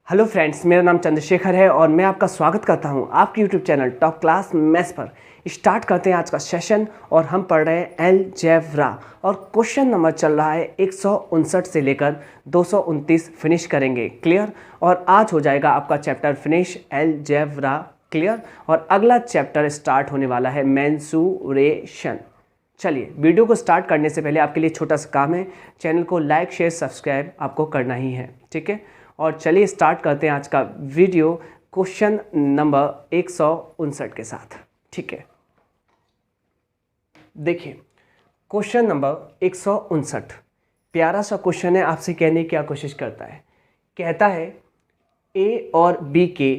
Hello friends, मेरा नाम चंद्रशेखर है और मैं आपका स्वागत करता हूं आपके YouTube channel top class maths पर। स्टार्ट करते हैं आज का सेशन और हम पढ़ रहे हैं अलजेब्रा और क्वेश्चन नंबर चल रहा है 159 से लेकर 229 फिनिश करेंगे। क्लियर? और आज हो जाएगा आपका चैप्टर फिनिश अलजेब्रा। क्लियर? और अगला चैप्टर स्टार्ट होने वाला है मेंसुरेशन। चलिए, वीडियो को स्टार्ट करने से पहले आपके लिए छोटा सा काम है, चैनल को लाइक शेयर सब्सक्राइब आपको करना ही है। ठीक है? और चलिए स्टार्ट करते हैं आज का वीडियो क्वेश्चन नंबर 159 के साथ। ठीक है, देखिए क्वेश्चन नंबर 159 प्यारा सा क्वेश्चन है। आपसे कहने की क्या कोशिश करता है, कहता है ए और बी के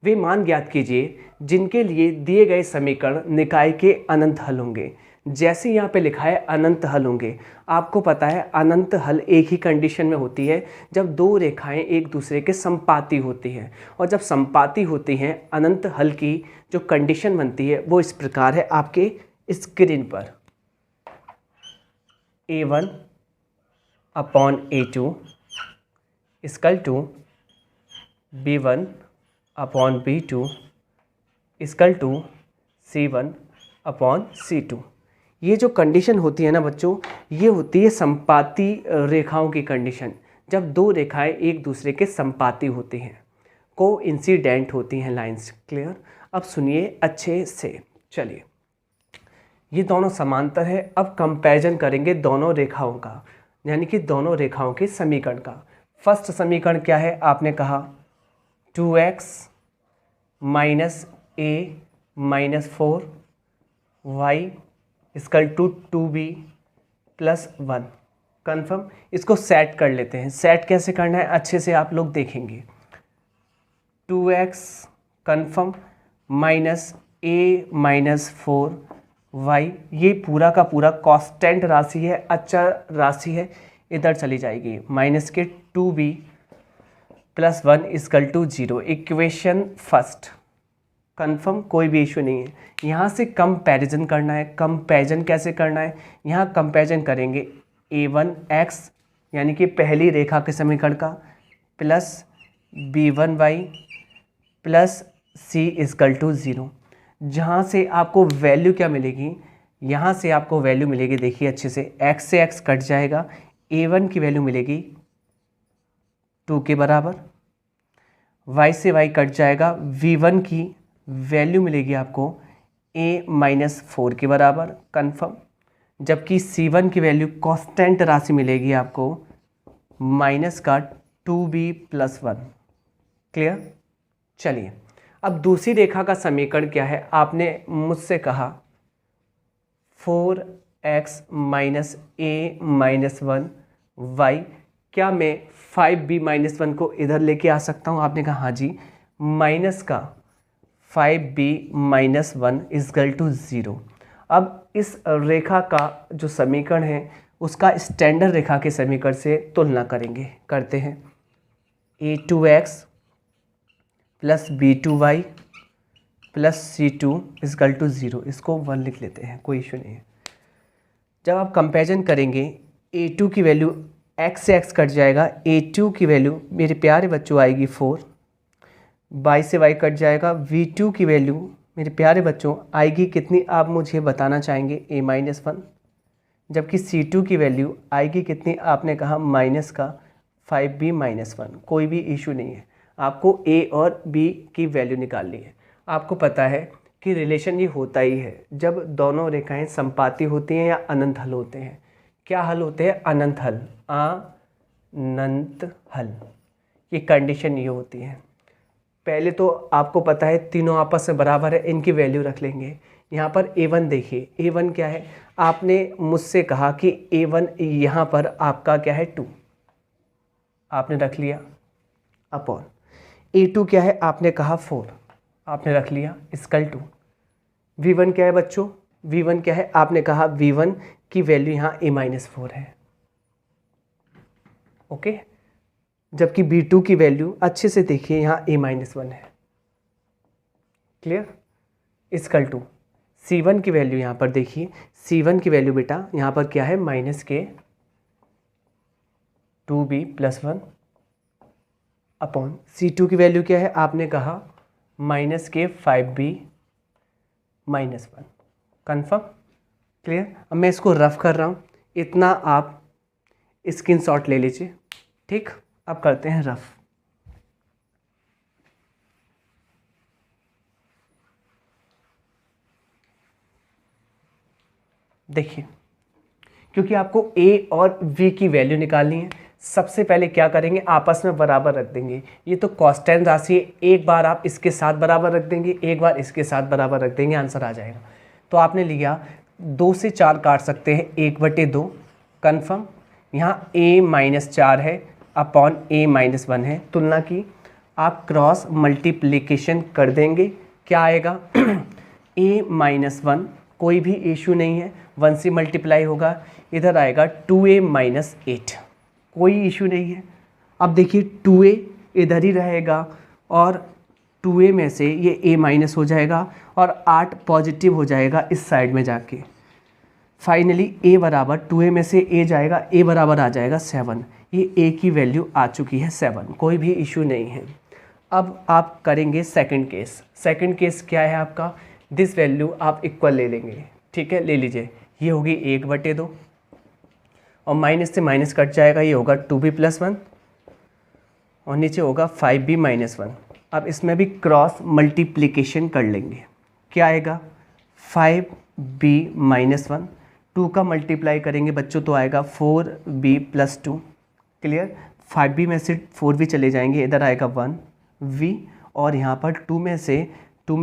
वे मान ज्ञात कीजिए जिनके लिए दिए गए समीकरण निकाय के अनंत हल होंगे। जैसे यहाँ पे लिखा है अनंत हल होंगे, आपको पता है अनंत हल एक ही कंडीशन में होती है जब दो रेखाएं एक दूसरे के संपाती होती हैं। और जब संपाती होती हैं अनंत हल की जो कंडीशन बनती है वो इस प्रकार है आपके स्क्रीन पर। A1 upon A2 equal to B1 upon B2 equal to C1 upon C2। ये जो कंडीशन होती है ना बच्चों, ये होती है संपाती रेखाओं की कंडीशन। जब दो रेखाएं एक दूसरे के संपाती होती हैं, कोइंसिडेंट होती हैं लाइंस। क्लियर? अब सुनिए अच्छे से। चलिए, ये दोनों समांतर है। अब कंपैरिजन करेंगे दोनों रेखाओं का, यानी कि दोनों रेखाओं के समीकरण का। फर्स्ट समीकरण क्या है? आपने कहा 2x minus A minus 4y equal to 2b plus 1। Confirm? इसको सेट कर लेते हैं। सेट कैसे करना है अच्छे से आप लोग देखेंगे। 2x confirm minus a minus 4y, ये पूरा का पूरा कांस्टेंट राशि है, अचर राशि है, इधर चली जाएगी। माइनस के 2b plus 1 equal to 0। Equation first confirm, कोई भी इशू नहीं है। यहाँ से कंपैरिजन करना है। कंपैरिजन कैसे करना है? यहाँ कंपैरिजन करेंगे a1x यानी कि पहली रेखा के समीकरण का plus b1y plus c equal to 0। जहाँ से आपको वैल्यू क्या मिलेगी? यहाँ से आपको वैल्यू मिलेगी, देखिए अच्छे से, x से x कट जाएगा, a1 की वैल्यू मिलेगी 2 के बराबर, y से y कट जाएगा, v1 की वैल्यू मिलेगी आपको a माइनस 4 के बराबर। कन्फर्म? जबकि c1 की वैल्यू कांस्टेंट राशि मिलेगी आपको माइनस का 2b प्लस 1। क्लियर? चलिए, अब दूसरी रेखा का समीकरण क्या है? आपने मुझसे कहा 4x minus a minus 1y, क्या मैं 5b माइनस 1 को इधर लेके आ सकता हूँ? आपने कहा हाँ जी। माइनस का 5b माइनस 1 इक्वल टू 0। अब इस रेखा का जो समीकरण है उसका स्टैंडर्ड रेखा के समीकरण से तुलना करेंगे। करते हैं a2x plus b2y plus c2 equal to 0। इसको 1 लिख लेते हैं, कोई इशू नहीं है। जब आप कंपैरिजन करेंगे a2 की वैल्यू x से x कट जाएगा, a2 की वैल्यू मेरे प्यारे बच्चों आएगी 4, y से y कट जाएगा, v2 की वैल्यू मेरे प्यारे बच्चों आएगी कितनी? आप मुझे बताना चाहेंगे a माइनस 1। जबकि c2 की वैल्यू आएगी कितनी? आपने कहा माइनस का 5b माइनस 1। कोई भी इशू नहीं है, आपको a और b की वैल्यू निकालनी है। आपको पता है कि रिलेशन ये होता ही है जब दोनों रेखाएं संपाती होती हैं या अनंत हल होते हैं। क्या हल होते हैं? अनंत हल। अनंत हल, ये कंडीशन ये होती है। पहले तो आपको पता है तीनों आपस में बराबर है, इनकी वैल्यू रख लेंगे। यहाँ पर a1 देखिए, a1 क्या है? आपने मुझसे कहा कि a1 यहाँ पर आपका क्या है 2, आपने रख लिया, अपॉन a2 क्या है? आपने कहा 4, आपने रख लिया, इक्वल टू v1 क्या है बच्चों? v1 क्या है? आपने कहा v1 की वैल्यू यहाँ a माइनस 4 है। ओके, जबकि b2 की वैल्यू अच्छे से देखिए यहाँ a माइनस 1 है। क्लियर? इक्वल टू c1 की वैल्यू यहाँ पर देखिए, c1 की वैल्यू बेटा यहाँ पर क्या है? माइनस के 2b प्लस 1 अपॉन C2 की वैल्यू क्या है, आपने कहा -k5b -1। Confirm, clear. अब मैं इसको रफ कर रहा हूँ, इतना आप स्क्रीनशॉट ले लीजिए। ठीक, अब करते हैं रफ। देखिए, क्योंकि आपको a और v की वैल्यू निकालनी है, सबसे पहले क्या करेंगे, आपस में बराबर रख देंगे। ये तो कांस्टेंट राशि है, एक बार आप इसके साथ बराबर रख देंगे, एक बार इसके साथ बराबर रख देंगे, आंसर आ जाएगा। तो आपने लिया 2 से 4 काट सकते हैं, 1/2 कन्फर्म। यहाँ a-4 है अपॉन a-1 है, तुलना की। आप क्रॉस मल्टीप्लिकेशन कर देंगे, क्या आएगा a-1, कोई भी इशू नहीं है, 1 से मल्टीप्लाई होगा, इधर आएगा 2a-8, कोई इशू नहीं है। अब देखिए 2a इधर ही रहेगा और 2a में से ये a माइनस हो जाएगा और 8 पॉजिटिव हो जाएगा इस साइड में जाके। फाइनली a बराबर 2a में से a जाएगा, a बराबर आ जाएगा 7। ये a की वैल्यू आ चुकी है 7, कोई भी इशू नहीं है। अब आप करेंगे सेकंड केस। सेकंड केस क्या है आपका, दिस वैल्यू आप इक्वल ले लेंगे। ठीक है, ले लीजिए। ये होगी 1/2 और माइनस से माइनस कट जाएगा, ये होगा 2b + 1 और नीचे होगा 5b - 1। अब इसमें भी क्रॉस मल्टीप्लिकेशन कर लेंगे, क्या आएगा 5b - 1, 2 का मल्टीप्लाई करेंगे बच्चों तो आएगा 4b + 2, क्लियर। 5b में से 4b चले जाएंगे, इधर आएगा 1v और यहाँ पर 2 में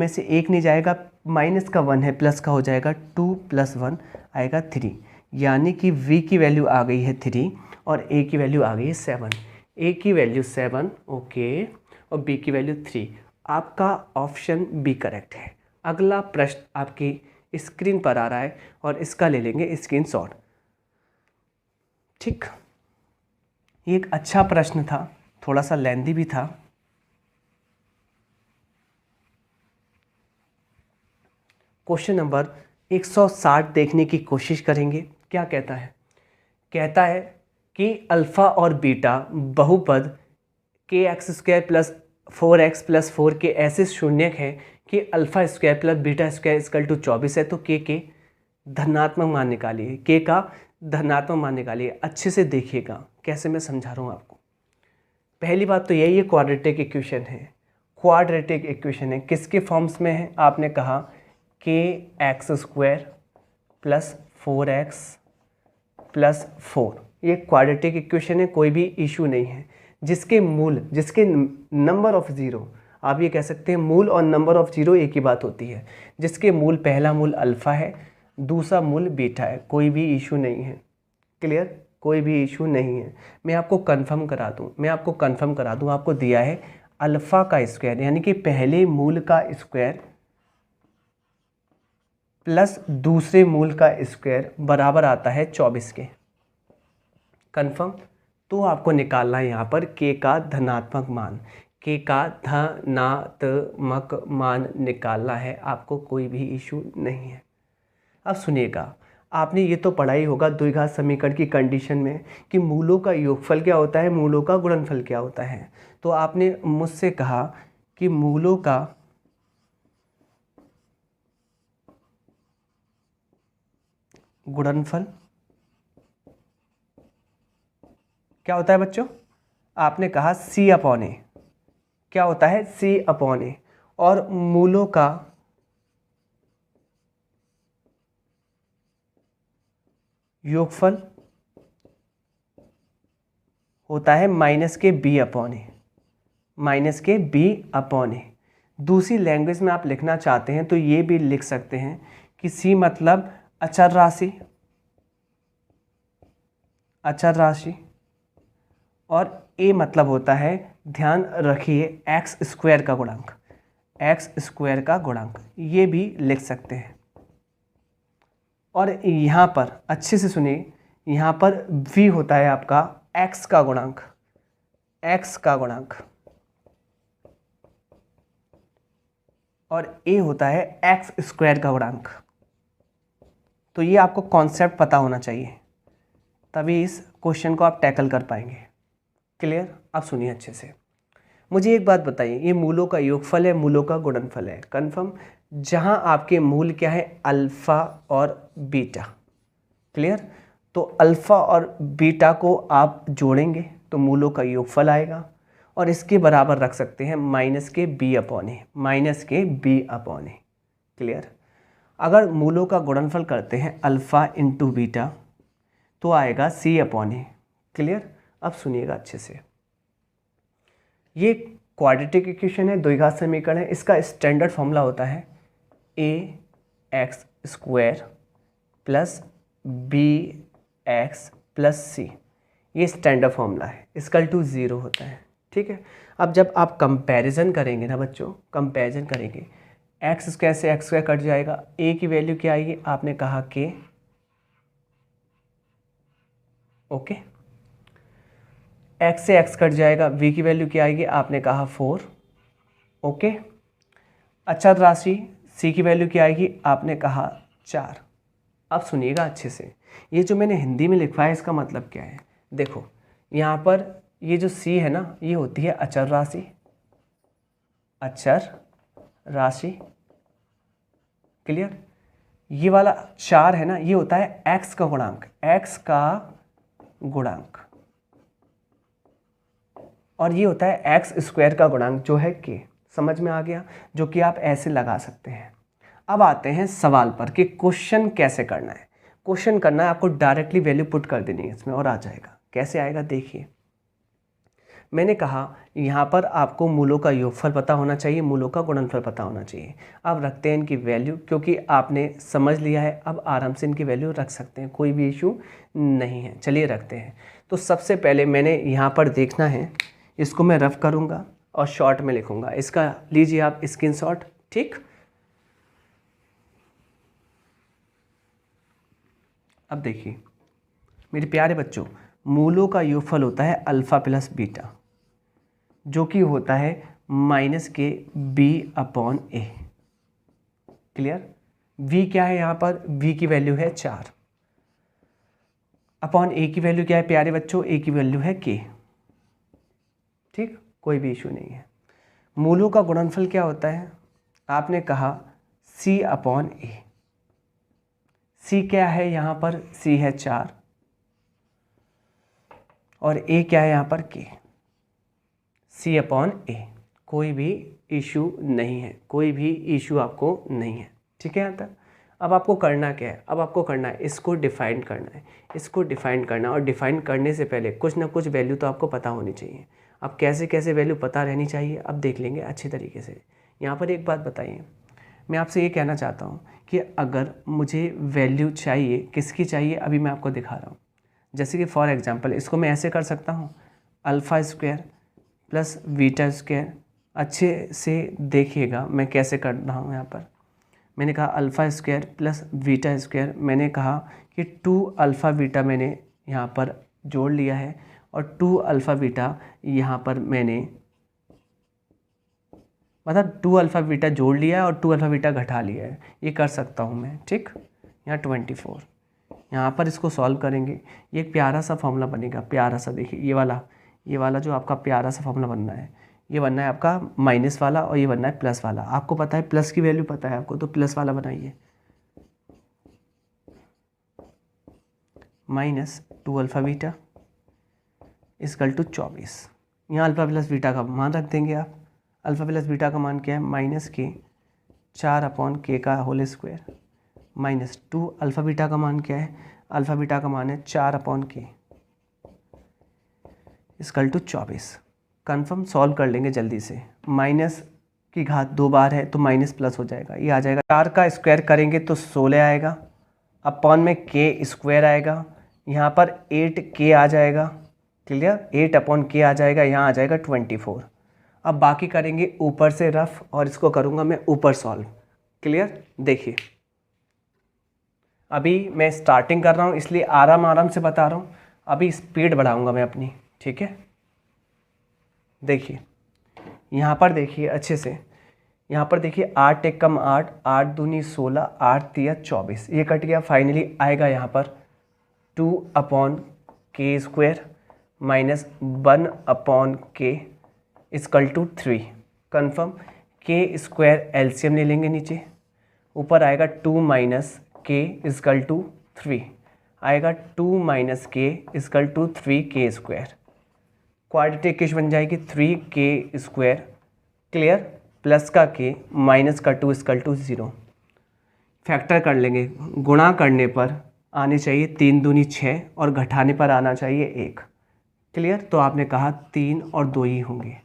से 1 नहीं जाएगा, माइनस का 1 है, प्लस का हो जाएगा 2 + 1 आएगा 3, यानी कि v की वैल्यू आ गई है 3 और a की वैल्यू आ गई है 7। a की वैल्यू 7, ओके, और b की वैल्यू 3। आपका ऑप्शन बी करेक्ट है। अगला प्रश्न आपकी स्क्रीन पर आ रहा है और इसका ले लेंगे स्क्रीनशॉट। ठीक, ये एक अच्छा प्रश्न था, थोड़ा सा लेंथी भी था। क्वेश्चन नंबर 160 देखने की कोशिश करेंगे। क्या कहता है, कहता है कि अल्फ़ा और बीटा बहुपद kx² + 4x + 4 के ऐसे शून्यक हैं कि अल्फ़ा² + बीटा² = 24 है। तो के धनात्मक मान निकालिए, के का धनात्मक मान निकालिए। अच्छे से देखिएगा कैसे मैं समझा रहा हूँ आपको। पहली बात तो यही, ये क्वाड्रेटिक इक्वेशन है। क्वाड्रेटिक इक्वेशन है, किसके फॉर्म्स में है, आपने कहा kx² + 4x + 4, ये क्वाड्रेटिक इक्वेशन है, कोई भी इशू नहीं है। जिसके नंबर ऑफ ज़ीरो, आप ये कह सकते हैं मूल और नंबर ऑफ ज़ीरो एक ही बात होती है। जिसके मूल, पहला मूल अल्फ़ा है, दूसरा मूल बीटा है, कोई भी इशू नहीं है, क्लियर, कोई भी इशू नहीं है। मैं आपको कंफर्म करा दूं, आपको दिया है अल्फ़ा का स्क्वायर यानी कि पहले मूल का स्क्वायर प्लस दूसरे मूल का स्क्वायर बराबर आता है 24 के। कंफर्म, तो आपको निकालना है यहाँ पर k का धनात्मक मान, k का धनात्मक मान निकालना है आपको, कोई भी इशू नहीं है। अब सुनिएगा, आपने ये तो पढ़ा ही होगा द्विघात समीकरण की कंडीशन में कि मूलों का योगफल क्या होता है, मूलों का गुणनफल क्या होता है। तो आपने मुझसे कहा कि मूलों का गुणनफल क्या होता है बच्चों, आपने कहा C/A, क्या होता है C/A, और मूलों का योगफल होता है -के B/A। दूसरी लैंग्वेज में आप लिखना चाहते हैं तो ये भी लिख सकते हैं कि C मतलब अचर राशि और A मतलब होता है, ध्यान रखिए, x² का गुणांक, ये भी लिख सकते हैं। और यहाँ पर अच्छे से सुनिए, यहाँ पर v होता है आपका x का गुणांक और a होता है x² का गुणांक। तो ये आपको कॉन्सेप्ट पता होना चाहिए, तभी इस क्वेश्चन को आप टैकल कर पाएंगे। क्लियर, अब सुनिए अच्छे से। मुझे एक बात बताइए, ये मूलों का योगफल है, मूलों का गुणनफल है? कन्फर्म। जहाँ आपके मूल क्या है, अल्फ़ा और बीटा। क्लियर? तो अल्फ़ा और बीटा को आप जोड़ेंगे तो मूलों का योगफल आएगा, और इसके बराबर रख सकते हैं माइनस के बी अपॉन ए, माइनस के बी अपॉन ए। क्लियर? अगर मूलों का गुणनफल करते हैं अल्फ़ा इंटू बीटा तो आएगा सी अपॉन ए। क्लियर? अब सुनिएगा अच्छे से, ये क्वाड्रेटिक इक्वेशन है, द्विघात समीकरण है। इसका स्टैंडर्ड फॉर्मूला होता है A X square plus B X plus C, ये स्टैंडर्ड फॉर्मूला है, इसकल टू 0 होता है। ठीक है? अब जब आप कंपैरिजन करेंगे ना बच्चों, कंपैरिजन करेंगे, एक्स स्क्वायर से एक्स स्क्वायर कट जाएगा, ए की वैल्यू क्या आएगी, आपने कहा के, ओके, एक्स से एक्स कट जाएगा, वी की वैल्यू क्या आएगी, आपने कहा 4, ओके। अचर राशि सी की वैल्यू क्या आएगी, आपने कहा 4। अब सुनिएगा अच्छे से, ये जो मैंने हिंदी में लिखवाया है इसका मतलब क्या है, देखो यहाँ पर ये जो सी है ना, ये होती है अचर राशि, अचर राशि। क्लियर? ये वाला 4 है ना, ये होता है एक्स का गुणांक, एक्स का गुणांक, और ये होता है एक्स स्क्वायर का गुणांक जो है के। समझ में आ गया? जो कि आप ऐसे लगा सकते हैं। अब आते हैं सवाल पर कि क्वेश्चन कैसे करना है। क्वेश्चन करना है आपको, डायरेक्टली वैल्यू पुट कर देनी है इसमें और आ जाएगा। कैसे आएगा देखिए, मैंने कहा यहाँ पर आपको मूलों का योगफल पता होना चाहिए, मूलों का गुणनफल पता होना चाहिए। अब रखते हैं इनकी वैल्यू, क्योंकि आपने समझ लिया है, अब आराम से इनकी वैल्यू रख सकते हैं, कोई भी इशू नहीं है। चलिए रखते हैं। तो सबसे पहले मैंने यहाँ पर देखना है, इसको मैं रफ करूँगा और शॉर्ट में लिखूँगा, इसका लीजिए आप स्क्रीनशॉट। ठीक, अब देखिए मेरे प्यारे बच्चों, मूलों का योगफल होता है अल्फ़ा प्लस बीटा, जो कि होता है माइनस के बी अपॉन ए। क्लियर? v क्या है यहाँ पर, v की वैल्यू है 4, अपॉन a की वैल्यू क्या है प्यारे बच्चों, a की वैल्यू है k। ठीक, कोई भी इशू नहीं है। मूलों का गुणनफल क्या होता है, आपने कहा c अपॉन a। c क्या है यहाँ पर, c है 4, और a क्या है यहाँ पर, k। c अपॉन a, कोई भी इशू नहीं है, कोई भी इशू आपको नहीं है। ठीक है यहाँ तक? अब आपको करना क्या है, अब आपको करना है इसको डिफाइन करना है, इसको डिफाइन करना, और डिफाइन करने से पहले कुछ ना कुछ वैल्यू तो आपको पता होनी चाहिए। अब कैसे कैसे वैल्यू पता रहनी चाहिए, अब देख लेंगे अच्छी तरीके से। यहाँ पर एक बात बताइए, मैं आपसे ये कहना चाहता हूँ कि अगर मुझे वैल्यू चाहिए, किसकी चाहिए, अभी मैं आपको दिखा रहा हूँ। जैसे कि फॉर एग्जांपल इसको मैं ऐसे कर सकता हूँ, alpha square plus beta square. अच्छे से देखिएगा मैं कैसे कर रहा हूँ। यहाँ पर मैंने कहा alpha square plus beta square, मैंने कहा कि 2 अल्फ़ा बीटा मैंने यहाँ पर जोड़ लिया है, और 2 अल्फ़ा बीटा यहाँ पर मैंने, मतलब 2 अल्फ़ा बीटा जोड़ लिया है और 2 अल्फ़ा बीटा घटा लिया है, ये कर सकता हूँ मैं। ठीक, यहाँ 24, यहाँ पर इसको सॉल्व करेंगे, ये एक प्यारा सा फॉर्मूला बनेगा, प्यारा सा। देखिए ये वाला जो आपका प्यारा सा फॉर्मूला बनना है, ये बनना है आपका माइनस वाला, और ये बनना है प्लस वाला। आपको पता है प्लस की वैल्यू पता है आपको, तो प्लस वाला बनाइए, minus 2 alpha beta equal to 24। यहाँ अल्फ़ा प्लस बीटा का मान रख देंगे आप। अल्फ़ा प्लस बीटा का मान क्या है, माइनस के 4 अपॉन के का whole square, minus 2 alpha beta का मान क्या है, अल्फ़ा बीटा का मान है 4 अपॉन के इसकल टू 24। कन्फर्म सॉल्व कर लेंगे जल्दी से। माइनस की घात 2 बार है तो माइनस प्लस हो जाएगा, ये आ जाएगा। 4 का स्क्वायर करेंगे तो 16 आएगा, अपॉन में के स्क्वायर आएगा, यहाँ पर 8k आ जाएगा। क्लियर? 8 अपॉन के आ जाएगा, यहाँ आ जाएगा 24। अब बाकी करेंगे ऊपर से रफ, और इसको करूँगा मैं ऊपर सॉल्व। क्लियर? देखिए अभी मैं स्टार्टिंग कर रहा हूँ, इसलिए आराम आराम से बता रहा हूँ, अभी स्पीड बढ़ाऊँगा मैं अपनी। ठीक है? देखिए यहाँ पर देखिए अच्छे से, यहाँ पर देखिए 8 एक कम 8, 8 दूनी 16, 8 तिया 24, ये कट गया। फाइनली आएगा यहाँ पर 2 अपॉन के स्क्वायर माइनस 1 अपॉन के इक्वल टू 3। कन्फर्म। के स्क्वायर एलसीएम ले लेंगे नीचे, ऊपर आएगा 2 माइनस के इक्वल टू 3, आएगा 2 माइनस के equal to 3 square. Quadratic equation बन जाएगी 3 स्क्वायर, क्लियर, प्लस का के माइनस का 2 इक्वल टू 0। फैक्टर कर लेंगे, गुणा करने पर आनी चाहिए 3 दूनी 6 और घटाने पर आना चाहिए 1, क्लियर। तो आपने कहा 3 और 2 ही होंगे,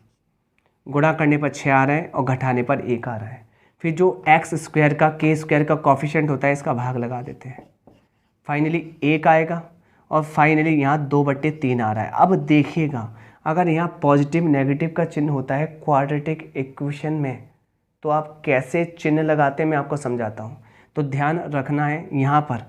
गुणा करने पर 6 आ रहा है और घटाने पर 1 आ रहा है। फिर जो एक्स स्क्वायर का के स्क्वायर का कॉफिशिएंट होता है इसका भाग लगा देते हैं, फाइनली 1 आएगा और फाइनली यहाँ 2/3 आ रहा है। अब देखिएगा अगर यहाँ पॉजिटिव नेगेटिव का चिन्ह होता है क्वाड्रेटिक इक्वेशन में तो आप कैसे चिन्ह लगाते हैं मैं आपको समझाता हूँ। तो ध्यान रखना है, यहाँ पर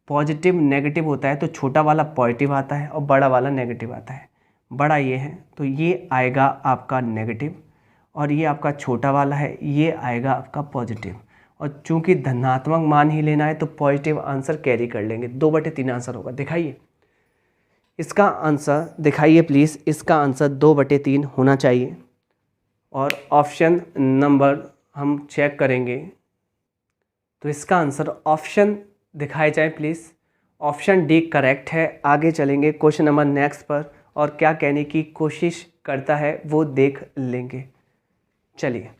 पॉजिटिव नेगेटिव होता है तो छोटा वाला पॉजिटिव आता है और बड़ा वाला नेगेटिव आता है। बड़ा ये है तो ये आएगा आपका नेगेटिव और ये आपका छोटा वाला है, ये आएगा आपका पॉजिटिव। और चूंकि धनात्मक मान ही लेना है तो पॉजिटिव आंसर कैरी कर लेंगे, 2/3 आंसर होगा। दिखाइए इसका आंसर, दिखाइए प्लीज़, इसका आंसर 2/3 होना चाहिए। और ऑप्शन नंबर हम चेक करेंगे तो इसका आंसर ऑप्शन दिखाए जाए प्लीज़, ऑप्शन डी करेक्ट है। आगे चलेंगे क्वेश्चन नंबर नेक्स्ट पर और क्या कहने की कोशिश करता है वो देख लेंगे। चलिए,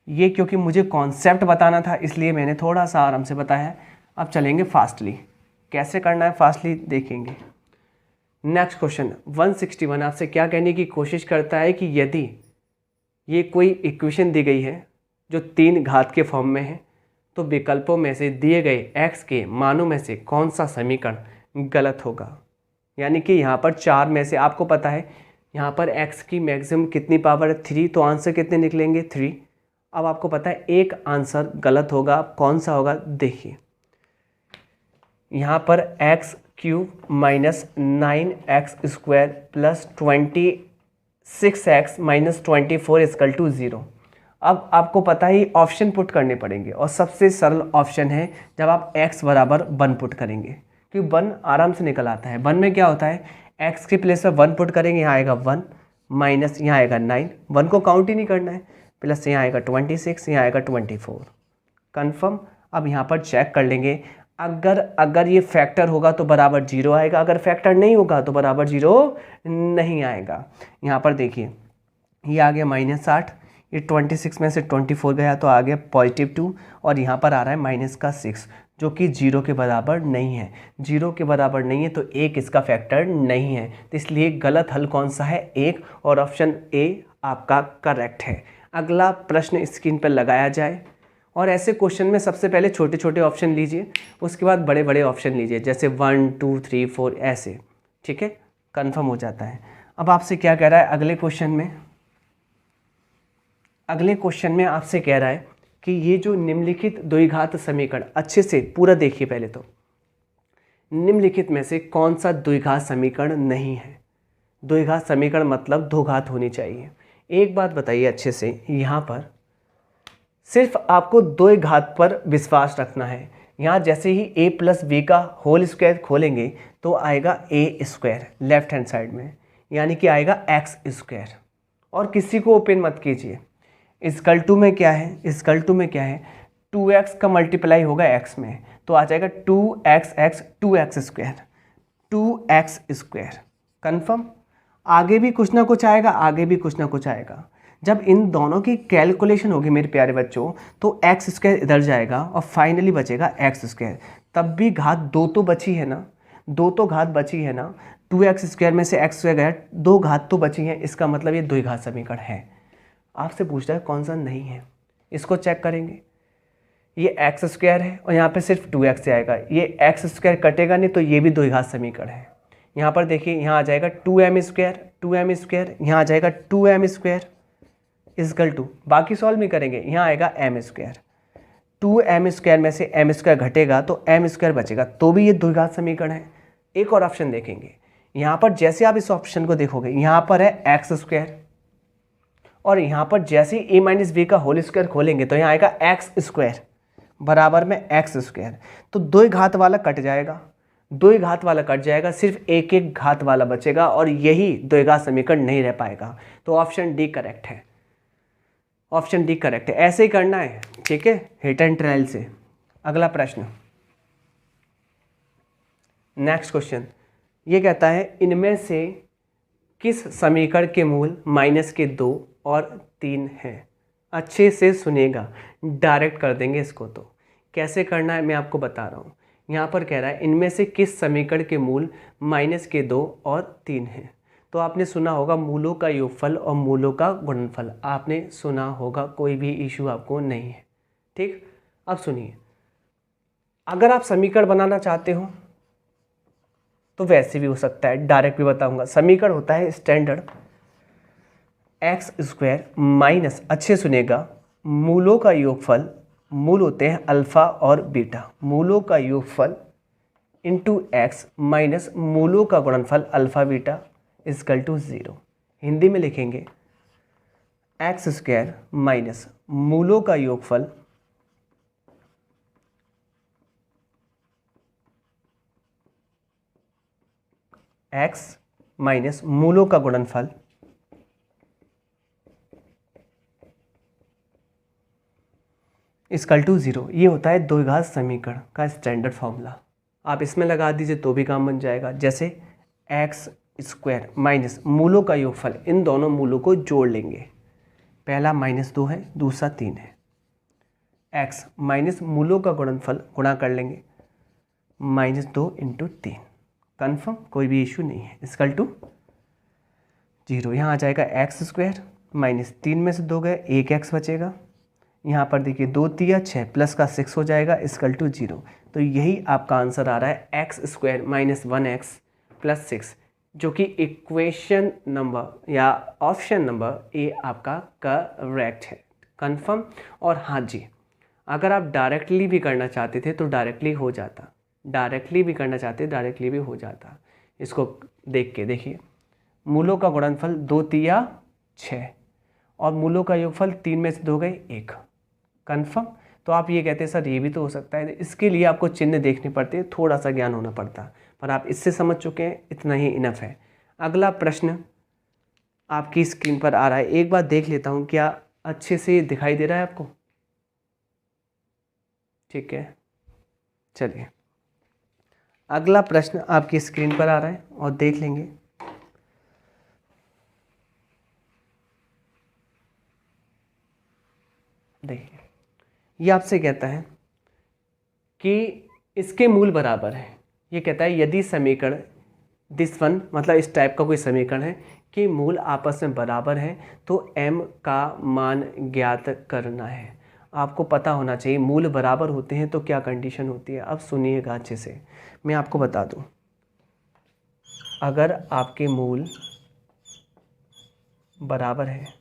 ये क्योंकि मुझे कॉन्सेप्ट बताना था इसलिए मैंने थोड़ा सा आराम से बताया। अब चलेंगे फास्टली, कैसे करना है फास्टली देखेंगे। नेक्स्ट क्वेश्चन 161 आपसे क्या कहने की कोशिश करता है कि यदि ये कोई इक्वेशन दी गई है जो 3 घात के फॉर्म में है तो विकल्पों में से दिए गए x के मानों में से कौन सा समीकरण गलत होगा। यानी कि यहाँ पर 4 में से आपको पता है यहाँ पर x की मैक्सिमम कितनी पावर है 3, तो आंसर कितने निकलेंगे 3। अब आपको पता है एक आंसर गलत होगा, कौन सा होगा देखिए। यहाँ पर x³ minus 9x square plus 26x minus 24 equal to 0। अब आपको पता ही ऑप्शन पुट करने पड़ेंगे और सबसे सरल ऑप्शन है जब आप x बराबर 1 पुट करेंगे, क्योंकि 1 आराम से निकल आता है। 1 में क्या होता है, x के प्लेस पर 1 पुट करेंगे, यहाँ आएगा 1 माइनस यहाँ आएगा 9, 1 को काउंट ही नहीं करना है, प्लस यहाँ आएगा 26, यहाँ आएगा 24। कन्फर्म। अब यहाँ पर चेक कर लेंगे, अगर ये फैक्टर होगा तो बराबर 0 आएगा, अगर फैक्टर नहीं होगा तो बराबर 0 नहीं आएगा। यहाँ पर देखिए ये आ गया -8, ये 26 में से 24 गया तो आ गया +2 और यहाँ पर आ रहा है -6 जो कि 0 के बराबर नहीं है। 0 के बराबर नहीं है तो 1 इसका फैक्टर नहीं है, तो इसलिए गलत हल कौन सा है 1 और ऑप्शन ए आपका करेक्ट है। अगला प्रश्न स्क्रीन पर लगाया जाए और ऐसे क्वेश्चन में सबसे पहले छोटे छोटे ऑप्शन लीजिए, उसके बाद बड़े बड़े ऑप्शन लीजिए, जैसे 1 2 3 4 ऐसे, ठीक है, कंफर्म हो जाता है। अब आपसे क्या कह रहा है अगले क्वेश्चन में आपसे कह रहा है कि ये जो निम्नलिखित द्विघात समीकरण, अच्छे से पूरा देखिए पहले तो, निम्नलिखित में से कौन सा द्विघात समीकरण नहीं है। द्विघात समीकरण मतलब 2 घात होनी चाहिए। एक बात बताइए अच्छे से, यहाँ पर सिर्फ आपको 2 घात पर विश्वास रखना है। यहाँ जैसे ही a प्लस बी का होल स्क्वायर खोलेंगे तो आएगा a² लेफ्ट हैंड साइड में, यानी कि आएगा x²। और किसी को ओपन मत कीजिए। इक्वल टू में क्या है, 2x का मल्टीप्लाई होगा x में तो आ जाएगा 2x 2x²। कन्फर्म। आगे भी कुछ ना कुछ आएगा, जब इन दोनों की कैलकुलेशन होगी मेरे प्यारे बच्चों तो x² इधर जाएगा और फाइनली बचेगा x²। तब भी घात 2 तो बची है ना, 2 तो घात बची है ना, 2x² में से x² गया, 2 घात तो बची है, इसका मतलब ये द्विघात समीकरण है। आपसे पूछता है कौन सा नहीं है, इसको चेक करेंगे। ये x² है और यहाँ पे सिर्फ 2x से आएगा, ये x² कटेगा नहीं तो ये भी द्विघात समीकरण है। यहाँ पर देखिए यहाँ आ जाएगा 2m², यहाँ आ जाएगा 2m² इक्वल टू, बाकी सॉल्व नहीं करेंगे, यहाँ आएगा m²। 2m² में से m² घटेगा तो m² बचेगा, तो भी ये द्विघात समीकरण है। एक और ऑप्शन देखेंगे, यहाँ पर जैसे आप इस ऑप्शन को देखोगे यहाँ पर है x² और यहाँ पर जैसे ही a माइनस बी का होल स्क्वायर खोलेंगे तो यहाँ आएगा x² बराबर में x²। तो 2 घात वाला कट जाएगा, दो ही घात वाला कट जाएगा, सिर्फ एक एक घात वाला बचेगा और यही द्विघात समीकरण नहीं रह पाएगा। तो ऑप्शन डी करेक्ट है, ऑप्शन डी करेक्ट है। ऐसे ही करना है, ठीक है, हिट एंड ट्रायल से। अगला प्रश्न, नेक्स्ट क्वेश्चन, ये कहता है इनमें से किस समीकरण के मूल -2 और 3 हैं। अच्छे से सुनिएगा, डायरेक्ट कर देंगे इसको। तो कैसे करना है मैं आपको बता रहा हूँ। यहाँ पर कह रहा है इनमें से किस समीकरण के मूल -2 और 3 हैं। तो आपने सुना होगा मूलों का योगफल और मूलों का गुणनफल, आपने सुना होगा, कोई भी इशू आपको नहीं है, ठीक। अब सुनिए, अगर आप समीकरण बनाना चाहते हो तो वैसे भी हो सकता है, डायरेक्ट भी बताऊंगा। समीकरण होता है स्टैंडर्ड x² माइनस, अच्छे सुनेगा, मूलों का योगफल, मूल होते हैं अल्फा और बीटा, मूलों का योगफल इंटू x माइनस मूलों का गुणनफल alpha beta equal to 0। Hindi में लिखेंगे x² माइनस मूलों का योगफल x माइनस मूलों का गुणनफल इजकल टू 0। ये होता है द्विघात समीकरण का स्टैंडर्ड फॉर्मूला। आप इसमें लगा दीजिए तो भी काम बन जाएगा। जैसे x² माइनस मूलों का योगफल, इन दोनों मूलों को जोड़ लेंगे, पहला -2 है, दूसरा 3 है। x माइनस मूलों का गुणनफल गुणा कर लेंगे, -2 इंटू 3, कन्फर्म, कोई भी इशू नहीं है, इजकल टू 0। यहाँ आ जाएगा x² माइनस 3 में से 2 गए, 1x बचेगा। यहाँ पर देखिए 2 3 6 प्लस का 6 हो जाएगा, इजकल टू 0। तो यही आपका आंसर आ रहा है x² माइनस 1x प्लस 6, जो कि इक्वेशन नंबर या ऑप्शन नंबर ए आपका करेक्ट है, कंफर्म। और हाँ जी, अगर आप डायरेक्टली भी करना चाहते थे तो डायरेक्टली हो जाता, डायरेक्टली भी करना चाहते डायरेक्टली भी हो जाता। इसको देख के देखिए, मूलों का गुणनफल 2 3 6 और मूलों का योगफल 3 में से 2 गए 1, कंफर्म। तो आप ये कहते हैं सर ये भी तो हो सकता है, इसके लिए आपको चिन्ह देखने पड़ते हैं, थोड़ा सा ज्ञान होना पड़ता, पर आप इससे समझ चुके हैं, इतना ही इनफ है। अगला प्रश्न आपकी स्क्रीन पर आ रहा है, एक बार देख लेता हूँ क्या अच्छे से दिखाई दे रहा है आपको, ठीक है। चलिए, अगला प्रश्न आपकी स्क्रीन पर आ रहा है और देख लेंगे। देखिए, ये आपसे कहता है कि इसके मूल बराबर है। ये कहता है यदि समीकरण दिस वन, मतलब इस टाइप का कोई समीकरण है कि मूल आपस में बराबर हैं तो m का मान ज्ञात करना है। आपको पता होना चाहिए मूल बराबर होते हैं तो क्या कंडीशन होती है। अब सुनिएगा अच्छे से, मैं आपको बता दूं, अगर आपके मूल बराबर है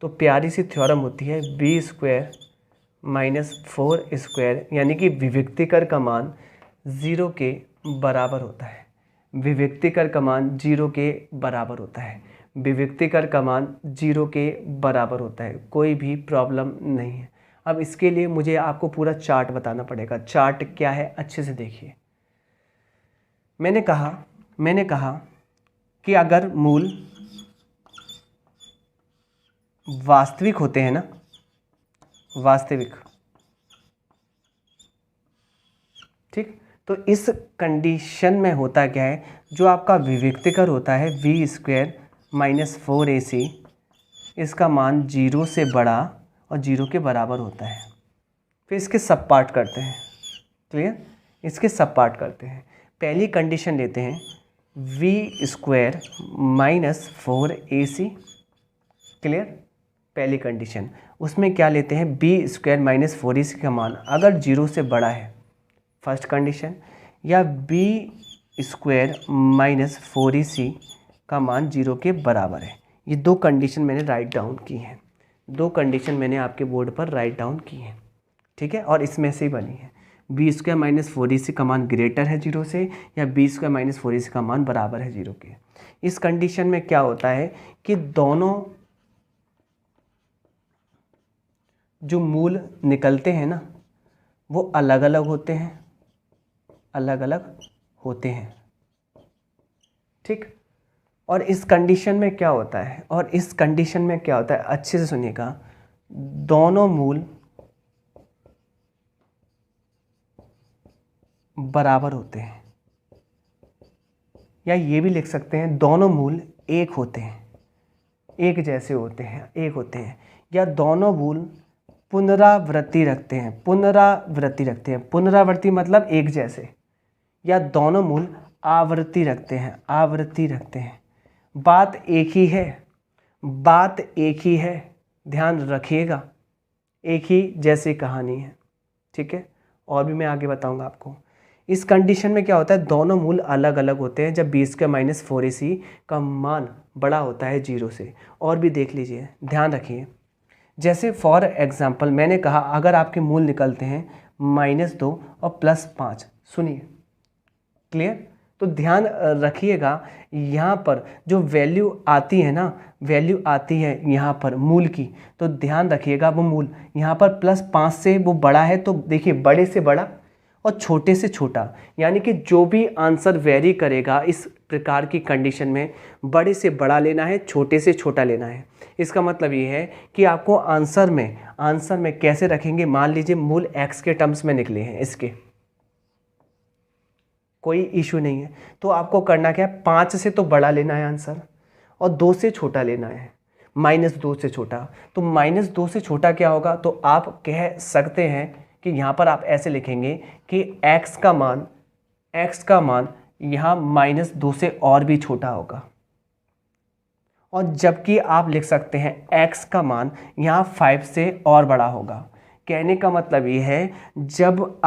तो प्यारी सी थ्योरम होती है b² माइनस 4² यानी कि विविक्तिकर का मान 0 के बराबर होता है। विविक्तिकर का मान 0 के बराबर होता है। विविक्तिकर का मान 0 के बराबर होता है, कोई भी प्रॉब्लम नहीं है। अब इसके लिए मुझे आपको पूरा चार्ट बताना पड़ेगा। चार्ट क्या है अच्छे से देखिए। मैंने कहा कि अगर मूल वास्तविक होते हैं ना, वास्तविक, ठीक, तो इस कंडीशन में होता क्या है, जो आपका विविक्तिकर होता है v² माइनस 4ac, इसका मान 0 से बड़ा और 0 के बराबर होता है। फिर इसके सब पार्ट करते हैं, क्लियर, इसके सब पार्ट करते हैं। पहली कंडीशन लेते हैं v² माइनस 4ac, क्लियर, पहली कंडीशन। उसमें क्या लेते हैं b² माइनस 4ac का मान अगर 0 से बड़ा है, फर्स्ट कंडीशन, या b² माइनस 4ac का मान 0 के बराबर है। ये दो कंडीशन मैंने राइट डाउन की हैं, दो कंडीशन मैंने आपके बोर्ड पर राइट डाउन की हैं, ठीक है। और इसमें से ही बनी है, b² माइनस 4ac का मान ग्रेटर है 0 से, या b² माइनस 4ac का मान बराबर है 0 के। इस कंडीशन में क्या होता है कि दोनों जो मूल निकलते हैं ना, वो अलग अलग होते हैं, अलग अलग होते हैं। ठीक, और इस कंडीशन में क्या होता है, और इस कंडीशन में क्या होता है, अच्छे से सुनिएगा, दोनों मूल बराबर होते हैं, या ये भी लिख सकते हैं दोनों मूल एक होते हैं, एक जैसे होते हैं, एक होते हैं, या दोनों मूल पुनरावृत्ति रखते हैं, पुनरावृत्ति रखते हैं, पुनरावृत्ति मतलब एक जैसे, या दोनों मूल आवृत्ति रखते हैं, आवृत्ति रखते हैं। बात एक ही है, बात एक ही है, ध्यान रखिएगा, एक ही जैसी कहानी है। ठीक है, और भी मैं आगे बताऊंगा आपको। इस कंडीशन में क्या होता है, दोनों मूल अलग अलग होते हैं जब b² - का मान बड़ा होता है 0 से। और भी देख लीजिए, ध्यान रखिए, जैसे फॉर एग्जांपल मैंने कहा अगर आपके मूल निकलते हैं -2 और +5, सुनिए, क्लियर? तो ध्यान रखिएगा, यहाँ पर जो वैल्यू आती है ना, वैल्यू आती है यहाँ पर मूल की, तो ध्यान रखिएगा वो मूल यहाँ पर +5 से वो बड़ा है, तो देखिए बड़े से बड़ा और छोटे से छोटा, यानी कि जो भी आंसर वेरी करेगा इस प्रकार की कंडीशन में, बड़े से बड़ा लेना है, छोटे से छोटा लेना है। इसका मतलब ये है कि आपको आंसर में कैसे रखेंगे, मान लीजिए मूल x के टर्म्स में निकले हैं, इसके कोई इशू नहीं है, तो आपको करना क्या है, 5 से तो बड़ा लेना है आंसर और 2 से छोटा लेना है, -2 से छोटा। तो -2 से छोटा क्या होगा, तो आप कह सकते हैं कि यहाँ पर आप ऐसे लिखेंगे कि x का मान यहाँ -2 से और भी छोटा होगा, और जबकि आप लिख सकते हैं x का मान यहाँ 5 से और बड़ा होगा। कहने का मतलब ये है, जब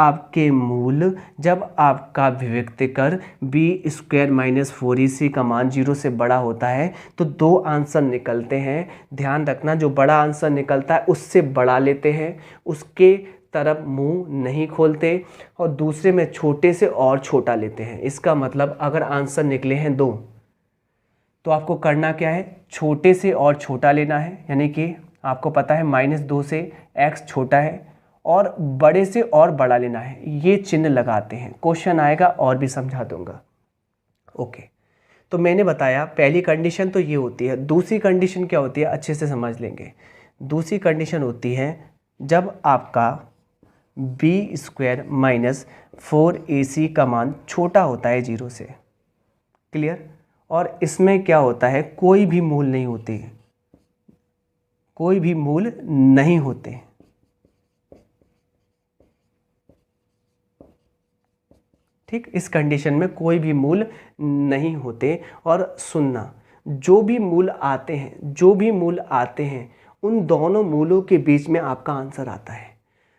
आपका विविक्तिकर b² - 4ac का मान 0 से बड़ा होता है तो दो आंसर निकलते हैं। ध्यान रखना, जो बड़ा आंसर निकलता है उससे बड़ा लेते हैं, उसके तरफ मुंह नहीं खोलते, और दूसरे में छोटे से और छोटा लेते हैं। इसका मतलब अगर आंसर निकले हैं 2, तो आपको करना क्या है, छोटे से और छोटा लेना है, यानी कि आपको पता है -2 से x छोटा है, और बड़े से और बड़ा लेना है, ये चिन्ह लगाते हैं। क्वेश्चन आएगा और भी समझा दूंगा। ओके, तो मैंने बताया पहली कंडीशन तो ये होती है। दूसरी कंडीशन क्या होती है, अच्छे से समझ लेंगे। दूसरी कंडीशन होती है जब आपका b² - 4ac का मान छोटा होता है 0 से। क्लियर? और इसमें क्या होता है, कोई भी मूल नहीं होते, कोई भी मूल नहीं होते। ठीक, इस कंडीशन में कोई भी मूल नहीं होते। और सुनना, जो भी मूल आते हैं उन दोनों मूलों के बीच में आपका आंसर आता है।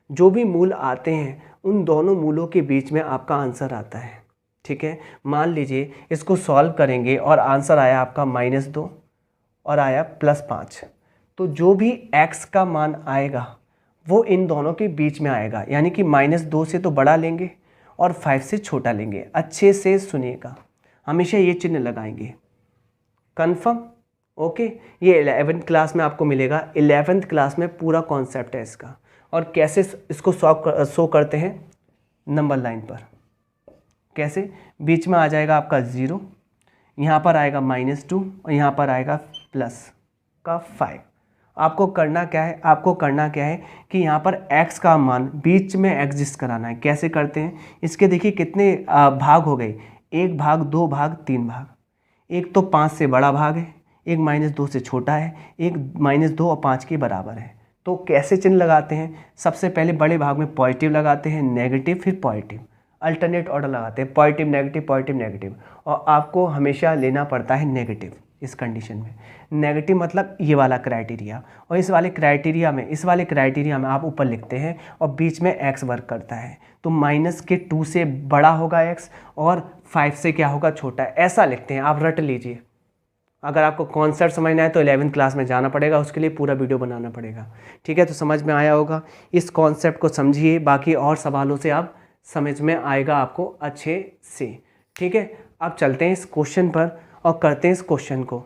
जो भी मूल आते हैं उन दोनों मूलों के बीच में आपका आंसर आता है। ठीक है, मान लीजिए इसको सॉल्व करेंगे और आंसर आया आपका -2 और आया +5, तो जो भी x का मान आएगा वो इन दोनों के बीच में आएगा, यानी कि -2 से तो बड़ा लेंगे और 5 से छोटा लेंगे। अच्छे से सुनिएगा, हमेशा ये चिन्ह लगाएंगे। कंफर्म? ओके, ये 11th क्लास में आपको मिलेगा। 11th क्लास में पूरा कॉन्सेप्ट है इसका, और कैसे इसको शो करते हैं नंबर लाइन पर। कैसे, बीच में आ जाएगा आपका 0, यहाँ पर आएगा -2 और यहाँ पर आएगा +5। आपको करना क्या है, कि यहाँ पर x का मान बीच में एग्जिस्ट कराना है। कैसे करते हैं, इसके देखिए कितने भाग हो गए, 1 भाग, 2 भाग, 3 भाग। एक तो 5 से बड़ा भाग है, एक -2 से छोटा है, एक -2 और 5 के बराबर है। तो कैसे चिन्ह लगाते हैं, सबसे पहले बड़े भाग में पॉजिटिव लगाते हैं, नेगेटिव, फिर पॉजिटिव, अल्टरनेट ऑर्डर लगाते हैं, पॉजिटिव नेगेटिव, और आपको हमेशा लेना पड़ता है नेगेटिव। इस कंडीशन में नेगेटिव मतलब ये वाला क्राइटेरिया, और इस वाले क्राइटेरिया में आप ऊपर लिखते हैं और बीच में x वर्क करता है। तो -2 से बड़ा होगा x और 5 से क्या होगा, छोटा है। ऐसा लिखते हैं, आप रट लीजिए। अगर आपको कॉन्सेप्ट समझना है तो 11th क्लास में जाना पड़ेगा, उसके लिए पूरा वीडियो बनाना पड़ेगा। ठीक है, तो समझ में आया होगा। इस कॉन्सेप्ट को समझिए, बाकी और सवालों से आप समझ में आएगा आपको अच्छे से। ठीक है, अब चलते हैं इस क्वेश्चन पर और करते हैं इस क्वेश्चन को।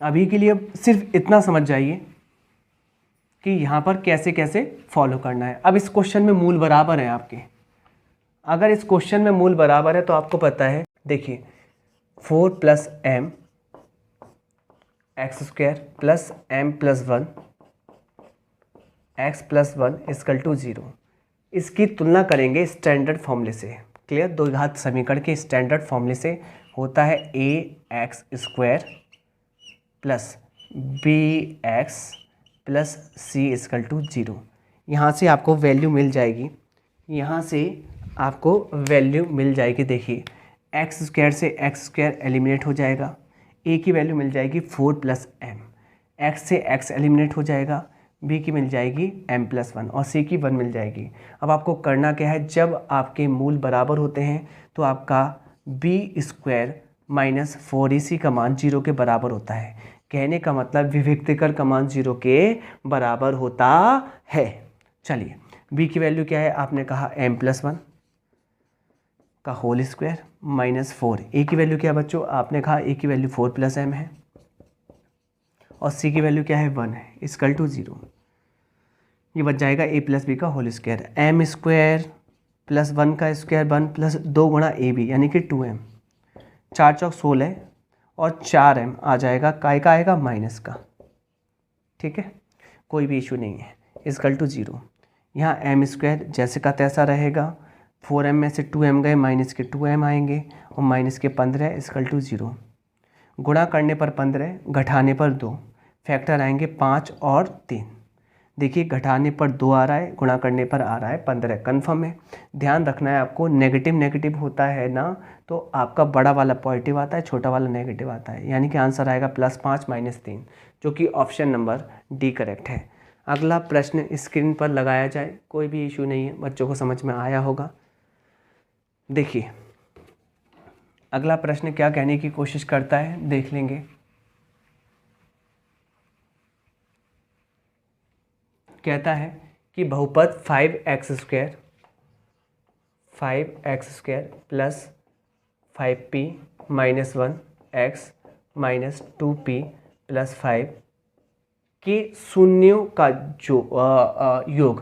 अभी के लिए सिर्फ इतना समझ जाइए कि यहाँ पर कैसे कैसे फॉलो करना है। अब इस क्वेश्चन में मूल बराबर है आपके, अगर इस क्वेश्चन में मूल बराबर है तो आपको पता है, देखिए 4 + m x² + m + 1 x + 1 = 0। इसकी तुलना करेंगे स्टैंडर्ड फॉर्मूले से। क्लियर, द्विघात समीकरण के स्टैंडर्ड फॉर्मूले से होता है ax² + bx + c = 0। यहाँ से आपको वैल्यू मिल जाएगी, यहाँ से आपको वैल्यू मिल जाएगी। देखिए x² से x² एलिमिनेट हो जाएगा, a की वैल्यू मिल जाएगी 4 + m, x से x एलिमिनेट हो जाएगा, b की मिल जाएगी m + 1 और c की 1 मिल जाएगी। अब आपको करना क्या है, जब आपके मूल बराबर होते हैं तो आपका b² - 4ac का मान 0 के बराबर होता है। कहने का मतलब विभक्तिकर का मान 0 के बराबर होता है। चलिए b की वैल्यू क्या है, आपने कहा m + 1 का होल स्क्वायर -4। a की वैल्यू क्या है बच्चों, आपने कहा a की वैल्यू 4 + m है और c की वैल्यू क्या है 1 है, = 0। ये बच जाएगा a + b का होल स्क्वायर, m² + 1 का स्क्वायर 1 + 2 गुणा ab यानी कि 2m, 4 × 16 और 4m आ जाएगा, काय का आएगा माइनस का। ठीक है, कोई भी इशू नहीं है, = 0। यहाँ m² जैसे का तैसा रहेगा, 4m में से 2m गए, माइनस के 2m आएंगे और माइनस के 15 = 0। गुणा करने पर 15, घटाने पर 2, फैक्टर आएंगे 5 और 3। देखिए घटाने पर 2 आ रहा है, गुणा करने पर आ रहा है 15, कन्फर्म है। ध्यान रखना है आपको, नेगेटिव नेगेटिव होता है ना तो आपका बड़ा वाला पॉजिटिव आता है, छोटा वाला नेगेटिव आता है, यानी कि आंसर आएगा +5 - 3, जो कि ऑप्शन नंबर डी करेक्ट है। अगला प्रश्न स्क्रीन पर लगाया जाए, कोई भी इशू नहीं है, बच्चों को समझ में आया होगा। देखिए अगला प्रश्न क्या कहने की कोशिश करता है, देख लेंगे। कहता है कि बहुपद 5x² + 5p - 1x - 2p + 5 के शून्यों का जो योग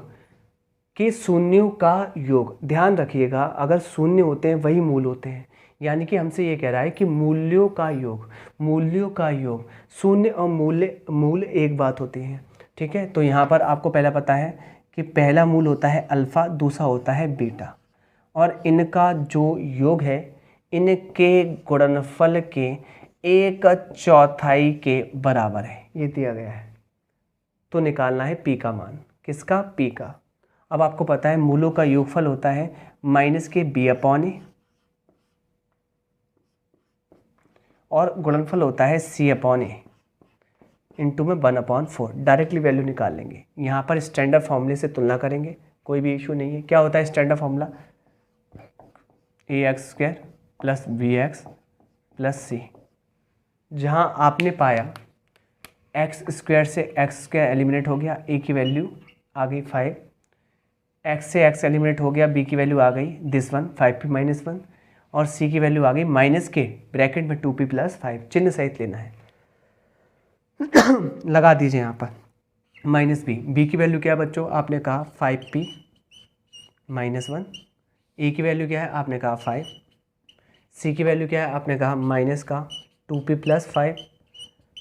के शून्यों का योग। ध्यान रखिएगा, अगर शून्य होते हैं वही मूल होते हैं, यानी कि हमसे ये कह रहा है कि मूल्यों का योग, शून्य और मूल एक बात होती है। ठीक है, तो यहाँ पर आपको पहला पता है कि पहला मूल होता है अल्फ़ा, दूसरा होता है बीटा, और इनका जो योग है इनके गुणनफल के 1/4 के बराबर है, ये दिया गया है। तो निकालना है पी का मान, किसका, पी का। अब आपको पता है मूलों का योगफल होता है -b/a और गुणनफल होता है c/a, इंटू में 1/4। डायरेक्टली वैल्यू निकाल लेंगे। यहाँ पर स्टैंडर्ड फॉर्मूले से तुलना करेंगे, कोई भी इशू नहीं है। क्या होता है standard formula, ax² + bx + c। जहाँ आपने पाया x² से x² एलिमिनेट हो गया, a की वैल्यू आ गई 5, x से x एलिमिनेट हो गया, b की वैल्यू आ गई दिस 1 5p - 1 और c की वैल्यू आ गई माइनस के ब्रैकेट में 2p + 5, चिन्ह सहित लेना है। लगा दीजिए यहाँ पर -b। b की वैल्यू क्या है बच्चों, आपने कहा 5p - 1, a की वैल्यू क्या है, आपने कहा 5, c की वैल्यू क्या है, आपने कहा माइनस का 2p + 5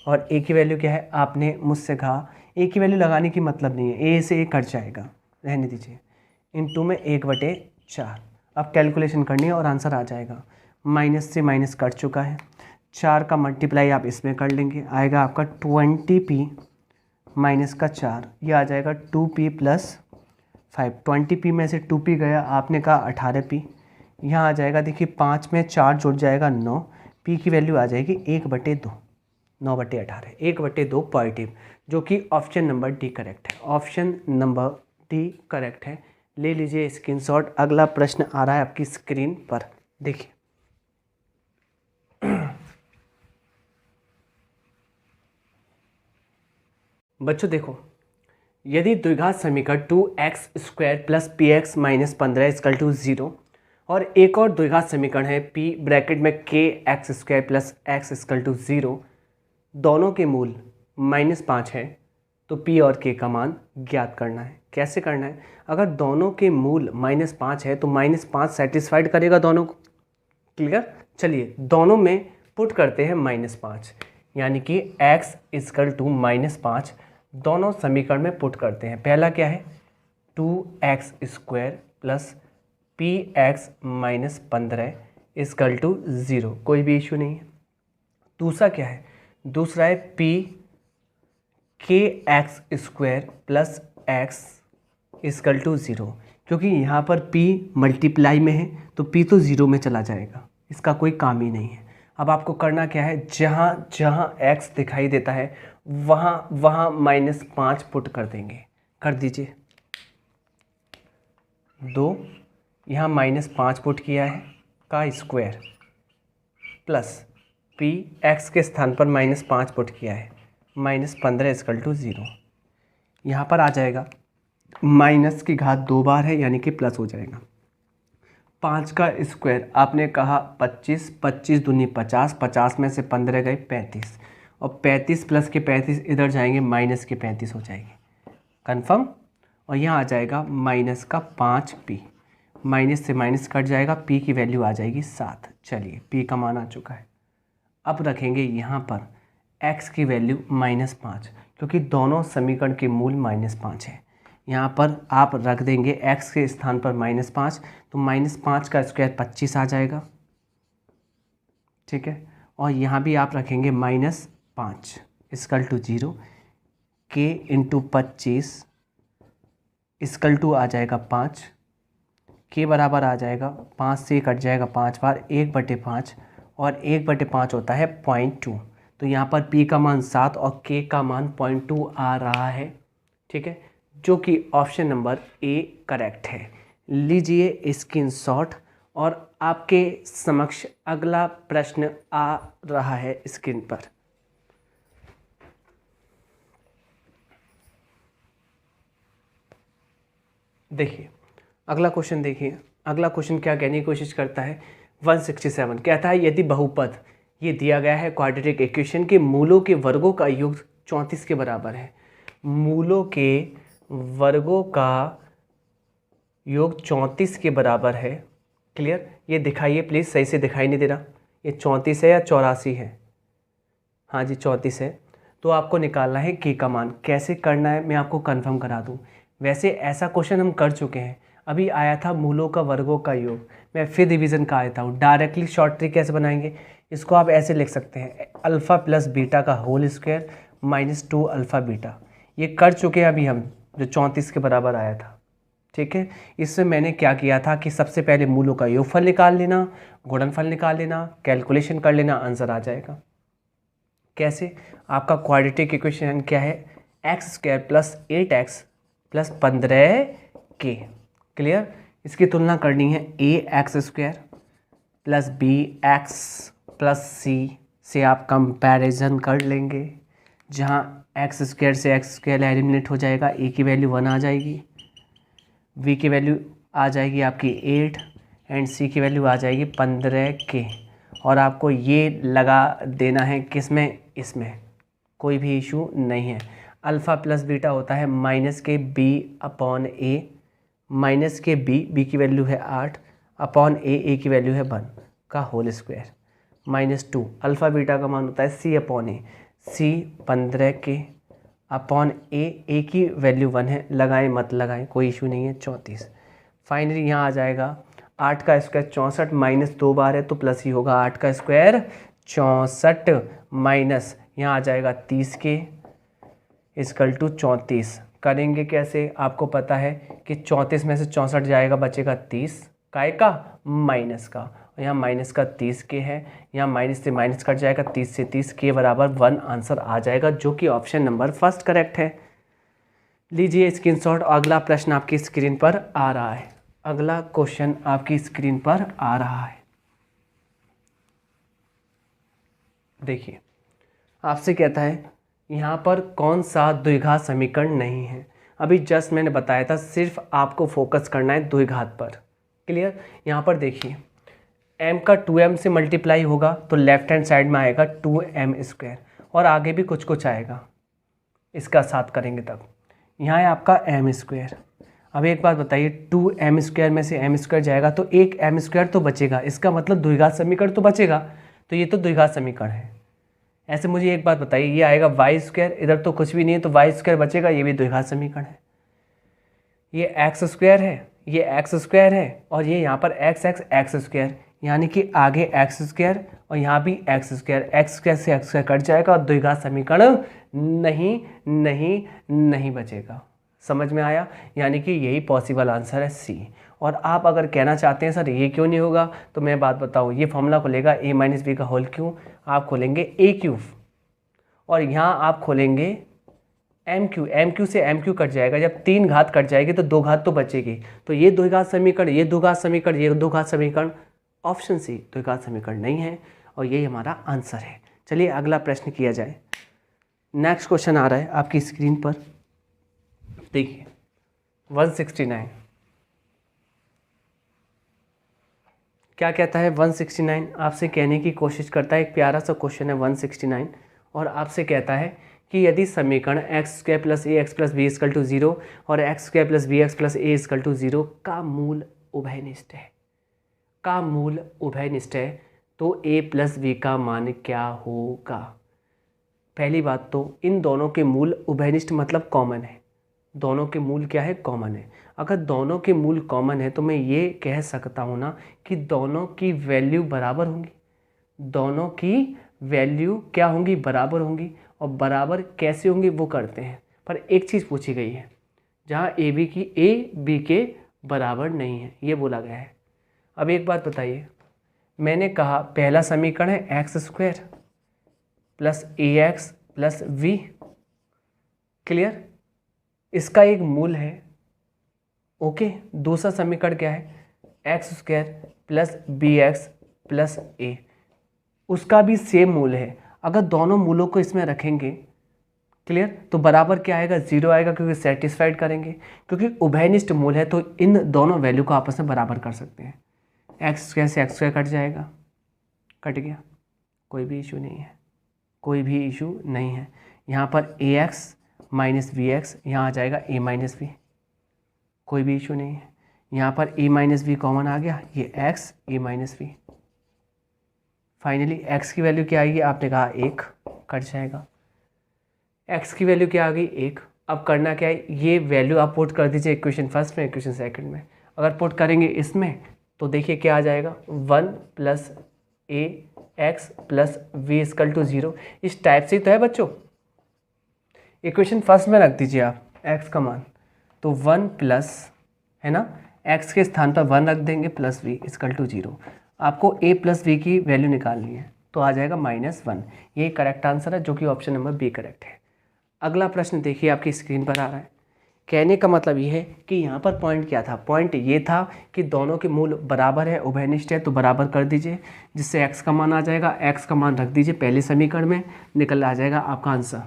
और a की वैल्यू क्या है, आपने मुझसे कहा a की वैल्यू लगाने की मतलब नहीं है, a से a कट जाएगा, रहने दीजिए, इंटू में 1/4। अब कैलकुलेशन करनी है और आंसर आ जाएगा। माइनस से माइनस कट चुका है, 4 का मल्टीप्लाई आप इसमें कर लेंगे, आएगा आपका 20p - 4, ये आ जाएगा 2p + 5। 20p में से 2p गया, आपने कहा 18p, यहाँ आ जाएगा। देखिए 5 में 4 जुड़ जाएगा 9, p की वैल्यू आ जाएगी 1/2, 9/18, 1/2 पॉजिटिव, जो कि ऑप्शन नंबर डी करेक्ट है। ऑप्शन नंबर डी करेक्ट है, ले लीजिए स्क्रीनशॉट। अगला प्रश्न आ रहा है आपकी स्क्रीन पर, देखिए। बच्चों देखो, यदि द्विघात समीकरण 2x² + px - 15 = 0 और एक और द्विघात समीकरण है p ब्रैकेट में kx² + x = 0, दोनों के मूल -5 है, तो p और k का मान ज्ञात करना है। कैसे करना है? अगर दोनों के मूल -5 है तो -5 सेटिस्फाइड करेगा दोनों को। क्लियर? चलिए दोनों में पुट करते हैं -5, यानी कि x = -5 दोनों समीकरण में पुट करते हैं। पहला क्या है? 2x² + px - 15 = 0, कोई भी इशू नहीं है। दूसरा क्या है? दूसरा है kx² + x = 0, क्योंकि यहाँ पर p मल्टीप्लाई में है तो p तो 0 में चला जाएगा, इसका कोई काम ही नहीं है। अब आपको करना क्या है? जहाँ जहाँ x दिखाई देता है वहाँ वहाँ -5 पुट कर देंगे। कर दीजिए। 2 यहाँ -5 पुट किया है का स्क्वायर प्लस p x के स्थान पर -5 पुट किया है -15 = 0। यहाँ पर आ जाएगा, माइनस की घात 2 बार है यानी कि प्लस हो जाएगा। 5 का स्क्वायर आपने कहा 25, 25 दूनी 50, 50 में से 15 गए 35, और 35 प्लस के 35 इधर जाएंगे माइनस के 35 हो जाएंगे। कन्फर्म? और यहाँ आ जाएगा -5p, माइनस से माइनस कट जाएगा, p की वैल्यू आ जाएगी 7। चलिए p का मान आ चुका है। अब रखेंगे यहाँ पर x की वैल्यू -5, क्योंकि दोनों समीकरण के मूल -5 है। यहाँ पर आप रख देंगे x के स्थान पर -5, तो -5 का स्क्वायर 25 आ जाएगा। ठीक है, और यहाँ भी आप रखेंगे -5 = 0, k × 25 = आ जाएगा 5, k बराबर आ जाएगा 5 से कट जाएगा 5 बार 1/5, और 1/5 होता है 0.2। तो यहाँ पर p का मान 7 और k का मान 0.2 आ रहा है। ठीक है, जो कि ऑप्शन नंबर ए करेक्ट है। लीजिए स्क्रीनशॉट, और आपके समक्ष अगला प्रश्न आ रहा है स्क्रीन पर। देखिए अगला क्वेश्चन, देखिए अगला क्वेश्चन क्या कहने की कोशिश करता है। 167 कहता है यदि बहुपद ये दिया गया है क्वाड्रेटिक इक्वेशन के मूलों के वर्गों का योग 34 के बराबर है। मूलों के वर्गों का योग 34 के बराबर है। क्लियर? ये दिखाइए प्लीज़, सही से दिखाई नहीं दे रहा। ये 34 है या 84 है? हाँ जी 34 है। तो आपको निकालना है k का मान। कैसे करना है मैं आपको कंफर्म करा दूँ। वैसे ऐसा क्वेश्चन हम कर चुके हैं, अभी आया था मूलों का वर्गों का योग, मैं फिर डिवीज़न का आया हूँ। डायरेक्टली शॉर्ट ट्रिक कैसे बनाएंगे? इसको आप ऐसे लिख सकते हैं, अल्फ़ा प्लस बीटा का होल स्क्वायर -2 अल्फ़ा बीटा। ये कर चुके हैं अभी हम, जो 34 के बराबर आया था। ठीक है, इसमें मैंने क्या किया था कि सबसे पहले मूलों का योगफल निकाल लेना, गुणनफल निकाल लेना, कैलकुलेशन कर लेना, आंसर आ जाएगा। कैसे? आपका क्वाड्रेटिक इक्वेशन क्या है? x² + 8x + 15k। क्लियर? इसकी तुलना करनी है ax² + bx + c से आप कंपैरिजन कर लेंगे। जहाँ x² से x² एलिमिनेट हो जाएगा, a की वैल्यू 1 आ जाएगी, v की वैल्यू आ जाएगी आपकी 8 एंड c की वैल्यू आ जाएगी 15k। और आपको ये लगा देना है किसमें? इसमें कोई भी इशू नहीं है। अल्फ़ा प्लस बीटा होता है -b/a, -b की वैल्यू है 8 अपॉन a की वैल्यू है 1 का होल स्क्वायर -2। अल्फ़ा बीटा का मान होता है c/a, c 15k upon a की वैल्यू 1 है, लगाएं मत लगाएं कोई इशू नहीं है, 34। फाइनली यहाँ आ जाएगा 8 का स्क्वायर 64 -2 बार है तो प्लस ही होगा, 8 का स्क्वायर 64 माइनस यहाँ आ जाएगा 30k = 34। करेंगे कैसे? आपको पता है कि 34 में से 64 जाएगा, बचेगा 30, काय का? माइनस का। यहाँ माइनस का 30k है, यहाँ माइनस से माइनस कट जाएगा, 30 से 30 k बराबर 1 आंसर आ जाएगा, जो कि ऑप्शन नंबर फर्स्ट करेक्ट है। लीजिए स्क्रीनशॉट। अगला प्रश्न आपकी स्क्रीन पर आ रहा है। अगला क्वेश्चन आपकी स्क्रीन पर आ रहा है। देखिए आपसे कहता है यहाँ पर कौन सा द्विघात समीकरण नहीं है। अभी जस्ट मैंने बताया था, सिर्फ आपको फोकस करना है द्विघात पर। क्लियर? यहाँ पर देखिए m का 2m से मल्टीप्लाई होगा तो लेफ्ट हैंड साइड में आएगा 2m² और आगे भी कुछ कुछ आएगा। इसका 7 करेंगे तब। यहाँ है आपका एम स्क्वायर। अब एक बात बताइए, 2m² में से m² जाएगा तो एक m² तो बचेगा, इसका मतलब द्विघात समीकरण तो बचेगा, तो ये तो द्विघात समीकरण है। ऐसे मुझे एक बात बताइए, ये आएगा y², इधर तो कुछ भी नहीं है तो y² बचेगा, ये भी द्विघात समीकरण है। ये x² है, ये x² है, और ये यहाँ पर x² यानी कि आगे x² और यहाँ भी x², x² से x² कट जाएगा और द्विघात समीकरण नहीं बचेगा। समझ में आया? यानी कि यही पॉसिबल आंसर है सी। और आप अगर कहना चाहते हैं सर ये क्यों नहीं होगा, तो मैं बात बताऊँ, ये फॉर्मूला खोलेगा a - b का होल क्यों, आप खोलेंगे a³ और यहाँ आप खोलेंगे m³ से m³ कट जाएगा, जब 3 घात कट जाएगी तो 2 घात तो बचेगी, तो ये द्विघात समीकरण, ये द्विघात समीकरण, ये द्विघात समीकरण, ऑप्शन सी द्विघात समीकरण नहीं है और यही हमारा आंसर है। चलिए अगला प्रश्न किया जाए। नेक्स्ट क्वेश्चन आ रहा है आपकी स्क्रीन पर, देखिए 169 क्या कहता है। 169 आपसे कहने की कोशिश करता है, एक प्यारा सा क्वेश्चन है 169, और आपसे कहता है कि यदि समीकरण x² + ax + b = 0 और x² + bx + a = 0 का मूल उभयनिष्ठ है, का मूल उभयनिष्ठ है, तो a + b का मान क्या होगा। पहली बात तो इन दोनों के मूल उभयनिष्ठ मतलब कॉमन है, दोनों के मूल क्या है, कॉमन है। अगर दोनों के मूल कॉमन है तो मैं ये कह सकता हूँ ना कि दोनों की वैल्यू बराबर होंगी, दोनों की वैल्यू क्या होंगी, बराबर होंगी। और बराबर कैसे होंगी वो करते हैं, पर एक चीज़ पूछी गई है जहाँ ए बी के बराबर नहीं है, ये बोला गया है। अब एक बात बताइए, मैंने कहा पहला समीकरण है x² + ax + v, क्लियर, इसका एक मूल है, ओके। दूसरा समीकरण क्या है, x² + bx + a, उसका भी सेम मूल है। अगर दोनों मूलों को इसमें रखेंगे, क्लियर, तो बराबर क्या आएगा, 0 आएगा, क्योंकि सेटिस्फाइड करेंगे, क्योंकि उभयनिष्ठ मूल है तो इन दोनों वैल्यू को आपस में बराबर कर सकते हैं। x² से x² कट जाएगा, कट गया, कोई भी इशू नहीं है, कोई भी इशू नहीं है। यहाँ पर ax - bx, यहाँ आ जाएगा a - b, कोई भी इशू नहीं है। यहाँ पर a - b कॉमन आ गया, ये x a - b, finally x की वैल्यू क्या आएगी, आपने कहा 1, कट जाएगा, x की वैल्यू क्या आ गई 1। अब करना क्या है, ये वैल्यू आप पुट कर दीजिए इक्वेशन फर्स्ट में, इक्वेशन सेकंड में। अगर पुट करेंगे इसमें तो देखिए क्या आ जाएगा, 1 + ax + v = 0। इस टाइप से ही तो है बच्चों, इक्वेशन फर्स्ट में रख दीजिए आप x का मान, तो 1 प्लस है ना, x के स्थान पर 1 रख देंगे + v = 0। आपको a + v की वैल्यू निकालनी है तो आ जाएगा -1। ये करेक्ट आंसर है, जो कि ऑप्शन नंबर बी करेक्ट है। अगला प्रश्न देखिए आपकी स्क्रीन पर आ रहा है। कहने का मतलब ये है कि यहाँ पर पॉइंट क्या था, पॉइंट ये था कि दोनों के मूल बराबर है, उभयनिष्ठ है, तो बराबर कर दीजिए, जिससे x का मान आ जाएगा, x का मान रख दीजिए पहले समीकरण में, निकल आ जाएगा आपका आंसर।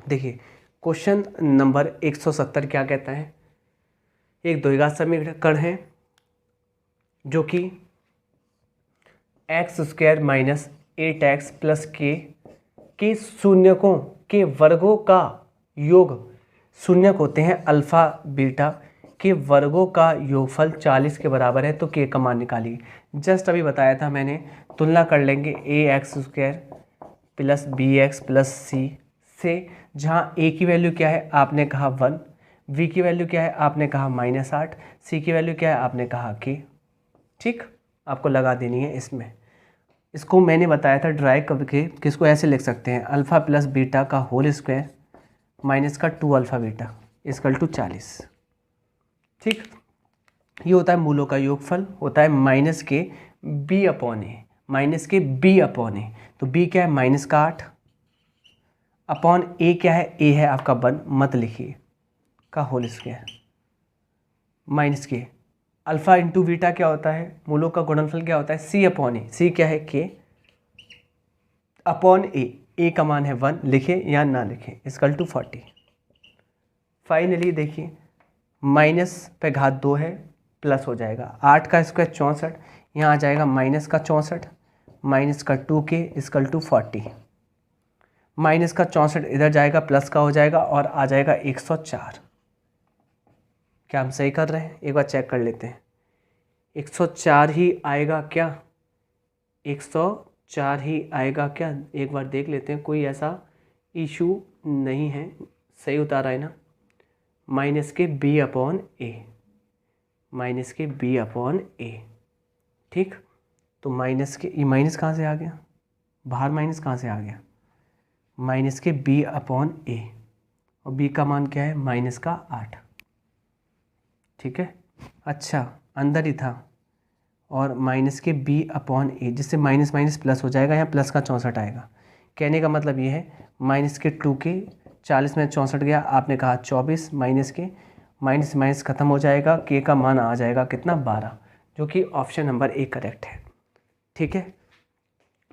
देखिए क्वेश्चन नंबर 170 क्या कहता है, एक द्विघात समीकरण है जो कि x² - 8x + k के शून्यकों के वर्गों का योग, शून्यक होते हैं अल्फ़ा बीटा के वर्गों का योगफल 40 के बराबर है, तो k का मान निकालिए। जस्ट अभी बताया था मैंने, तुलना कर लेंगे ax² + bx + c से, जहाँ a की वैल्यू क्या है आपने कहा 1, v की वैल्यू क्या है आपने कहा -8, c की वैल्यू क्या है आपने कहा k, ठीक, आपको लगा देनी है इसमें। इसको मैंने बताया था ड्राई करके, किसको ऐसे लिख सकते हैं, अल्फ़ा + बीटा का होल स्क्वायर माइनस का 2 अल्फ़ा बीटा = 40, ठीक। ये होता है मूलों का योगफल, होता है माइनस के b अपॉन ए, तो b क्या है -8 अपॉन a क्या है, a है आपका 1, मत लिखिए, का होल स्क्वायर माइनस के अल्फ़ा इंटू बीटा क्या होता है, मूलों का गुणनफल क्या होता है, c अपॉन ए, c क्या है k अपॉन a का मान है 1, लिखें या ना लिखें, = 40। फाइनली देखिए माइनस पे घात 2 है, प्लस हो जाएगा, 8 का स्क्वायर 64, यहाँ आ जाएगा -64 - का 2k = 40। माइनस का 64 इधर जाएगा, प्लस का हो जाएगा और आ जाएगा 104। क्या हम सही कर रहे हैं? एक बार चेक कर लेते हैं। 104 ही आएगा क्या? 104 ही आएगा क्या? एक बार देख लेते हैं, कोई ऐसा इशू नहीं है, सही उतारा है ना। माइनस के b अपॉन ए, माइनस के b अपॉन ए, ठीक। तो माइनस के, ये माइनस कहाँ से आ गया? बाहर माइनस कहाँ से आ गया? माइनस के b अपॉन ए, और b का मान क्या है? माइनस का 8, ठीक है। अच्छा, अंदर ही था, और माइनस के b अपॉन ए, जिससे माइनस माइनस प्लस हो जाएगा, यहाँ प्लस का 64 आएगा। कहने का मतलब ये है माइनस के 2 के 40 में 64 गया, आपने कहा 24, माइनस के माइनस माइनस ख़त्म हो जाएगा, के का मान आ जाएगा कितना? 12, जो कि ऑप्शन नंबर ए करेक्ट है, ठीक है।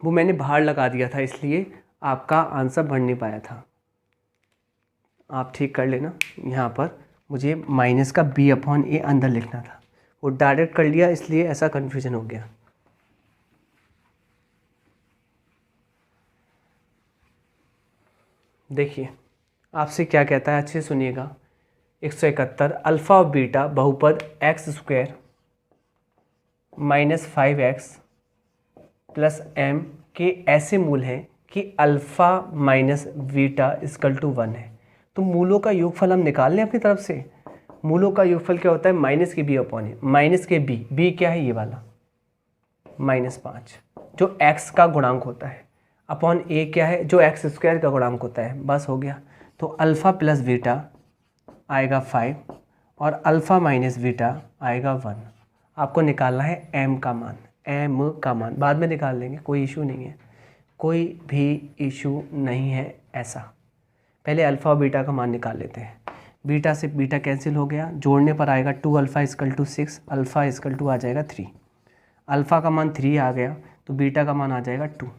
वो मैंने बाहर लगा दिया था, इसलिए आपका आंसर बढ़ नहीं पाया था। आप ठीक कर लेना, यहाँ पर मुझे माइनस का b अपॉन ए अंदर लिखना था, वो डायरेक्ट कर लिया, इसलिए ऐसा कन्फ्यूजन हो गया। देखिए आपसे क्या कहता है, अच्छे सुनिएगा। 171 अल्फ़ा और बीटा बहुपद x square minus 5x plus m के ऐसे मूल हैं कि alpha minus beta equal to 1 है। तो मूलों का योगफल हम निकाल लें अपनी तरफ से। मूलों का योगफल क्या होता है? माइनस के b अपॉन ए, माइनस के b क्या है? ये वाला -5 जो x का गुणांक होता है, अपॉन ए क्या है? जो एक्स स्क्वायर का गुणांक होता है। बस हो गया। तो अल्फ़ा प्लस बीटा आएगा 5 और अल्फ़ा माइनस बीटा आएगा 1। आपको निकालना है m का मान, m का मान बाद में निकाल लेंगे, कोई इशू नहीं है, कोई भी इशू नहीं है ऐसा। पहले अल्फ़ा और बीटा का मान निकाल लेते हैं। बीटा से बीटा कैंसिल हो गया, जोड़ने पर आएगा 2 alpha equal to 6, alpha equal to आ जाएगा 3। अल्फ़ा का मान 3 आ गया, तो बीटा का मान आ जाएगा 2।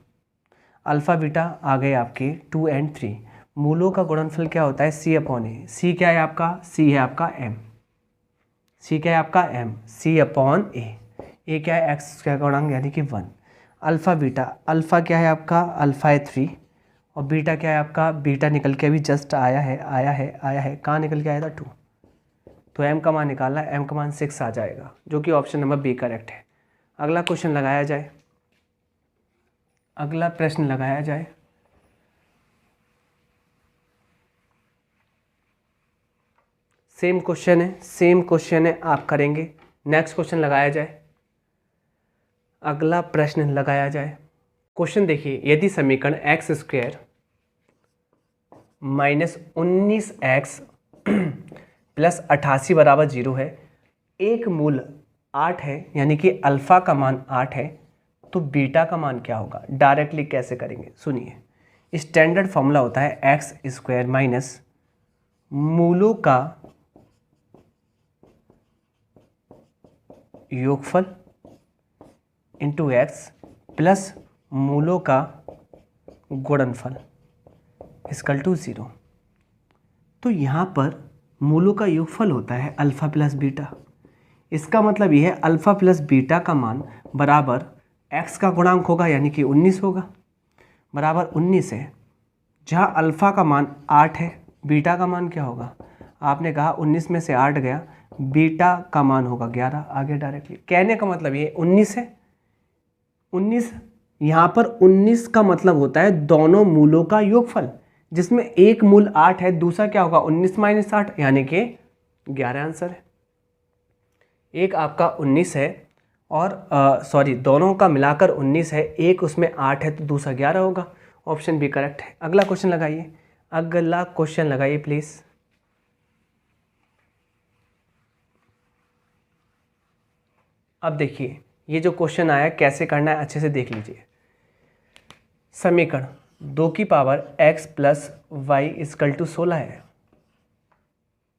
अल्फ़ा बीटा आ गए आपके 2 और 3। मूलों का गुणनफल क्या होता है? c अपॉन ए। सी क्या है आपका? c है आपका m। c क्या है आपका? m। c अपॉन ए, ए क्या है? x का गुणांक यानी कि 1। अल्फ़ा बीटा, अल्फ़ा क्या है आपका? अल्फ़ा है 3, और बीटा क्या है आपका? बीटा निकल के अभी जस्ट आया है, कहाँ निकल के आया था? 2। तो m का मान निकालना है, m का मान 6 आ जाएगा, जो कि ऑप्शन नंबर बी करेक्ट है। अगला क्वेश्चन लगाया जाए, अगला प्रश्न लगाया जाए। सेम क्वेश्चन है, आप करेंगे। नेक्स्ट क्वेश्चन लगाया जाए, अगला प्रश्न लगाया जाए। क्वेश्चन देखिए, यदि समीकरण x square minus 19x plus 88 बराबर 0 है, एक मूल 8 है, यानी कि अल्फ़ा का मान 8 है, तो बीटा का मान क्या होगा? डायरेक्टली कैसे करेंगे? सुनिए, स्टैंडर्ड फॉर्मूला होता है एक्स स्क्वायर माइनस मूलों का योगफल इंटू एक्स प्लस मूलों का गुणनफल इक्वल टू 0। तो यहाँ पर मूलों का योगफल होता है अल्फ़ा प्लस बीटा। इसका मतलब यह है अल्फ़ा प्लस बीटा का मान बराबर एक्स का गुणांक होगा, यानी कि 19 होगा, बराबर 19 है। जहाँ अल्फ़ा का मान 8 है, बीटा का मान क्या होगा? आपने कहा 19 में से 8 गया, बीटा का मान होगा 11। आगे डायरेक्टली कहने का मतलब ये 19 है। 19 यहाँ पर 19 का मतलब होता है दोनों मूलों का योगफल, जिसमें एक मूल 8 है, दूसरा क्या होगा? 19 माइनस 8, यानी कि 11 आंसर है। एक आपका 19 है और दोनों का मिलाकर 19 है, एक उसमें 8 है तो दूसरा 11 होगा। ऑप्शन बी करेक्ट है। अगला क्वेश्चन लगाइए, अगला क्वेश्चन लगाइए प्लीज़। अब देखिए ये जो क्वेश्चन आया कैसे करना है अच्छे से देख लीजिए। समीकरण 2 की power x plus y equal to 16 है।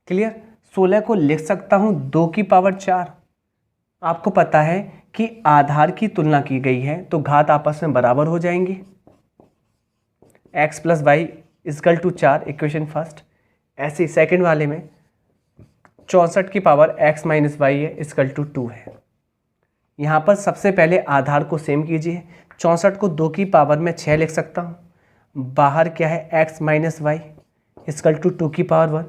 क्लियर? 16 को लिख सकता हूँ 2 की पावर 4। आपको पता है कि आधार की तुलना की गई है तो घात आपस में बराबर हो जाएंगी। x plus y equal to 4 equation first. ऐसे सेकंड वाले में 64 की पावर x माइनस वाई है इक्वल टू 2 है। यहाँ पर सबसे पहले आधार को सेम कीजिए। 64 को 2 की पावर में 6 लिख सकता हूँ, बाहर क्या है x minus y equal to 2 की पावर 1।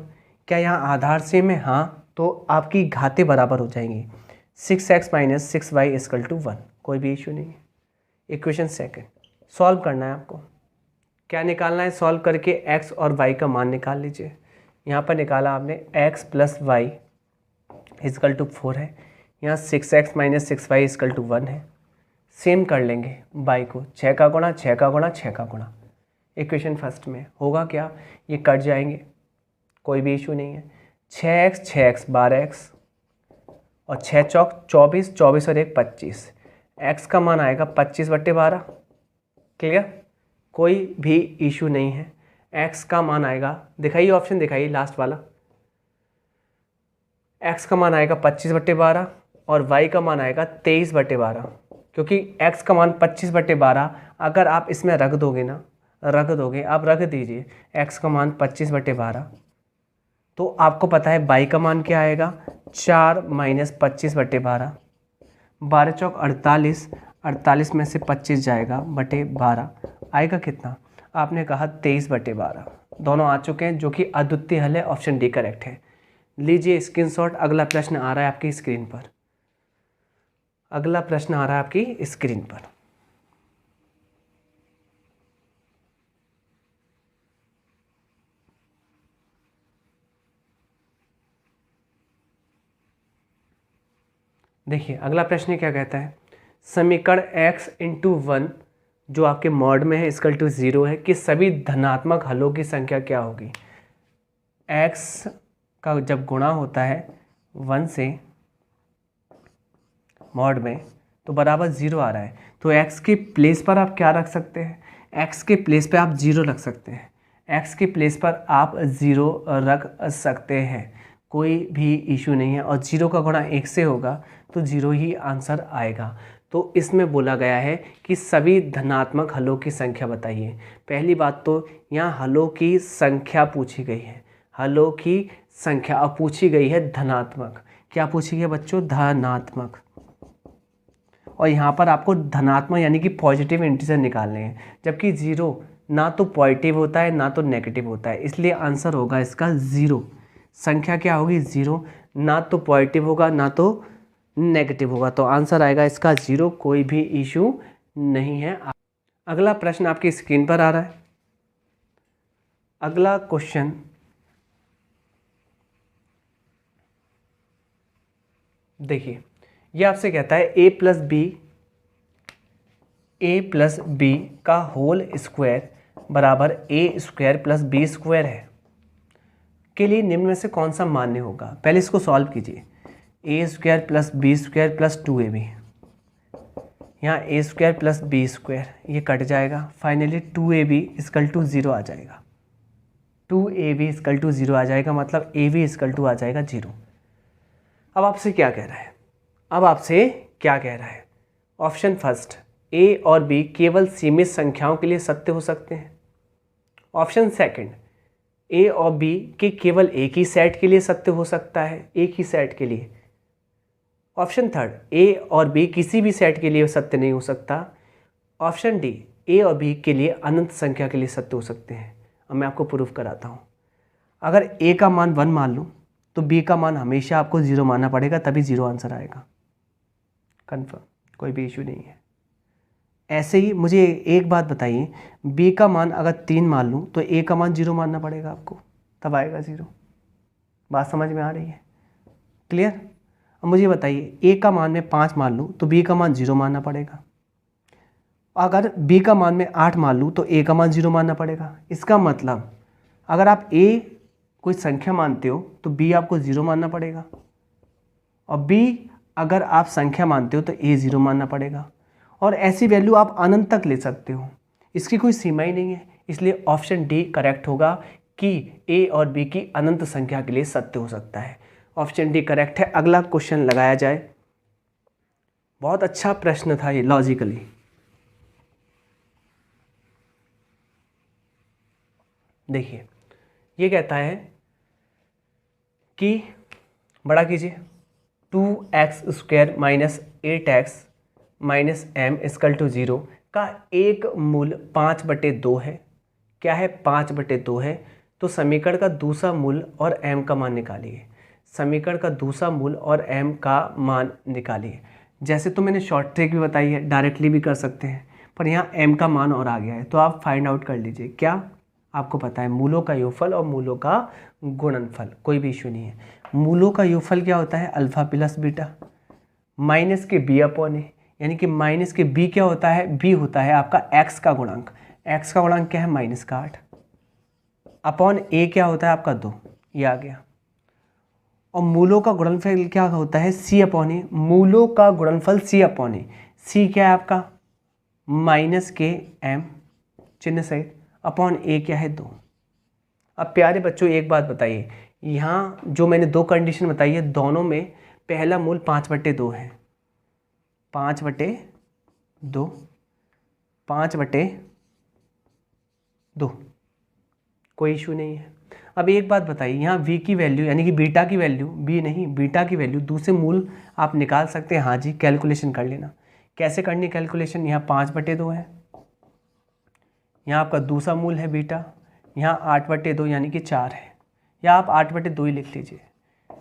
क्या यहाँ आधार सेम है? हाँ, तो आपकी घातें बराबर हो जाएंगी। 6x minus 6y equal to 1, कोई भी इशू नहीं है। इक्वेशन सेकंड सॉल्व करना है आपको। क्या निकालना है? सॉल्व करके x और y का मान निकाल लीजिए। यहाँ पर निकाला आपने x plus y equal to 4 है, यहाँ 6x minus 6y equal to 1 है। सेम कर लेंगे y को, 6 का गुणा 6 का गुणा 6 का गुणा। इक्वेशन फर्स्ट में होगा क्या, ये कट जाएंगे, कोई भी इशू नहीं है। 6x 6x 12x और 6 चौक 24, 24 और 1 25। x का मान आएगा 25/12। क्लियर, कोई भी इशू नहीं है। x का मान आएगा, दिखाइए ऑप्शन दिखाइए लास्ट वाला। x का मान आएगा 25/12 और y का मान आएगा 23/12। क्योंकि x का मान 25/12 अगर आप इसमें रख दोगे ना, आप रख दीजिए x का मान 25/12, तो आपको पता है y का मान क्या आएगा, 4 माइनस 25/12। 12 चौक 48, 48 में से 25 जाएगा बटे 12, आएगा कितना? आपने कहा 23/12। दोनों आ चुके हैं, जो कि अद्वितीय हल है। ऑप्शन डी करेक्ट है। लीजिए स्क्रीनशॉट। अगला प्रश्न आ रहा है आपकी स्क्रीन पर। अगला प्रश्न आ रहा है आपकी स्क्रीन पर। देखिए अगला प्रश्न क्या कहता है, समीकरण x इंटू 1 जो आपके मॉड में है इक्वल टू 0 है कि सभी धनात्मक हलों की संख्या क्या होगी। x का जब गुणा होता है 1 से मॉड में तो बराबर 0 आ रहा है, तो x के प्लेस पर आप क्या रख सकते हैं, x के प्लेस पे आप 0 रख सकते हैं। x के प्लेस पर आप 0 रख सकते हैं, कोई भी इशू नहीं है। और 0 का गुणा 1 से होगा तो 0 ही आंसर आएगा। तो इसमें बोला गया है कि सभी धनात्मक हलों की संख्या बताइए। पहली बात तो यहाँ हलों की संख्या पूछी गई है, हलों की संख्या अब पूछी गई है धनात्मक। क्या पूछी गई है बच्चों? धनात्मक। और यहाँ पर आपको धनात्मक यानी कि पॉजिटिव इंटीजर निकालने हैं, जबकि 0 ना तो पॉजिटिव होता है ना तो नेगेटिव होता है, इसलिए आंसर होगा इसका 0। संख्या क्या होगी? 0, ना तो पॉजिटिव होगा ना तो नेगेटिव होगा, तो आंसर आएगा इसका 0। कोई भी इशू नहीं है। अगला प्रश्न आपकी स्क्रीन पर आ रहा है। अगला क्वेश्चन देखिए, ये आपसे कहता है a प्लस बी का होल स्क्वायर बराबर a² प्लस b² है के लिए निम्न में से कौन सा मान्य होगा। पहले इसको सॉल्व कीजिए। a² plus b² plus 2ab, यहाँ a² प्लस b² ये कट जाएगा, फाइनली 2ab इक्वल टू 0 आ जाएगा। 2ab इक्वल टू 0 आ जाएगा, मतलब ab इक्वल टू आ जाएगा 0। अब आपसे क्या कह रहा है? ऑप्शन फर्स्ट a और b केवल सीमित संख्याओं के लिए सत्य हो सकते हैं। ऑप्शन सेकंड a और b के केवल एक ही सेट के लिए सत्य हो सकता है, एक ही सेट के लिए। ऑप्शन थर्ड a और b किसी भी सेट के लिए सत्य नहीं हो सकता। ऑप्शन डी a और b के लिए अनंत संख्या के लिए सत्य हो सकते हैं। अब मैं आपको प्रूफ कराता हूँ। अगर a का मान 1 मान लूँ तो b का मान हमेशा आपको 0 मानना पड़ेगा, तभी 0 आंसर आएगा। कन्फर्म, कोई भी इशू नहीं है। ऐसे ही मुझे एक बात बताइए, b का मान अगर 3 मान लूँ तो a का मान 0 मानना पड़ेगा आपको, तब आएगा 0। बात समझ में आ रही है? क्लियर? अब मुझे बताइए a का मान मैं 5 मान लूँ तो b का मान 0 मानना पड़ेगा। अगर b का मान मैं 8 मान लूँ तो a का मान 0 मानना पड़ेगा। इसका मतलब अगर आप a कोई संख्या मानते हो तो b आपको 0 मानना पड़ेगा, और b अगर आप संख्या मानते हो तो a 0 मानना पड़ेगा। और ऐसी वैल्यू आप अनंत तक ले सकते हो, इसकी कोई सीमा ही नहीं है। इसलिए ऑप्शन डी करेक्ट होगा कि a और b की अनंत संख्या के लिए सत्य हो सकता है। ऑप्शन डी करेक्ट है। अगला क्वेश्चन लगाया जाए। बहुत अच्छा प्रश्न था ये, लॉजिकली। देखिए ये कहता है कि बड़ा कीजिए 2x² minus 8x minus m equal to 0 का एक मूल 5/2 है। क्या है 5/2 है। तो समीकरण का दूसरा मूल और m का मान निकालिए। समीकरण का दूसरा मूल और m का मान निकालिए। जैसे तो मैंने शॉर्ट ट्रिक भी बताई है, डायरेक्टली भी कर सकते हैं, पर यहाँ m का मान और आ गया है तो आप फाइंड आउट कर लीजिए। क्या आपको पता है मूलों का योगफल और मूलों का गुणनफल, कोई भी इशू नहीं है। मूलों का योगफल क्या होता है अल्फा प्लस बीटा माइनस के b अपॉन ए, यानी कि माइनस के b क्या होता है, b होता है आपका x का गुणांक। x का गुणांक क्या है -8 अपॉन a क्या होता है आपका 2, ये आ गया। और मूलों का गुणनफल क्या होता है c अपॉन ए, मूलों का गुणनफल c अपॉन ए। c क्या है आपका माइनस के m चिन्ह सहित अपॉन a क्या है 2। अब प्यारे बच्चों एक बात बताइए, यहाँ जो मैंने दो कंडीशन बताई है दोनों में पहला मूल 5/2 है। 5/2 5/2 कोई इशू नहीं है। अब एक बात बताइए, यहाँ v की वैल्यू यानी कि बीटा की वैल्यू, b नहीं बीटा की वैल्यू दूसरे मूल आप निकाल सकते हैं। हाँ जी, कैलकुलेशन कर लेना। कैसे करनी कैलकुलेशन, यहाँ 5/2 है, यहाँ आपका दूसरा मूल है बीटा, यहाँ 8/2 यानी कि 4 है, या आप 8/2 ही लिख लीजिए।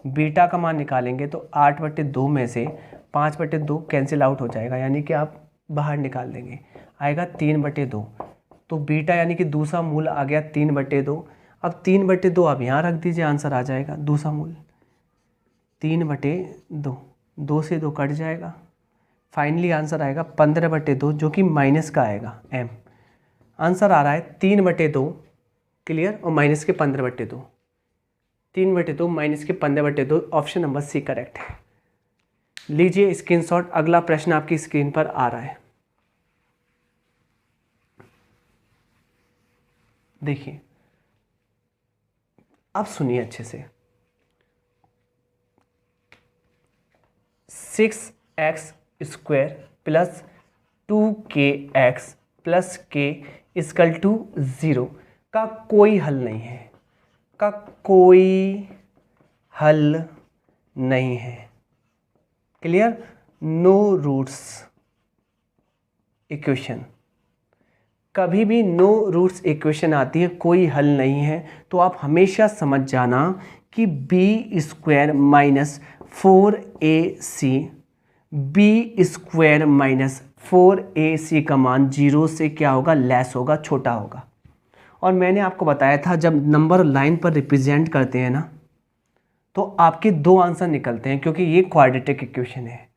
बीटा का मान निकालेंगे तो 8/2 में से 5/2 कैंसिल आउट हो जाएगा, यानी कि आप बाहर निकाल देंगे, आएगा 3/2। तो बीटा यानी कि दूसरा मूल आ गया 3/2। अब 3/2 आप यहाँ रख दीजिए, आंसर आ जाएगा दूसरा मूल 3/2, 2 से 2 कट जाएगा, फाइनली आंसर आएगा 15/2 जो कि माइनस का आएगा m। आंसर आ रहा है 3/2 क्लियर, और माइनस के 15/2, 3/2 माइनस के 15/2, ऑप्शन नंबर सी करेक्ट है। लीजिए स्क्रीनशॉट, अगला प्रश्न आपकी स्क्रीन पर आ रहा है, देखिए अब सुनिए अच्छे से। 6x² plus 2kx plus k equal to 0 का कोई हल नहीं है, का कोई हल नहीं है। क्लियर, नो रूट्स इक्वेशन, कभी भी नो रूट्स इक्वेशन आती है कोई हल नहीं है, तो आप हमेशा समझ जाना कि b² minus 4ac, b² minus 4ac का मान 0 से क्या होगा, लेस होगा, छोटा होगा। और मैंने आपको बताया था जब नंबर लाइन पर रिप्रेजेंट करते हैं ना, तो आपके दो आंसर निकलते हैं, क्योंकि ये क्वाड्रेटिक इक्वेशन है।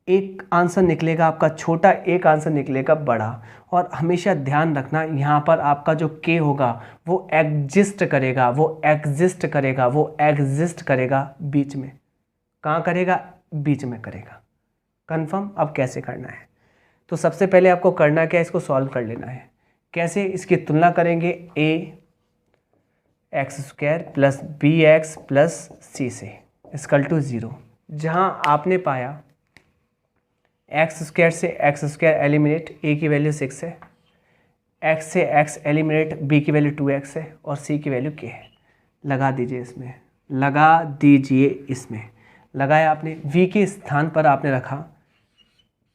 एक आंसर निकलेगा आपका छोटा, एक आंसर निकलेगा बड़ा। और हमेशा ध्यान रखना यहाँ पर आपका जो k होगा वो एग्जिस्ट करेगा, वो एग्जिस्ट करेगा, वो एग्जिस्ट करेगा बीच में। कहाँ करेगा, बीच में करेगा। कंफर्म। अब कैसे करना है, तो सबसे पहले आपको करना क्या है, इसको सॉल्व कर लेना है। कैसे, इसकी तुलना करेंगे ax² plus bx plus c से इक्वल टू 0। जहाँ आपने पाया x² से x² एलिमिनेट, a की वैल्यू 6 है, x से x एलिमिनेट, b की वैल्यू 2x है और c की वैल्यू k है। लगा दीजिए इसमें, लगा दीजिए इसमें। लगाया आपने, v के स्थान पर आपने रखा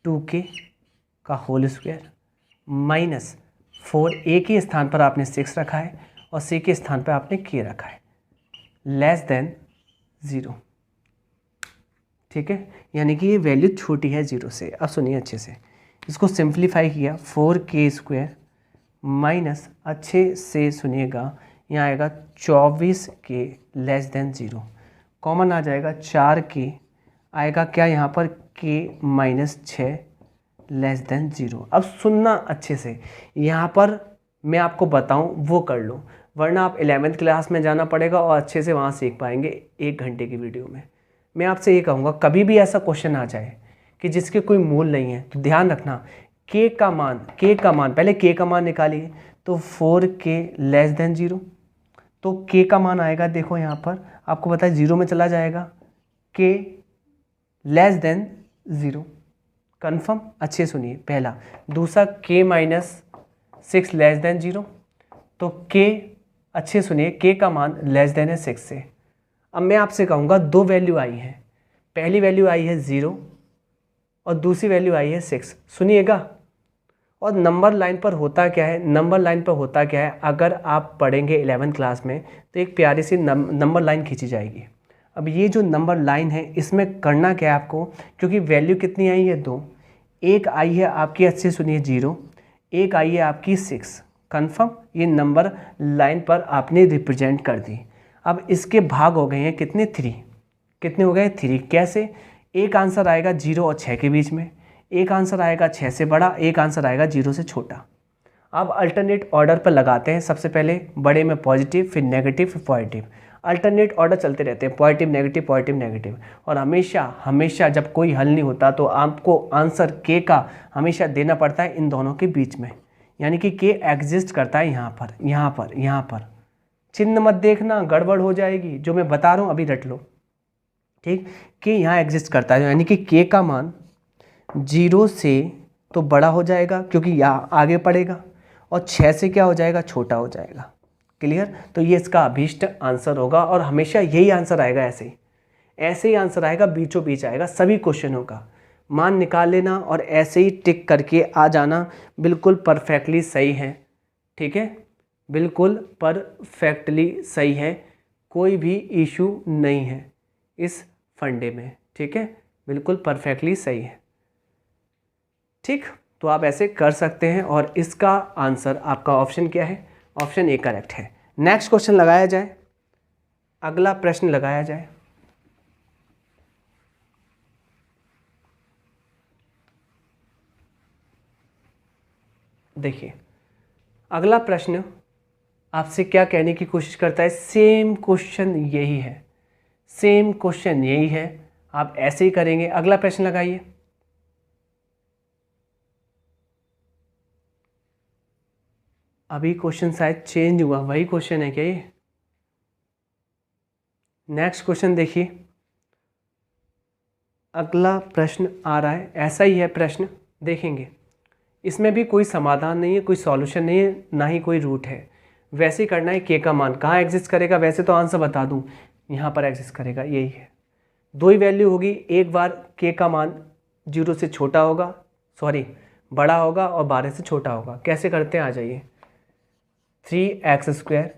2k का होल स्क्वायर माइनस 4a के स्थान पर आपने 6 रखा है और c के स्थान पर आपने k रखा है, लेस देन 0। ठीक है, यानी कि ये वैल्यू छोटी है 0 से। अब सुनिए अच्छे से, इसको सिंप्लीफाई किया 4k² माइनस, अच्छे से सुनिएगा, यहाँ आएगा 24k लेस देन 0, कॉमन आ जाएगा 4k, आएगा क्या यहाँ पर k माइनस 6 लेस देन 0। अब सुनना अच्छे से, यहाँ पर मैं आपको बताऊँ वो कर लो, वरना आप 11th क्लास में जाना पड़ेगा और अच्छे से वहाँ सीख पाएंगे 1 घंटे की वीडियो में। मैं आपसे ये कहूँगा, कभी भी ऐसा क्वेश्चन आ जाए कि जिसके कोई मूल नहीं है, तो ध्यान रखना k का मान पहले k का मान निकालिए, तो 4k लेस देन 0, तो k का मान आएगा, देखो यहाँ पर आपको पता है 0 में चला जाएगा, k लेस देन 0। कन्फर्म, अच्छे सुनिए पहला। दूसरा k माइनस 6 लेस देन 0, तो k, अच्छे सुनिए, k का मान लेस देन है 6 से। अब मैं आपसे कहूँगा दो वैल्यू आई है, पहली वैल्यू आई है 0 और दूसरी वैल्यू आई है 6, सुनिएगा। और नंबर लाइन पर होता क्या है, नंबर लाइन पर होता क्या है, अगर आप पढ़ेंगे 11th क्लास में तो एक प्यारी सी नंबर लाइन खींची जाएगी। अब ये जो नंबर लाइन है इसमें करना क्या है आपको, क्योंकि वैल्यू कितनी आई है 2, एक आई है आपकी, अच्छे सुनिए 0, एक आई है आपकी 6, कन्फर्म। ये नंबर लाइन पर आपने रिप्रेजेंट कर दी। अब इसके भाग हो गए हैं कितने, 3, कितने हो गए 3, कैसे, एक आंसर आएगा 0 और 6 के बीच में, एक आंसर आएगा 6 से बड़ा, एक आंसर आएगा 0 से छोटा। अब अल्टरनेट ऑर्डर पर लगाते हैं, सबसे पहले बड़े में पॉजिटिव, फिर नेगेटिव, फिर पॉजिटिव, अल्टरनेट ऑर्डर चलते रहते हैं, पॉजिटिव नेगेटिव। और हमेशा जब कोई हल नहीं होता तो आपको आंसर के का हमेशा देना पड़ता है इन दोनों के बीच में, यानी कि के एग्जिस्ट करता है यहाँ पर। चिन्ह मत देखना, गड़बड़ हो जाएगी, जो मैं बता रहा हूँ अभी रट लो, ठीक। के यहाँ एग्जिस्ट करता है, यानी कि के का मान 0 से तो बड़ा हो जाएगा क्योंकि यहाँ आगे पड़ेगा, और 6 से क्या हो जाएगा, छोटा हो जाएगा। क्लियर। तो ये इसका अभीष्ट आंसर होगा और हमेशा यही आंसर आएगा, ऐसे ही आंसर आएगा, बीचों बीच आएगा सभी क्वेश्चनों का। मान निकाल लेना और ऐसे ही टिक करके आ जाना, बिल्कुल परफेक्टली सही है, ठीक है, बिल्कुल परफेक्टली सही है, कोई भी इशू नहीं है इस फंडे में, ठीक है, बिल्कुल परफेक्टली सही है, ठीक। तो आप ऐसे कर सकते हैं और इसका आंसर आपका ऑप्शन क्या है, ऑप्शन ए करेक्ट है। नेक्स्ट क्वेश्चन लगाया जाए, अगला प्रश्न लगाया जाए। देखिए अगला प्रश्न आपसे क्या कहने की कोशिश करता है, सेम क्वेश्चन यही है, आप ऐसे ही करेंगे। अगला प्रश्न लगाइए। अभी क्वेश्चन शायद चेंज हुआ, वही क्वेश्चन है क्या ये? नेक्स्ट क्वेश्चन देखिए, अगला प्रश्न आ रहा है, ऐसा ही है प्रश्न, देखेंगे इसमें भी कोई समाधान नहीं है, कोई सॉल्यूशन नहीं है, ना ही कोई रूट है। वैसे ही करना है, के का मान कहाँ एग्जिस्ट करेगा, वैसे तो आंसर बता दूं, यहाँ पर एग्जिस्ट करेगा, यही है। दो ही वैल्यू होगी, एक बार के का मान 0 से छोटा होगा, सॉरी बड़ा होगा, और 12 से छोटा होगा। कैसे करते हैं, आ जाइए। 3x²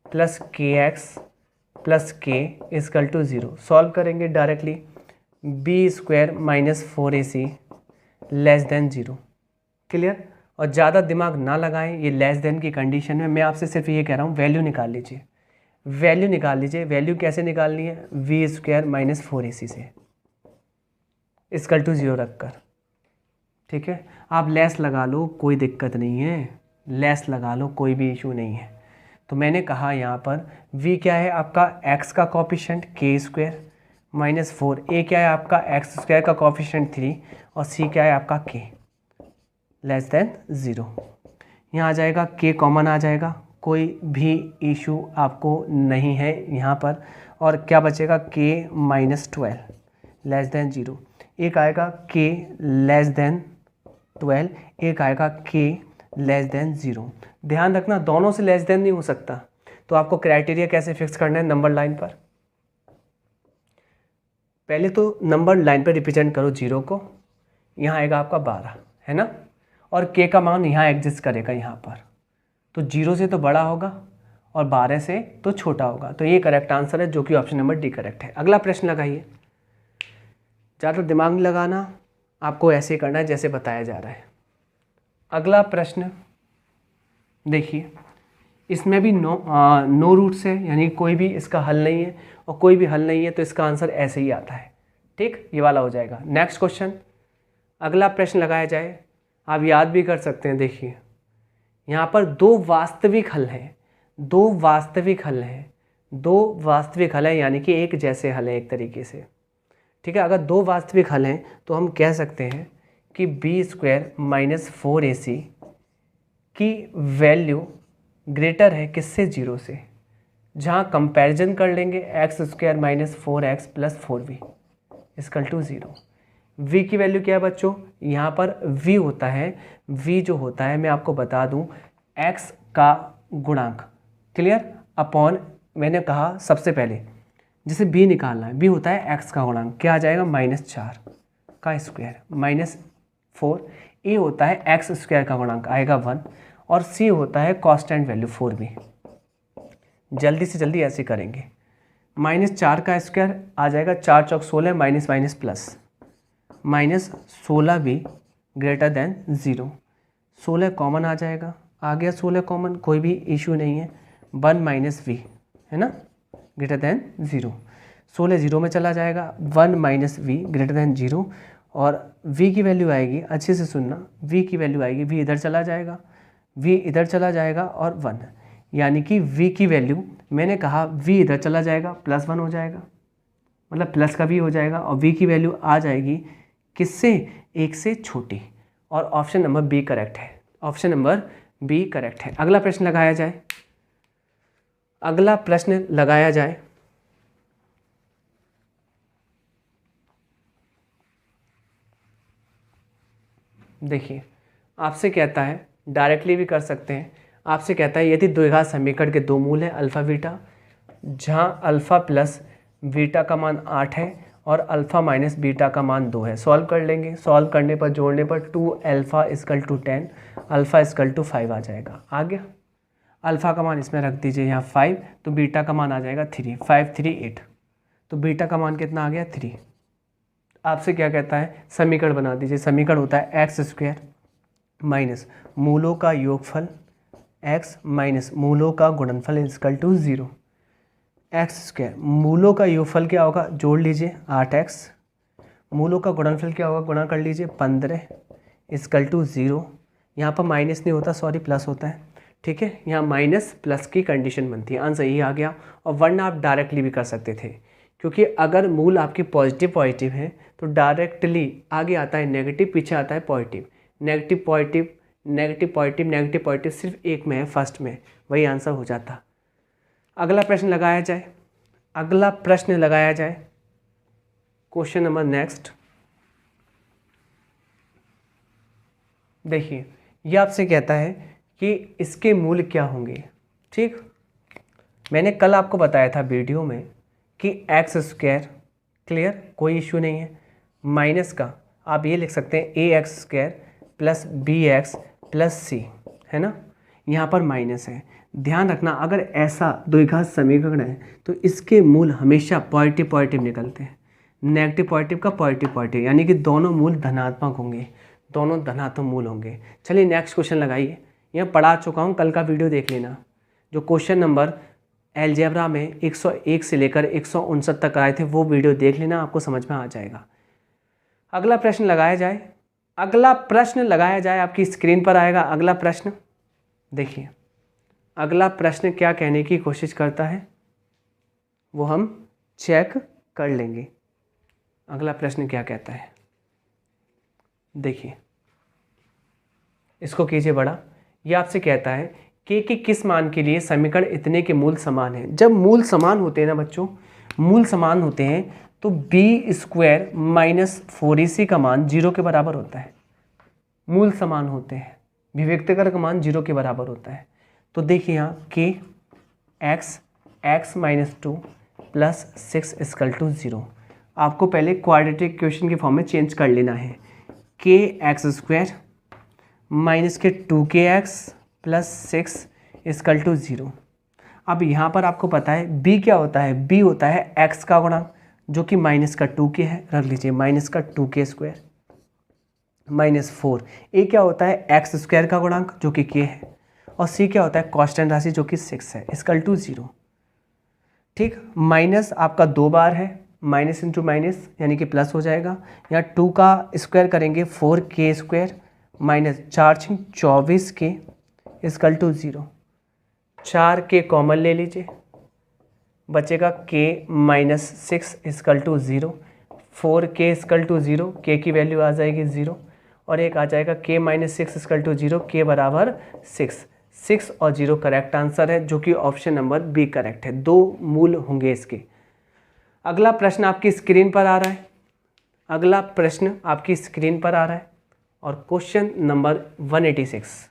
plus kx plus k equal to 0 solve करेंगे directly. b² minus 4ac less than 0। Clear. और ज़्यादा दिमाग ना लगाएं, ये लेस देन की कंडीशन में मैं आपसे सिर्फ ये कह रहा हूँ, वैल्यू निकाल लीजिए, वैल्यू कैसे निकालनी है, v² माइनस 4ac से इजकल टू 0 रखकर, ठीक है। आप लेस लगा लो, कोई दिक्कत नहीं है, लेस लगा लो, कोई भी इशू नहीं है। तो मैंने कहा यहाँ पर v क्या है आपका, x का कोफिशिएंट k² माइनस 4, a क्या है आपका x² का कोफिशिएंट 3, और c क्या है आपका k लेस देन 0। यहाँ आ जाएगा k कॉमन आ जाएगा, कोई भी इशू आपको नहीं है यहाँ पर। और क्या बचेगा, k माइनस 12 लेस देन 0। एक आएगा k लेस देन 12, एक आएगा k लेस देन 0। ध्यान रखना दोनों से लेस देन नहीं हो सकता, तो आपको क्राइटेरिया कैसे फिक्स करना है, नंबर लाइन पर। पहले तो नंबर लाइन पर रिप्रेजेंट करो 0 को, यहाँ आएगा आपका 12, है ना, और k का मान यहाँ एग्जिस्ट करेगा यहाँ पर, तो 0 से तो बड़ा होगा और 12 से तो छोटा होगा। तो ये करेक्ट आंसर है, जो कि ऑप्शन नंबर डी करेक्ट है। अगला प्रश्न लगाइए, ज़्यादा दिमाग नहीं लगाना, आपको ऐसे ही करना है जैसे बताया जा रहा है। अगला प्रश्न देखिए, इसमें भी नो रूट्स है, यानी कोई भी इसका हल नहीं है, और कोई भी हल नहीं है तो इसका आंसर ऐसे ही आता है, ठीक, ये वाला हो जाएगा। नेक्स्ट क्वेश्चन, अगला प्रश्न लगाया जाए, आप याद भी कर सकते हैं। देखिए यहाँ पर दो वास्तविक हल हैं, यानी कि एक जैसे हल है एक तरीके से, ठीक है। अगर दो वास्तविक हल हैं तो हम कह सकते हैं कि b² माइनस 4ac की वैल्यू ग्रेटर है किससे, 0 से, जहाँ कंपैरिजन कर लेंगे x² minus 4x plus 4v equal to 0। v की वैल्यू क्या है बच्चों, यहाँ पर v होता है, v जो होता है मैं आपको बता दूँ, x का गुणांक, क्लियर, अपॉन, मैंने कहा सबसे पहले जैसे b निकालना है, b होता है x का गुणांक, क्या आ जाएगा, -4 का स्क्वायर माइनस 4, ए होता है एक्स स्क्वायर का गुणांक आएगा 1 और सी होता है कांस्टेंट वैल्यू 4b। जल्दी से जल्दी ऐसे करेंगे। -4 का स्क्वायर आ जाएगा 4 चौक 16 minus minus plus -16b greater than 0। 16 common आ जाएगा, आ गया 16 कॉमन, कोई भी इशू नहीं है। 1 - v है ना ग्रेटर देन 0। 16 0 में चला जाएगा, 1 - v ग्रेटर देन 0 और v की वैल्यू आएगी, अच्छे से सुनना, v की वैल्यू आएगी, v इधर चला जाएगा, v इधर चला जाएगा और 1, यानी कि v की वैल्यू, मैंने कहा v इधर चला जाएगा +1 हो जाएगा, मतलब प्लस का v हो जाएगा और v की वैल्यू आ जाएगी किससे, 1 से छोटी। और ऑप्शन नंबर बी करेक्ट है, ऑप्शन नंबर बी करेक्ट है। अगला प्रश्न लगाया जाए, अगला प्रश्न लगाया जाए। देखिए आपसे कहता है, डायरेक्टली भी कर सकते हैं, आपसे कहता है यदि द्विघात समीकरण के दो मूल हैं अल्फ़ा बीटा, जहाँ अल्फ़ा प्लस बीटा का मान 8 है और अल्फ़ा माइनस बीटा का मान 2 है। सॉल्व कर लेंगे, सॉल्व करने पर जोड़ने पर 2 alpha equal to 10 alpha equal to 5 आ जाएगा। आ गया, अल्फ़ा का मान इसमें रख दीजिए यहाँ 5, तो बीटा का मान आ जाएगा 3, 5 3 8, तो बीटा का मान कितना आ गया 3। आपसे क्या कहता है, समीकरण बना दीजिए। समीकरण होता है एक्स स्क्वायर माइनस मूलों का योगफल x माइनस मूलों का गुणनफल इक्वल टू 0। एक्स स्क्वायर मूलों का योगफल क्या होगा, जोड़ लीजिए 8x, मूलों का गुणनफल क्या होगा, गुणा कर लीजिए 15 इक्वल टू 0। यहाँ पर माइनस नहीं होता, सॉरी प्लस होता है, ठीक है, यहाँ माइनस प्लस की कंडीशन बनती है। आंसर यही आ गया। और वरना आप डायरेक्टली भी कर सकते थे, क्योंकि अगर मूल आपके पॉजिटिव पॉजिटिव हैं तो डायरेक्टली आगे आता है नेगेटिव, पीछे आता है positive, negative positive, negative positive, negative positive सिर्फ एक में है, फर्स्ट में, वही आंसर हो जाता। अगला प्रश्न लगाया जाए, अगला प्रश्न लगाया जाए, क्वेश्चन नंबर नेक्स्ट। देखिए ये आपसे कहता है कि इसके मूल क्या होंगे। ठीक, मैंने कल आपको बताया था वीडियो में कि एक्स स्क्वायर, क्लियर, कोई इश्यू नहीं है, माइनस का आप ये लिख सकते हैं A X square plus B X plus C, है ना, यहाँ पर माइनस है। ध्यान रखना, अगर ऐसा द्विघात समीकरण है तो इसके मूल हमेशा पॉजिटिव पॉजिटिव निकलते हैं, नेगेटिव पॉजिटिव का पॉजिटिव पॉजिटिव, यानी कि दोनों मूल धनात्मक होंगे, दोनों धनात्मक मूल होंगे। चलिए नेक्स्ट क्वेश्चन लगाइए, यहाँ पढ़ा चुका हूँ, कल का वीडियो देख लेना। जो क्वेश्चन नंबर अलजेब्रा में 101 से लेकर 159 तक आए थे, वो वीडियो देख लेना, आपको समझ में आ जाएगा। अगला प्रश्न लगाया जाए, अगला प्रश्न लगाया जाए, आपकी स्क्रीन पर आएगा अगला प्रश्न। देखिए अगला प्रश्न क्या कहने की कोशिश करता है वो हम चेक कर लेंगे। अगला प्रश्न क्या कहता है, देखिए इसको कीजिए बड़ा। ये आपसे कहता है कि किस मान के लिए समीकरण इतने के मूल समान हैं। जब मूल समान होते हैं ना बच्चों, मूल समान होते हैं तो बी स्क्वायर माइनस 4ac का मान 0 के बराबर होता है। मूल समान होते हैं, विभक्तिकर का मान 0 के बराबर होता है। तो देखिए यहाँ के x minus 2 plus 6 equal to 0। आपको पहले क्वाड्रेटिक इक्वेशन के फॉर्म में चेंज कर लेना है। के एक्स स्क्वायर माइनस के 2kx प्लस 6 इक्वल टू 0। अब यहाँ पर आपको पता है b क्या होता है, b होता है x का गुणा जो कि माइनस का 2k है, रख लीजिए माइनस का 2k स्क्वायर माइनस 4। a क्या होता है एक्स स्क्वायर का गुणांक जो कि k है, और c क्या होता है कांस्टेंट राशि जो कि 6 है, इक्वल टू 0। ठीक, माइनस आपका 2 बार है, माइनस इंटू माइनस यानी कि प्लस हो जाएगा। यहाँ 2 का स्क्वायर करेंगे 4k square minus 4 24k equal to 0। 4k common ले लीजिए, बचेगा k minus 6 equal to 0। 4k equal to 0, k की वैल्यू आ जाएगी 0 और एक आ जाएगा k minus 6 equal to 0, k बराबर 6 और 0 करेक्ट आंसर है, जो कि ऑप्शन नंबर बी करेक्ट है। 2 मूल होंगे इसके। अगला प्रश्न आपकी स्क्रीन पर आ रहा है, अगला प्रश्न आपकी स्क्रीन पर आ रहा है और क्वेश्चन नंबर 186।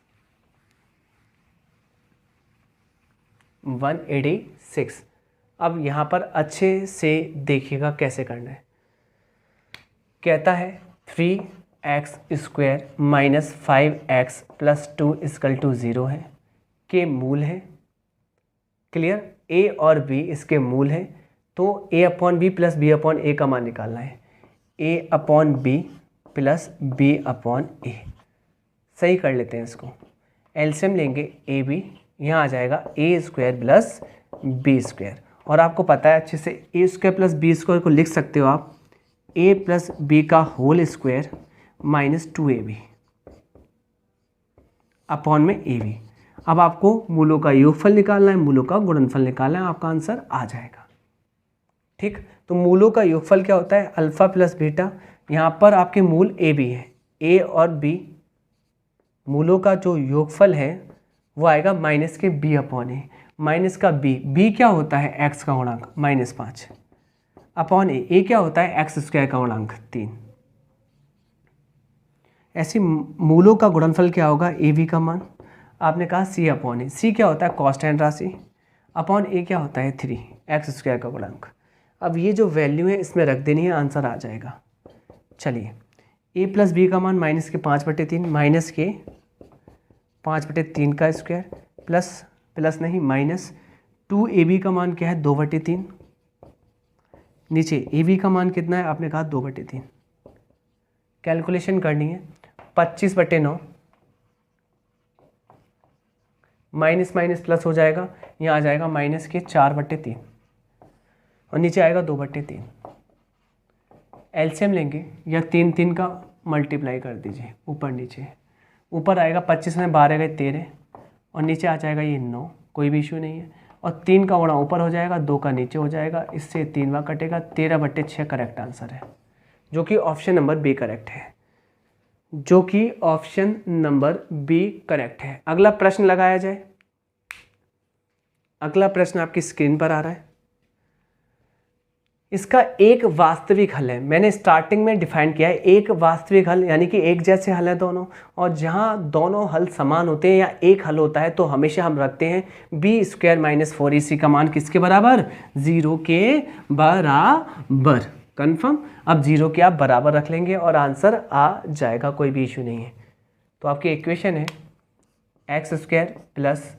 अब यहाँ पर अच्छे से देखिएगा कैसे करना है। कहता है 3 x square minus 5x plus 2 equal to 0 है, के मूल है। क्लियर, a और b इसके मूल हैं, तो a upon B plus b upon A का मान निकालना है। a upon B plus b upon A, सही कर लेते हैं इसको। एलसीएम लेंगे ए बी, यहाँ आ जाएगा a square plus b square, और आपको पता है अच्छे से a square plus b square को लिख सकते हो आप ए प्लस बी का whole square minus 2ab upon में ए बी। अब आपको मूलों का योगफल निकालना है, मूलों का गुणनफल निकालना है, आपका आंसर आ जाएगा। ठीक, तो मूलों का योगफल क्या होता है, अल्फा प्लस बीटा। यहाँ पर आपके मूल ए बी है, ए और बी मूलों का जो योगफल है वो आएगा माइनस के बी अपॉन ए, माइनस का बी क्या होता है एक्स का गुणांक -5 अपॉन ए क्या होता है एक्स स्क्वायर का गुणांक 3। ऐसे मूलों का गुणनफल क्या होगा, ए बी का मान आपने कहा सी अपॉन ए, सी क्या होता है कांस्टेंट राशि, अपॉन ए क्या होता है 3 एक्स स्क्वायर का गुणांक। अब ये जो वैल्यू है इसमें रख देनी है, आंसर आ जाएगा। चलिए ए प्लस बी का मान माइनस के 5/3 माइनस के 5/3 का स्क्वायर प्लस नहीं माइनस 2ab का मान क्या है 2/3, नीचे ab का मान कितना है आपने कहा 2/3। कैलकुलेशन करनी है 25/9 माइनस माइनस प्लस हो जाएगा, यहाँ आ जाएगा माइनस के 4/3 और नीचे आएगा 2/3। एलसीएम लेंगे या 3 का मल्टीप्लाई कर दीजिए ऊपर नीचे, ऊपर आएगा 25 में 12 गए 13 और नीचे आ जाएगा ये 9, कोई भी इशू नहीं है। और 3 का गुणा ऊपर हो जाएगा, 2 का नीचे हो जाएगा, इससे 3वां कटेगा, 13/6 करेक्ट आंसर है, जो कि ऑप्शन नंबर बी करेक्ट है, जो कि ऑप्शन नंबर बी करेक्ट है। अगला प्रश्न लगाया जाए। अगला प्रश्न आपकी स्क्रीन पर आ रहा है। इसका एक वास्तविक हल है, मैंने स्टार्टिंग में डिफाइन किया है एक वास्तविक हल, यानी कि एक जैसे हल है दोनों, और जहां दोनों हल समान होते हैं या एक हल होता है तो हमेशा हम रखते हैं बी स्क्वायर माइनस 4ac का मान किसके बराबर, 0 के बराबर। कंफर्म, अब 0 के आप बराबर रख लेंगे और आंसर आ जाएगा, कोई भी इशू नहीं है। तो आपकी इक्वेशन है x square plus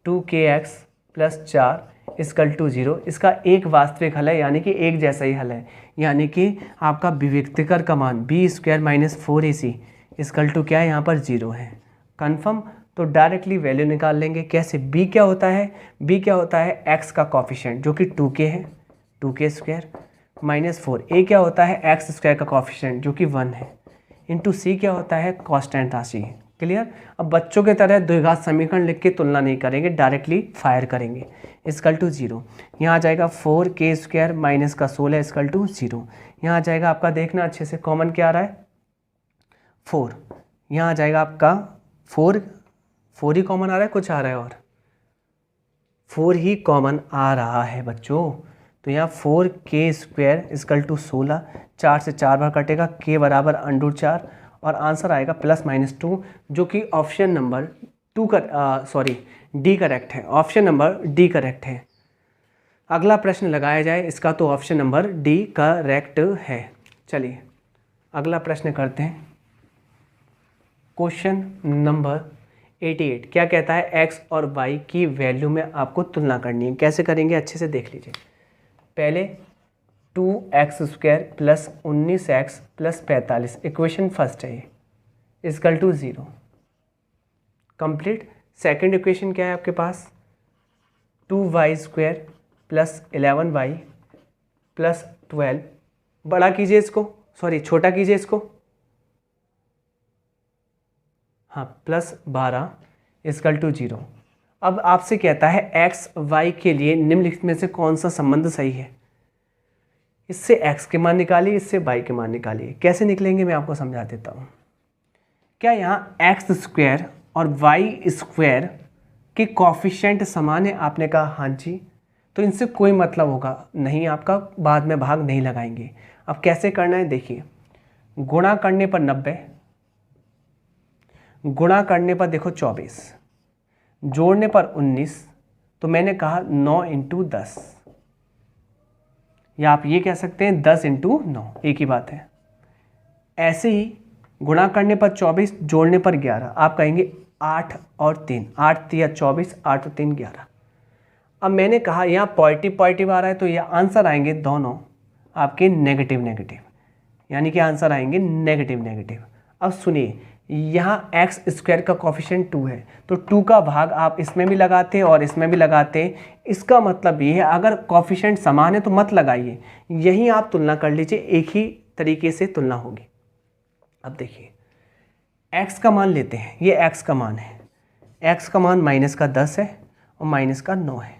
2kx plus 4 equal to 0। इसका एक वास्तविक हल है, यानी कि एक जैसा ही हल है, यानी कि आपका विविक्तिकर का मान b square minus 4ac equal to क्या है यहाँ पर 0 है। कंफर्म, तो डायरेक्टली वैल्यू निकाल लेंगे। कैसे, b क्या होता है, b क्या होता है x का कॉफिशिएंट जो कि 2k है, 2k स्क्वायर माइनस 4, a क्या होता है एक्स स्क्वायर का कॉफिशिएंट जो कि 1 है, इंटू c क्या होता है कांस्टेंट राशि। क्लियर, अब बच्चों की तरह द्विघात समीकरण लिख के तुलना नहीं करेंगे, डायरेक्टली फायर करेंगे। इक्वल टू 0, यहाँ आ जाएगा 4k स्क्वायर माइनस का 16 इक्वल टू 0। यहाँ आ जाएगा आपका, देखना अच्छे से, कॉमन क्या आ रहा है 4, यहाँ आ जाएगा आपका 4 ही कॉमन आ रहा है, कुछ आ रहा है और 4 ही कॉमन आ रहा है बच्चों। तो यहाँ 4k स्क्वायर इक्वल टू 16, 4 से 4 बार कटेगा, k बराबर √4 और आंसर आएगा +-2, जो कि ऑप्शन नंबर डी करेक्ट है, ऑप्शन नंबर डी करेक्ट है। अगला प्रश्न लगाया जाए इसका, तो ऑप्शन नंबर डी करेक्ट है। चलिए अगला प्रश्न करते हैं। क्वेश्चन नंबर 88 क्या कहता है, x और y की वैल्यू में आपको तुलना करनी है। कैसे करेंगे अच्छे से देख लीजिए। पहले 2x square plus 19x plus 45 equation first है, equal to 0 complete. Second equation क्या है आपके पास, 2y square plus 11y plus 12, बड़ा कीजिए इसको, सॉरी छोटा कीजिए इसको, हाँ प्लस 12 इक्वल टू 0। अब आपसे कहता है x y के लिए निम्नलिखित में से कौन सा संबंध सही है। इससे x के मान निकालिए, इससे y के मान निकालिए। कैसे निकलेंगे मैं आपको समझा देता हूँ। क्या यहाँ x स्क्वायर और y स्क्वायर के कॉफिशिएंट समान है, आपने कहा हाँ जी, तो इनसे कोई मतलब होगा नहीं, आपका बाद में भाग नहीं लगाएंगे। अब कैसे करना है देखिए, गुणा करने पर 90, गुणा करने पर देखो 24, जोड़ने पर 19, तो मैंने कहा 9 × 10, या आप ये कह सकते हैं 10 × 9, एक ही बात है। ऐसे ही गुणा करने पर 24, जोड़ने पर 11। आप कहेंगे 8 और 3, 8 तिया 24, 8 और 3 11। अब मैंने कहा यहाँ पॉजिटिव पॉजिटिव आ रहा है तो ये आंसर आएंगे दोनों आपके नेगेटिव नेगेटिव, यानी कि आंसर आएंगे नेगेटिव नेगेटिव। अब सुनिए, यहाँ एक्स स्क्वायर का कोफिशिएंट 2 है तो 2 का भाग आप इसमें भी लगाते और इसमें भी लगाते। इसका मतलब ये है अगर कोफिशिएंट समान है तो मत लगाइए, यही आप तुलना कर लीजिए, एक ही तरीके से तुलना होगी। अब देखिए x का मान लेते हैं, ये x का मान है, x का मान माइनस का 10 है और माइनस का 9 है,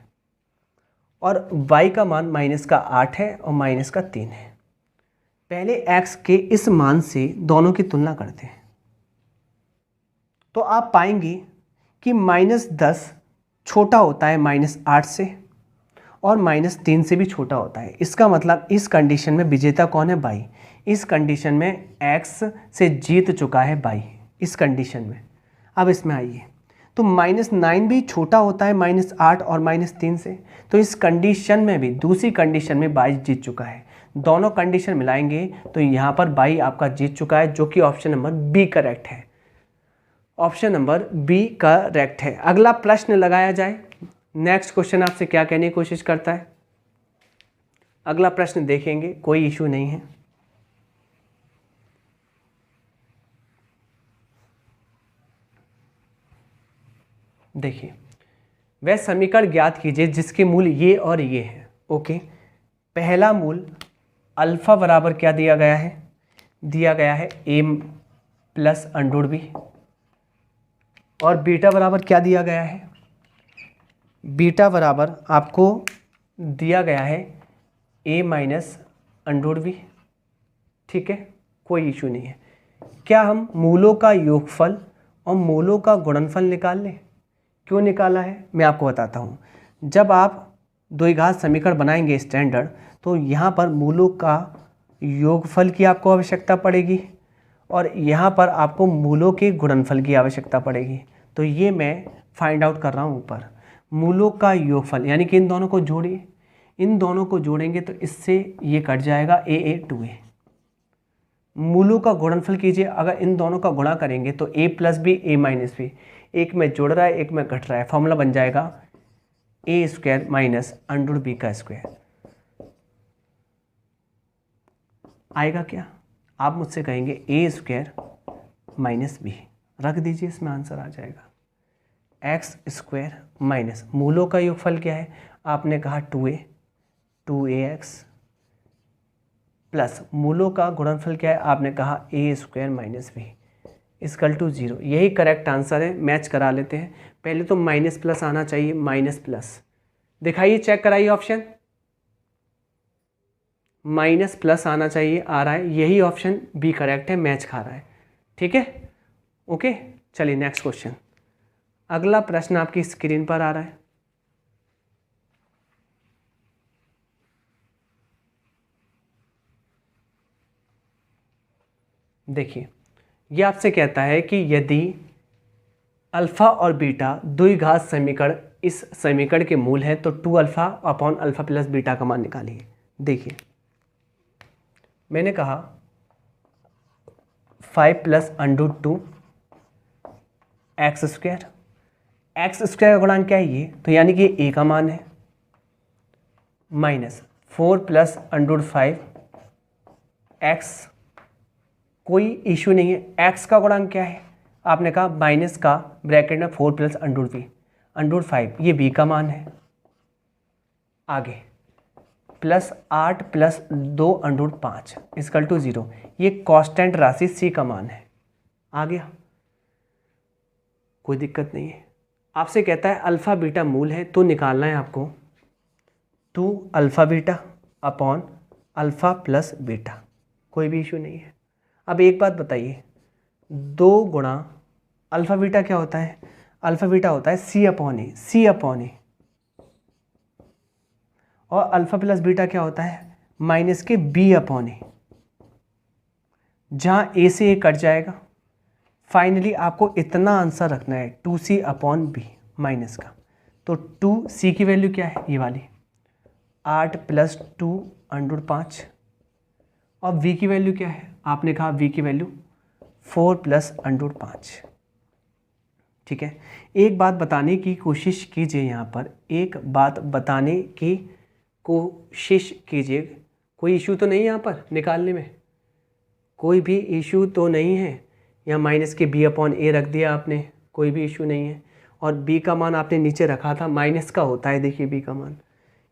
और y का मान माइनस का 8 है और माइनस का 3 है। पहले x के इस मान से दोनों की तुलना करते हैं तो आप पाएंगे कि -10 छोटा होता है -8 से और -3 से भी छोटा होता है। इसका मतलब इस कंडीशन में विजेता कौन है? y। इस कंडीशन में x से जीत चुका है y इस कंडीशन में। अब इसमें आइए, तो -9 भी छोटा होता है -8 और -3 से, तो इस कंडीशन में भी, दूसरी कंडीशन में y जीत चुका है। दोनों कंडीशन मिलाएंगे तो यहाँ पर y आपका जीत चुका है, जो कि ऑप्शन नंबर बी करेक्ट है। ऑप्शन नंबर बी करेक्ट है। अगला प्रश्न लगाया जाए। नेक्स्ट क्वेश्चन आपसे क्या कहने की कोशिश करता है, अगला प्रश्न देखेंगे, कोई इशू नहीं है। देखिए, वह समीकरण ज्ञात कीजिए जिसके मूल ये और ये है। ओके, पहला मूल अल्फा बराबर क्या दिया गया है? दिया गया है a प्लस अंडर बी, और बीटा बराबर क्या दिया गया है? बीटा बराबर आपको दिया गया है a माइनस अंडर बी। ठीक है, कोई इशू नहीं है। क्या हम मूलों का योगफल और मूलों का गुणनफल निकाल लें? क्यों निकाला है मैं आपको बताता हूँ। जब आप द्विघात समीकरण बनाएंगे स्टैंडर्ड, तो यहाँ पर मूलों का योगफल की आपको आवश्यकता पड़ेगी और यहाँ पर आपको मूलों के गुणनफल की आवश्यकता पड़ेगी। तो ये मैं फाइंड आउट कर रहा हूँ ऊपर, मूलों का योगफल, यानी कि इन दोनों को जोड़िए, इन दोनों को जोड़ेंगे तो इससे ये कट जाएगा a 2a। मूलों का गुणनफल कीजिए, अगर इन दोनों का गुणा करेंगे तो a plus b a minus b, एक में जुड़ रहा है एक में घट रहा है, फॉर्मूला बन जाएगा a square minus under b का स्क्वायर। आएगा क्या? आप मुझसे कहेंगे a स्क्वायर माइनस बी, रख दीजिए, इसमें आंसर आ जाएगा एक्स स्क्वायर माइनस मूलों का योगफल क्या है? आपने कहा 2ax प्लस मूलों का गुणनफल क्या है? आपने कहा a square minus b equal to 0। यही करेक्ट आंसर है। मैच करा लेते हैं। पहले तो माइनस प्लस आना चाहिए, माइनस प्लस दिखाइए, चेक कराइए ऑप्शन, माइनस प्लस आना चाहिए, आ रहा है, यही ऑप्शन बी करेक्ट है, मैच खा रहा है। ठीक है, ओके, चलिए नेक्स्ट क्वेश्चन। अगला प्रश्न आपकी स्क्रीन पर आ रहा है। देखिए, यह आपसे कहता है कि यदि अल्फा और बीटा द्विघात समीकरण इस समीकरण के मूल है तो 2 alpha upon alpha plus beta का मान निकालिए। देखिए, मैंने कहा 5 plus under 2 x square, x square का गुणांक क्या है? ये, तो यानी कि ए का मान है, माइनस 4 प्लस अंडर 5 एक्स, कोई इशू नहीं है। एक्स का गुणांक क्या है? आपने कहा माइनस का ब्रैकेट में 4 प्लस अंडर बी अंडर 5, ये बी का मान है। आगे plus 8 plus 2 under 5 equal to 0, ये कांस्टेंट राशि सी का मान है। आ गया, कोई दिक्कत नहीं है। आपसे कहता है अल्फ़ा बीटा मूल है तो निकालना है आपको 2 alpha beta upon alpha plus beta, कोई भी इशू नहीं है। अब एक बात बताइए, 2 गुणा अल्फ़ा बीटा क्या होता है? अल्फ़ा बीटा होता है सी अपॉन ए, सी अपॉन ए, और अल्फ़ा प्लस बीटा क्या होता है? माइनस के बी अपॉन ए, जहाँ ए से ए कट जाएगा। फाइनली आपको इतना आंसर रखना है 2c अपॉन बी माइनस का। तो 2c की वैल्यू क्या है? ये वाली 8 प्लस 2 अंडर 5, और v की वैल्यू क्या है? आपने कहा v की वैल्यू 4 प्लस अंडर 5। ठीक है, एक बात बताने की कोशिश कीजिए, यहाँ पर एक बात बताने की कोशिश कीजिए। कोई इशू तो नहीं है यहाँ पर निकालने में, कोई भी इशू तो नहीं है। यहाँ माइनस के b अपॉन a रख दिया आपने, कोई भी इशू नहीं है। और b का मान आपने नीचे रखा था, माइनस का होता है, देखिए b का मान,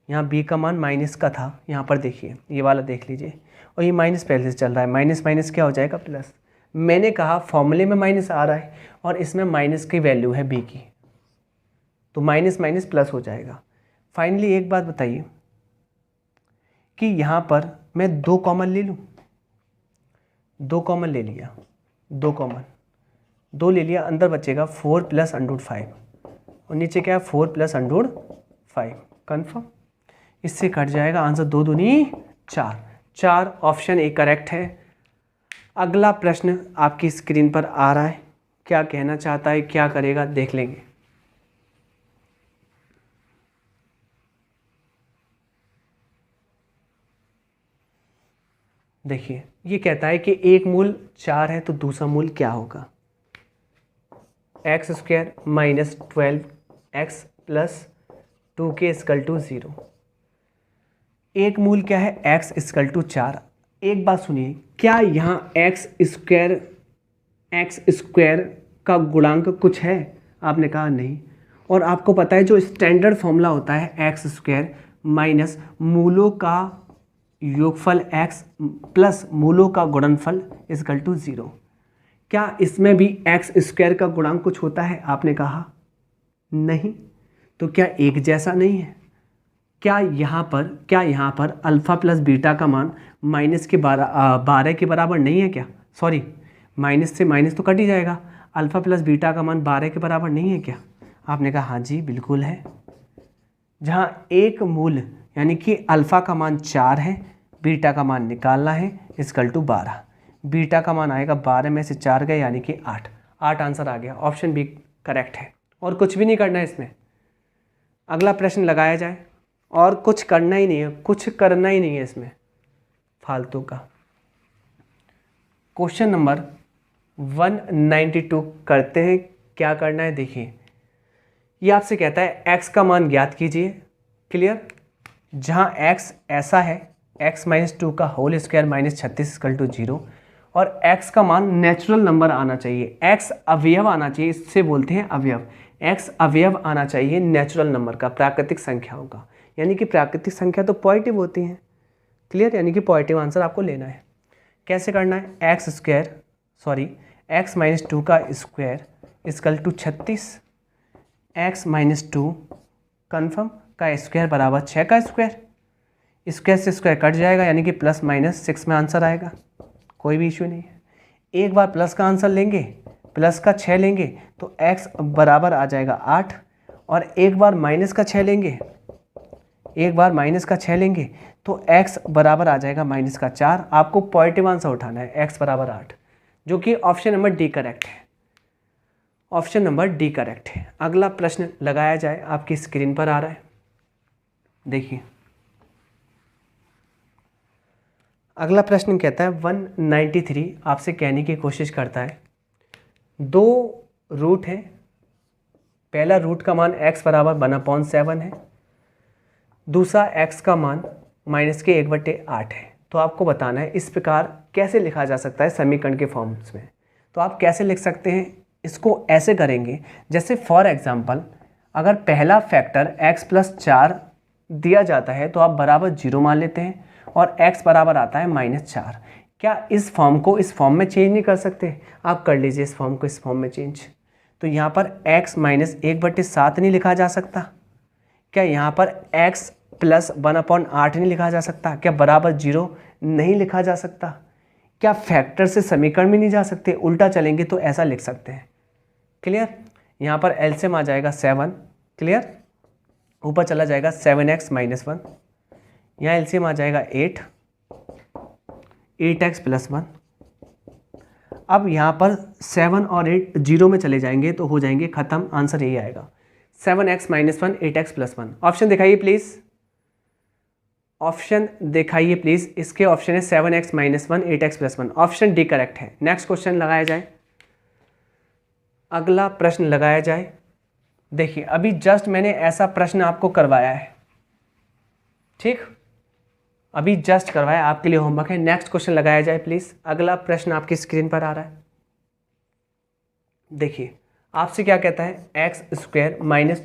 यहाँ b का मान माइनस का था, यहाँ पर देखिए ये वाला देख लीजिए, और ये माइनस पहले से चल रहा है, माइनस माइनस क्या हो जाएगा प्लस। मैंने कहा फॉर्मूले में माइनस आ रहा है और इसमें माइनस की वैल्यू है b की, तो माइनस माइनस प्लस हो जाएगा। फाइनली एक बात बताइए कि यहाँ पर मैं 2 कॉमन ले लूँ, 2 कॉमन ले लिया, 2 कॉमन, 2 ले लिया, अंदर बचेगा 4 प्लस अंडर 5 और नीचे क्या है 4 प्लस अंडर 5, कन्फर्म। इससे कट जाएगा, आंसर 2 दूनी 4, 4 ऑप्शन ए करेक्ट है। अगला प्रश्न आपकी स्क्रीन पर आ रहा है, क्या कहना चाहता है, क्या करेगा देख लेंगे। देखिए ये कहता है कि एक मूल 4 है तो दूसरा मूल क्या होगा, x square minus 12 x plus 2 के इक्वल टू 0। एक मूल क्या है, एक्स इक्वल टू 4। एक बात सुनिए, क्या यहाँ एक्स स्क्वायर का गुणांक कुछ है? आपने कहा नहीं। और आपको पता है जो स्टैंडर्ड फॉर्मूला होता है एक्स स्क्वायर माइनस मूलों का योगफल एक्स प्लस मूलों का गुणनफल इक्वल टू 0। क्या इसमें भी एक्स स्क्वायर का गुणांक कुछ होता है? आपने कहा नहीं। तो क्या एक जैसा नहीं है? क्या यहाँ पर अल्फ़ा प्लस बीटा का मान माइनस के 12 के बराबर नहीं है क्या? सॉरी, माइनस से माइनस तो कट ही जाएगा। अल्फ़ा प्लस बीटा का मान 12 के बराबर नहीं है क्या? आपने कहा हाँ जी बिल्कुल है। जहाँ एक मूल यानी कि अल्फ़ा का मान 4 है, बीटा का मान निकालना है इक्वल टू 12। बीटा का मान आएगा 12 में से 4 गए यानी कि 8। 8 आंसर आ गया, ऑप्शन बी करेक्ट है। और कुछ भी नहीं करना है इसमें। अगला प्रश्न लगाया जाए, और कुछ करना ही नहीं है, कुछ करना ही नहीं है इसमें फालतू का। क्वेश्चन नंबर 192 करते हैं। क्या करना है देखिए, ये आपसे कहता है x का मान ज्ञात कीजिए, क्लियर। जहाँ x ऐसा है x माइनस 2 का whole square minus 36 equal to 0, और x का मान नेचुरल नंबर आना चाहिए, x अवयव आना चाहिए, इससे बोलते हैं अवयव। x अवयव आना चाहिए नेचुरल नंबर का, प्राकृतिक संख्याओं का, यानी कि प्राकृतिक संख्या तो पॉजिटिव होती हैं, क्लियर। यानी कि पॉजिटिव आंसर आपको लेना है। कैसे करना है, x माइनस 2 का square equal to 36, x minus 2 confirm का स्क्वायर बराबर 6 का स्क्वायर। स्क्वायर से स्क्वायर कट जाएगा यानी कि प्लस माइनस 6 में आंसर आएगा, कोई भी इशू नहीं है। एक बार प्लस का आंसर लेंगे, प्लस का 6 लेंगे तो x बराबर आ जाएगा 8, और एक बार माइनस का 6 लेंगे, तो x बराबर आ जाएगा माइनस का 4। आपको पॉजिटिव आंसर उठाना है, x बराबर 8, जो कि ऑप्शन नंबर डी करेक्ट है। ऑप्शन नंबर डी करेक्ट है। अगला प्रश्न लगाया जाए, आपकी स्क्रीन पर आ रहा है, देखिए। अगला प्रश्न कहता है 193, आपसे कहने की कोशिश करता है 2 रूट है। पहला रूट का मान x बराबर 1/7 है, दूसरा x का मान माइनस के 1/8 है। तो आपको बताना है इस प्रकार कैसे लिखा जा सकता है समीकरण के फॉर्म्स में। तो आप कैसे लिख सकते हैं, इसको ऐसे करेंगे जैसे फॉर एग्जांपल अगर पहला फैक्टर x प्लस 4 दिया जाता है तो आप बराबर 0 मान लेते हैं, और x बराबर आता है -4। क्या इस फॉर्म को इस फॉर्म में चेंज नहीं कर सकते? आप कर लीजिए इस फॉर्म को इस फॉर्म में चेंज। तो यहाँ पर x माइनस 1/7 नहीं लिखा जा सकता? क्या यहाँ पर x प्लस 1/8 नहीं लिखा जा सकता? क्या बराबर 0 नहीं लिखा जा सकता? क्या फैक्टर से समीकरण में नहीं जा सकते? उल्टा चलेंगे तो ऐसा लिख सकते हैं, क्लियर। यहाँ पर एलसीएम आ जाएगा 7, क्लियर। ऊपर चला जाएगा 7x माइनस 1, यहाँ एलसीएम आ जाएगा 8x प्लस 1। अब यहाँ पर 7 और 8 0 में चले जाएंगे तो हो जाएंगे खत्म, आंसर यही आएगा 7x minus 1 8x plus 1। Option दिखाइए प्लीज़। ऑप्शन दिखाइए प्लीज़। इसके ऑप्शन है 7x - 1 8x + 1। Option D correct है। नेक्स्ट क्वेश्चन लगाया जाए, अगला प्रश्न लगाया जाए। देखिए अभी जस्ट मैंने ऐसा प्रश्न आपको करवाया है, ठीक, अभी जस्ट करवाया, आपके लिए होमवर्क है। नेक्स्ट क्वेश्चन लगाया जाए प्लीज़। अगला प्रश्न आपकी स्क्रीन पर आ रहा है। देखिए आपसे क्या कहता है, x² -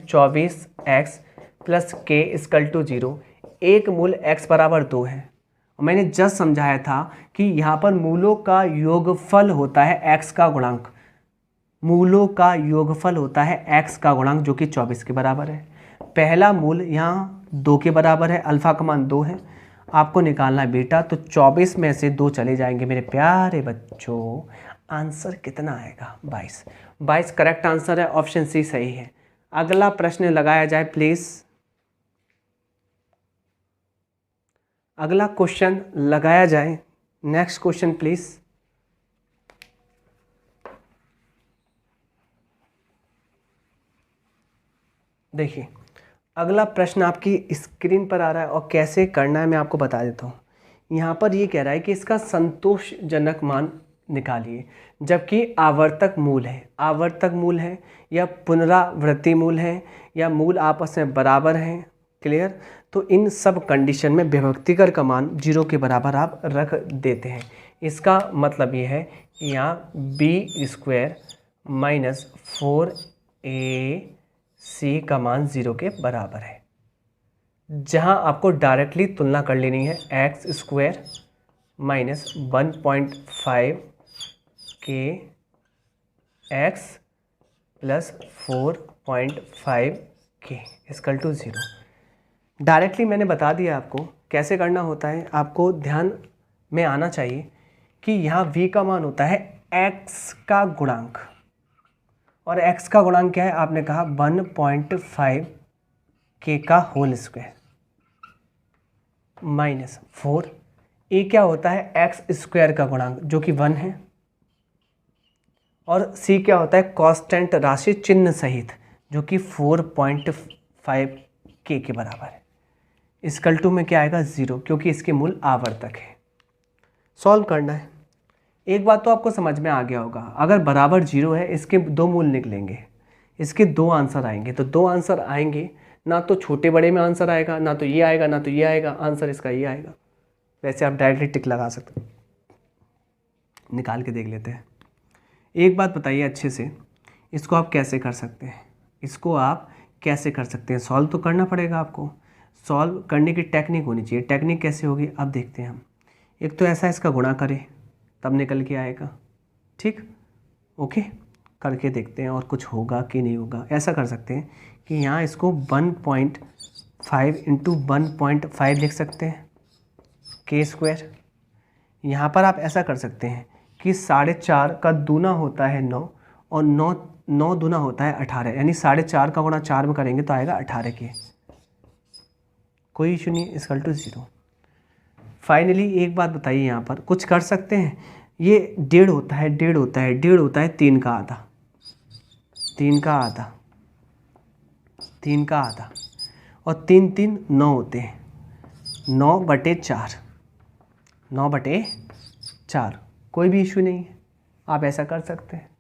24x + k = 0। एक मूल x = 2 है। मैंने जस्ट समझाया था कि यहाँ पर मूलों का योगफल होता है x का गुणांक, मूलों का योगफल होता है x का गुणांक जो कि 24 के बराबर है। पहला मूल यहाँ 2 के बराबर है, अल्फा का मान 2 है, आपको निकालना है बीटा। तो 24 में से 2 चले जाएंगे मेरे प्यारे बच्चों, आंसर कितना आएगा 22। 22 करेक्ट आंसर है, ऑप्शन सी सही है। अगला प्रश्न लगाया जाए प्लीज, अगला क्वेश्चन लगाया जाए। Next question please. देखिए अगला प्रश्न आपकी स्क्रीन पर आ रहा है और कैसे करना है मैं आपको बता देता हूँ। यहाँ पर ये कह रहा है कि इसका संतोषजनक मान निकालिए, जबकि आवर्तक मूल है, आवर्तक मूल है या पुनरावृत्ति मूल है या मूल आपस में बराबर हैं, क्लियर। तो इन सब कंडीशन में विभक्तिकर का मान 0 के बराबर आप रख देते हैं। इसका मतलब ये है कि यहाँ b² - 4ac का मान 0 के बराबर है। जहाँ आपको डायरेक्टली तुलना कर लेनी है, x² - 1.5 k x + 4.5 k = 0। Directly मैंने बता दिया आपको कैसे करना होता है। आपको ध्यान में आना चाहिए कि यहाँ v का मान होता है x का गुणांक, और x का गुणांक क्या है, आपने कहा 1.5 k का होल स्क्वायर -4। ए क्या होता है, x² का गुणांक जो कि 1 है, और c क्या होता है, कांस्टेंट राशि चिन्ह सहित जो कि 4.5 k के बराबर है। इक्वल टू में क्या आएगा 0, क्योंकि इसके मूल आवर्तक है। सॉल्व करना है। एक बात तो आपको समझ में आ गया होगा, अगर बराबर 0 है इसके 2 मूल निकलेंगे, इसके 2 आंसर आएंगे। तो 2 आंसर आएंगे, ना तो छोटे बड़े में आंसर आएगा, ना तो ये आएगा ना तो ये आएगा, आंसर इसका ये आएगा। वैसे आप डायरेक्टली टिक लगा सकते हैं। निकाल के देख लेते हैं। एक बात बताइए अच्छे से, इसको आप कैसे कर सकते हैं, इसको आप कैसे कर सकते हैं। सॉल्व तो करना पड़ेगा आपको, सॉल्व करने की टेक्निक होनी चाहिए। टेक्निक कैसे होगी अब देखते हैं हम। एक तो ऐसा इसका गुणा करें तब निकल के आएगा, ठीक, ओके, करके देखते हैं और कुछ होगा कि नहीं होगा। ऐसा कर सकते हैं कि यहाँ इसको 1.5 × 1.5 लिख सकते हैं k²। यहाँ पर आप ऐसा कर सकते हैं कि 4.5 का दूना होता है 9, और 9 दूना होता है 18, यानी 4.5 का गुणा 4 में करेंगे तो आएगा 18 के। कोई इशू नहीं, इक्वल टू 0। फाइनली एक बात बताइए, यहाँ पर कुछ कर सकते हैं। ये 1.5 होता है, 1.5 होता है, 1.5 होता है 3 का आधा, 3 का आधा, 3 का आधा, और 3 3 9 होते हैं, 9/4, 9/4। कोई भी इशू नहीं है, आप ऐसा कर सकते हैं,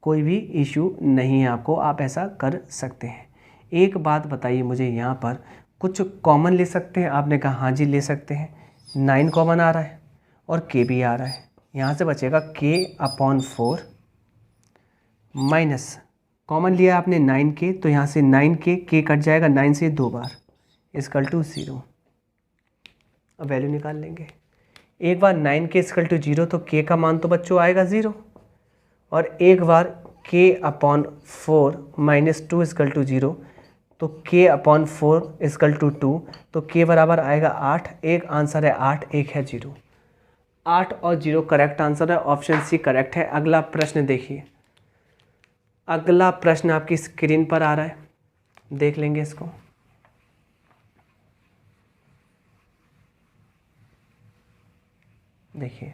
कोई भी इशू नहीं है आपको, आप ऐसा कर सकते हैं। एक बात बताइए मुझे, यहाँ पर कुछ कॉमन ले सकते हैं। आपने कहा हाँ जी ले सकते हैं, 9 कॉमन आ रहा है और k भी आ रहा है। यहाँ से बचेगा k/4 माइनस, कॉमन लिया आपने 9k, तो यहाँ से 9k, k कट जाएगा 9 से 2 बार, इक्वल टू 0। अब वैल्यू निकाल लेंगे। एक बार 9k = 0 तो k का मान तो बच्चों आएगा 0, और एक बार k/4 - 2 = 0, तो k/4 = 2, तो k बराबर आएगा 8। एक आंसर है 8, एक है 0। 8 और 0 करेक्ट आंसर है, ऑप्शन सी करेक्ट है। अगला प्रश्न देखिए, अगला प्रश्न आपकी स्क्रीन पर आ रहा है, देख लेंगे इसको। देखिए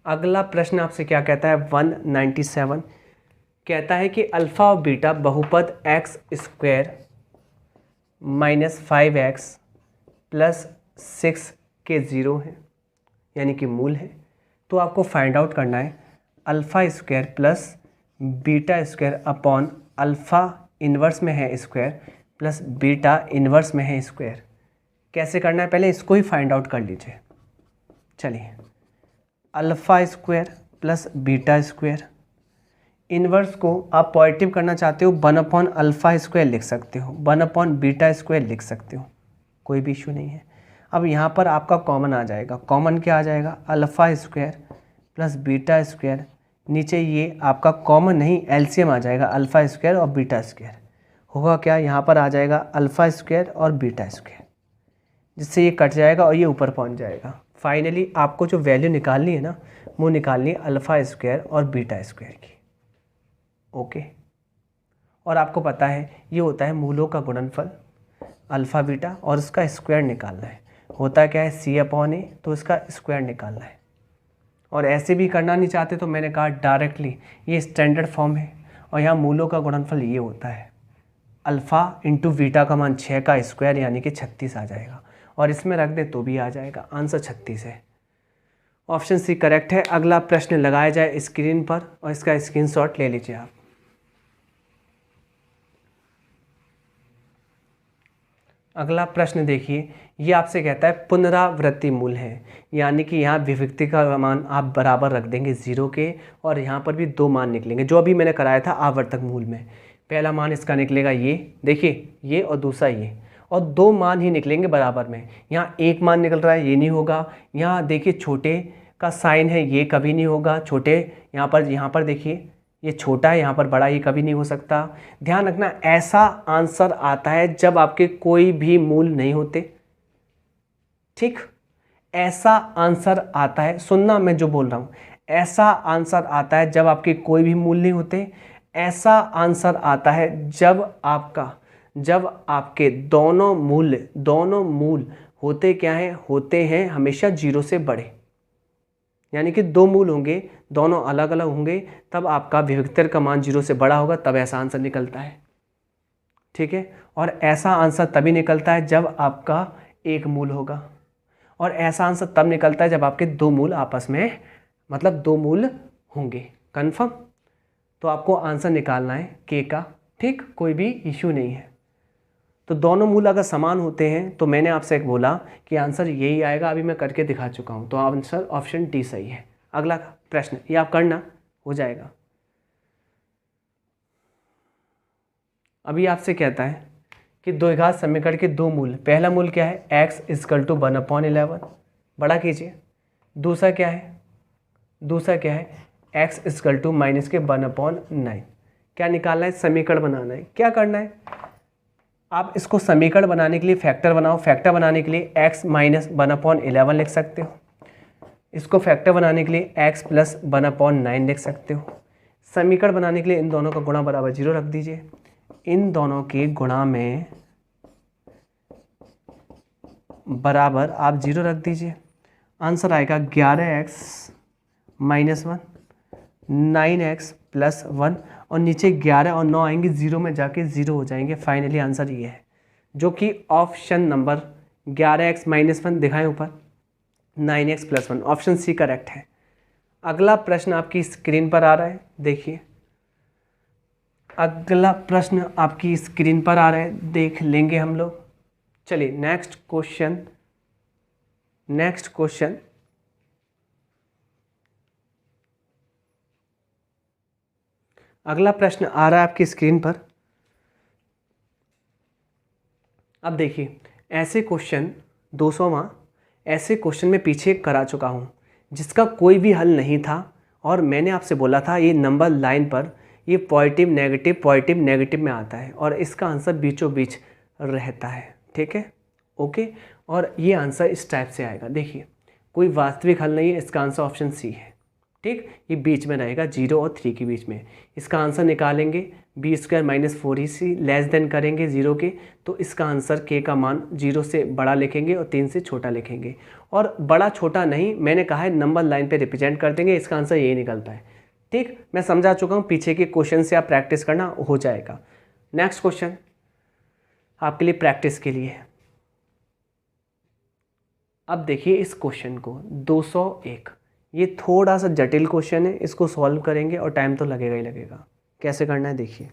अगला प्रश्न आपसे क्या कहता है, 197 कहता है कि अल्फ़ा और बीटा बहुपद x² - 5x + 6 के 0 हैं यानी कि मूल है। तो आपको फाइंड आउट करना है alpha square plus beta square upon alpha inverse में है स्क्वायर प्लस बीटा इन्वर्स में है स्क्वायर। कैसे करना है पहले इसको ही फाइंड आउट कर लीजिए। चलिए, alpha square plus beta square, inverse को आप पॉजिटिव करना चाहते हो 1 अल्फ़ा स्क्वायर लिख सकते हो, 1 बीटा स्क्वायर लिख सकते हो, कोई भी इशू नहीं है। अब यहाँ पर आपका कॉमन आ जाएगा, कॉमन क्या आ जाएगा alpha square plus beta square, नीचे ये आपका कॉमन नहीं एलसीएम आ जाएगा अल्फ़ा स्क्वायर और बीटा स्क्वायर, होगा क्या यहाँ पर आ जाएगा अल्फ़ा स्क्वायर और बीटा स्क्वायर, जिससे ये कट जाएगा और ये ऊपर पहुँच जाएगा। फाइनली आपको जो वैल्यू निकालनी है ना वो निकालनी है अल्फ़ा स्क्वायर और बीटा स्क्वायर की। ओके, और आपको पता है ये होता है मूलों का गुणनफल अल्फ़ा बीटा और उसका स्क्वायर निकालना है। होता क्या है C/A, तो इसका स्क्वायर निकालना है। और ऐसे भी करना नहीं चाहते तो मैंने कहा डायरेक्टली ये स्टैंडर्ड फॉर्म है और यहाँ मूलों का गुणनफल ये होता है अल्फ़ा इंटू बीटा का मान 6 का स्क्वायर यानी कि 36 आ जाएगा, और इसमें रख दे तो भी आ जाएगा, आंसर 36 है। ऑप्शन सी करेक्ट है। अगला प्रश्न लगाया जाए स्क्रीन पर और इसका स्क्रीनशॉट ले लीजिए आप। अगला प्रश्न देखिए, ये आपसे कहता है पुनरावृत्ति मूल है, यानी कि यहाँ विभक्ति का मान आप बराबर रख देंगे 0 के, और यहाँ पर भी 2 मान निकलेंगे जो अभी मैंने कराया था आवर्तक मूल में। पहला मान इसका निकलेगा ये, देखिए ये, और दूसरा ये, और 2 मान ही निकलेंगे बराबर में। यहाँ 1 मान निकल रहा है, ये नहीं होगा। यहाँ देखिए छोटे का साइन है, ये कभी नहीं होगा। छोटे यहाँ पर देखिए ये छोटा है, यहाँ पर बड़ा, ये कभी नहीं हो सकता। ध्यान रखना ऐसा आंसर आता है जब आपके कोई भी मूल नहीं होते। ठीक, ऐसा आंसर आता है, सुनना मैं जो बोल रहा हूँ, ऐसा आंसर आता है जब आपके कोई भी मूल नहीं होते। ऐसा आंसर आता है जब आपके दोनों मूल होते क्या हैं, होते हैं हमेशा 0 से बड़े, यानी कि 2 मूल होंगे, दोनों अलग अलग होंगे, तब आपका विभक्तर का मान 0 से बड़ा होगा, तब ऐसा आंसर निकलता है। ठीक है, और ऐसा आंसर तभी निकलता है जब आपका 1 मूल होगा, और ऐसा आंसर तब निकलता है जब आपके 2 मूल आपस में, मतलब 2 मूल होंगे। कन्फर्म? तो आपको आंसर निकालना है के का। ठीक, कोई भी इश्यू नहीं है। तो दोनों मूल अगर समान होते हैं तो मैंने आपसे एक बोला कि आंसर यही आएगा, अभी मैं करके दिखा चुका हूँ, तो आंसर ऑप्शन डी सही है। अगला प्रश्न ये आप करना, हो जाएगा। अभी आपसे कहता है कि द्विघात समीकरण के 2 मूल, पहला मूल क्या है x = 1/11, बड़ा कीजिए। दूसरा क्या है x = -1/9। क्या निकालना है, समीकरण बनाना है। क्या करना है, आप इसको समीकरण बनाने के लिए फैक्टर बनाओ। फैक्टर बनाने के लिए x - 1/11 लिख सकते हो। इसको फैक्टर बनाने के लिए x + 1/9 लिख सकते हो। समीकरण बनाने के लिए इन दोनों का गुणा बराबर 0 रख दीजिए। इन दोनों के गुणा में बराबर आप 0 रख दीजिए। आंसर आएगा 11x - 1, 9x + 1, और नीचे 11 और 9 आएंगे, 0 में जाके 0 हो जाएंगे। फाइनली आंसर ये है, जो कि ऑप्शन नंबर 11x - 1 दिखाएं ऊपर, 9x + 1, ऑप्शन सी करेक्ट है। अगला प्रश्न आपकी स्क्रीन पर आ रहा है, देखिए अगला प्रश्न आपकी स्क्रीन पर आ रहा है, देख लेंगे हम लोग। चलिए नेक्स्ट क्वेश्चन अगला प्रश्न आ रहा है आपकी स्क्रीन पर। अब देखिए ऐसे क्वेश्चन 200वां ऐसे क्वेश्चन में पीछे करा चुका हूँ जिसका कोई भी हल नहीं था, और मैंने आपसे बोला था ये नंबर लाइन पर ये पॉजिटिव नेगेटिव में आता है और इसका आंसर बीचों बीच रहता है। ठीक है, ओके, और ये आंसर इस टाइप से आएगा। देखिए कोई वास्तविक हल नहीं है, इसका आंसर ऑप्शन सी है। ठीक, ये बीच में रहेगा 0 और 3 के बीच में। इसका आंसर निकालेंगे b² - 4ac लेस देन करेंगे 0 के, तो इसका आंसर k का मान 0 से बड़ा लिखेंगे और 3 से छोटा लिखेंगे। और बड़ा छोटा नहीं, मैंने कहा है नंबर लाइन पे रिप्रेजेंट कर देंगे, इसका आंसर यही निकलता है। ठीक, मैं समझा चुका हूँ, पीछे के क्वेश्चन से आप प्रैक्टिस करना, हो जाएगा। नेक्स्ट क्वेश्चन आपके लिए प्रैक्टिस के लिए, अब देखिए इस क्वेश्चन को 201, ये थोड़ा सा जटिल क्वेश्चन है, इसको सॉल्व करेंगे और टाइम तो लगेगा ही लगेगा। कैसे करना है देखिए।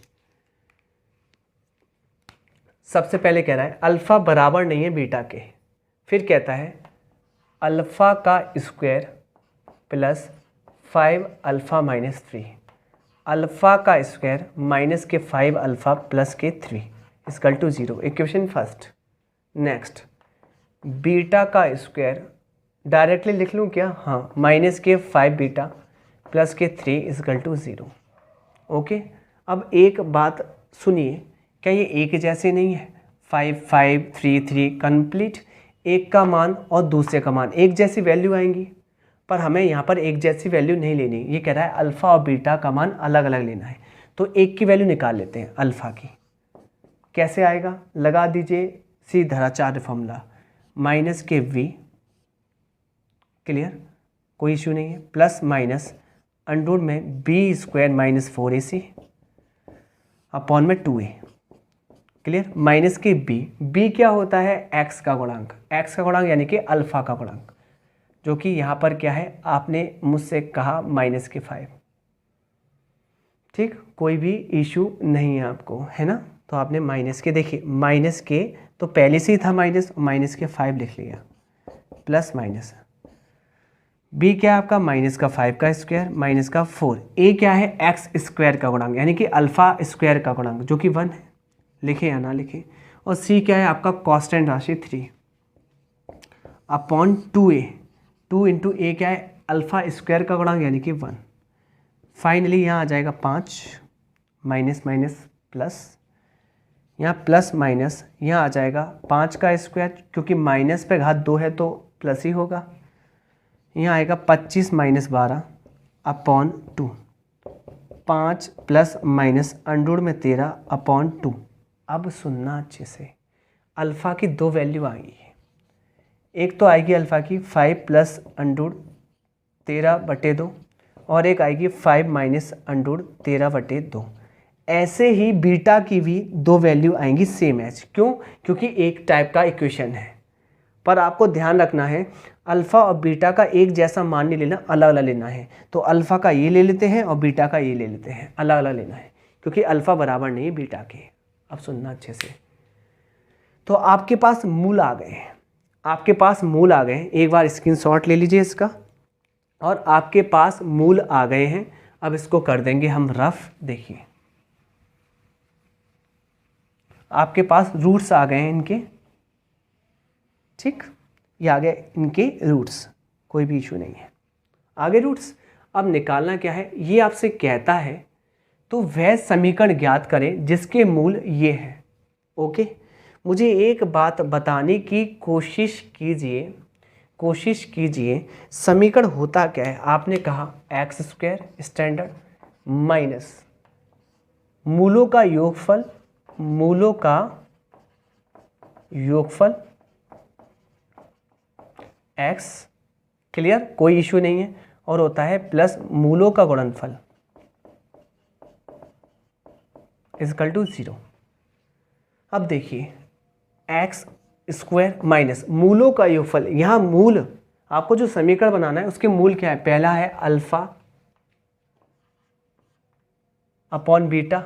सबसे पहले कह रहा है अल्फ़ा बराबर नहीं है बीटा के, फिर कहता है अल्फ़ा का square plus 5 alpha minus 3, alpha का स्क्वायर माइनस के 5 अल्फ़ा प्लस के 3 equal to 0, equation first. Next beta का स्क्वायर डायरेक्टली लिख लूँ क्या? हाँ, माइनस के 5 बीटा प्लस के 3 इक्वल टू 0। ओके, अब एक बात सुनिए, क्या ये एक जैसे नहीं है? 5 5 3 3 कंप्लीट, एक का मान और दूसरे का मान एक जैसी वैल्यू आएंगी, पर हमें यहाँ पर एक जैसी वैल्यू नहीं लेनी। ये कह रहा है अल्फ़ा और बीटा का मान अलग अलग लेना है, तो एक की वैल्यू निकाल लेते हैं अल्फ़ा की। कैसे आएगा? लगा दीजिए सीधा आचार्य फॉर्मूला, माइनस के v, क्लियर, कोई इशू नहीं है, प्लस माइनस अंडर में b square minus 4ac upon में 2a, क्लियर, माइनस के b क्या होता है? x का गुणांक, x का गुणांक यानी कि अल्फ़ा का गुणांक, जो कि यहाँ पर क्या है? आपने मुझसे कहा माइनस के 5, ठीक, कोई भी इशू नहीं है आपको, है ना? तो आपने माइनस के, देखिए माइनस के तो पहले से ही था माइनस, माइनस के 5 लिख लिया, प्लस माइनस बी क्या है आपका? माइनस का 5 का स्क्वायर माइनस का 4, ए क्या है? एक्स स्क्वायर का गुणांक यानी कि अल्फ़ा स्क्वायर का गुणांक जो कि 1 है, लिखे या ना लिखे, और सी क्या है आपका? कांस्टेंट राशि 3 अपॉन 2a, 2 इंटू ए क्या है? अल्फ़ा स्क्वायर का गुणांक यानी कि 1। फाइनली यहाँ आ जाएगा 5, माइनस माइनस प्लस, यहाँ प्लस माइनस, यहाँ आ जाएगा 5 का स्क्वायर, क्योंकि माइनस पे घात 2 है तो प्लस ही होगा, यहाँ आएगा 25 minus 12 upon 2, 5 plus minus under में 13 अपॉन 2। अब सुनना अच्छे से, अल्फ़ा की दो वैल्यू आएगी, एक तो आएगी अल्फ़ा की 5 प्लस अंडर 13/2 और एक आएगी 5 माइनस अंडर 13/2। ऐसे ही बीटा की भी दो वैल्यू आएंगी सेम एज, क्यों? क्योंकि एक टाइप का इक्वेशन है, पर आपको ध्यान रखना है अल्फ़ा और बीटा का एक जैसा मान नहीं लेना, अलग अलग लेना है। तो अल्फ़ा का ये ले लेते हैं और बीटा का ये ले लेते हैं, अलग अलग लेना है, क्योंकि अल्फ़ा बराबर नहीं है बीटा के। अब सुनना अच्छे से, तो आपके पास मूल आ गए हैं, आपके पास मूल आ गए हैं, एक बार स्क्रीनशॉट ले लीजिए इसका, और आपके पास मूल आ गए हैं। अब इसको कर देंगे हम रफ। देखिए आपके पास रूट्स आ गए हैं इनके, ठीक, ये आ गए इनके रूट्स, कोई भी इशू नहीं है, आगे रूट्स। अब निकालना क्या है? ये आपसे कहता है तो वह समीकरण ज्ञात करें जिसके मूल ये हैं। ओके, मुझे एक बात बताने की कोशिश कीजिए, समीकरण होता क्या है? आपने कहा एक्स स्क्वायर स्टैंडर्ड माइनस मूलों का योगफल एक्स, क्लियर, कोई इशू नहीं है, और होता है प्लस मूलों का गुणनफल इक्वल टू 0। अब देखिए एक्स स्क्वायर माइनस मूलों का योगफल, यहाँ मूल आपको जो समीकरण बनाना है उसके मूल क्या है? पहला है अल्फा अपॉन बीटा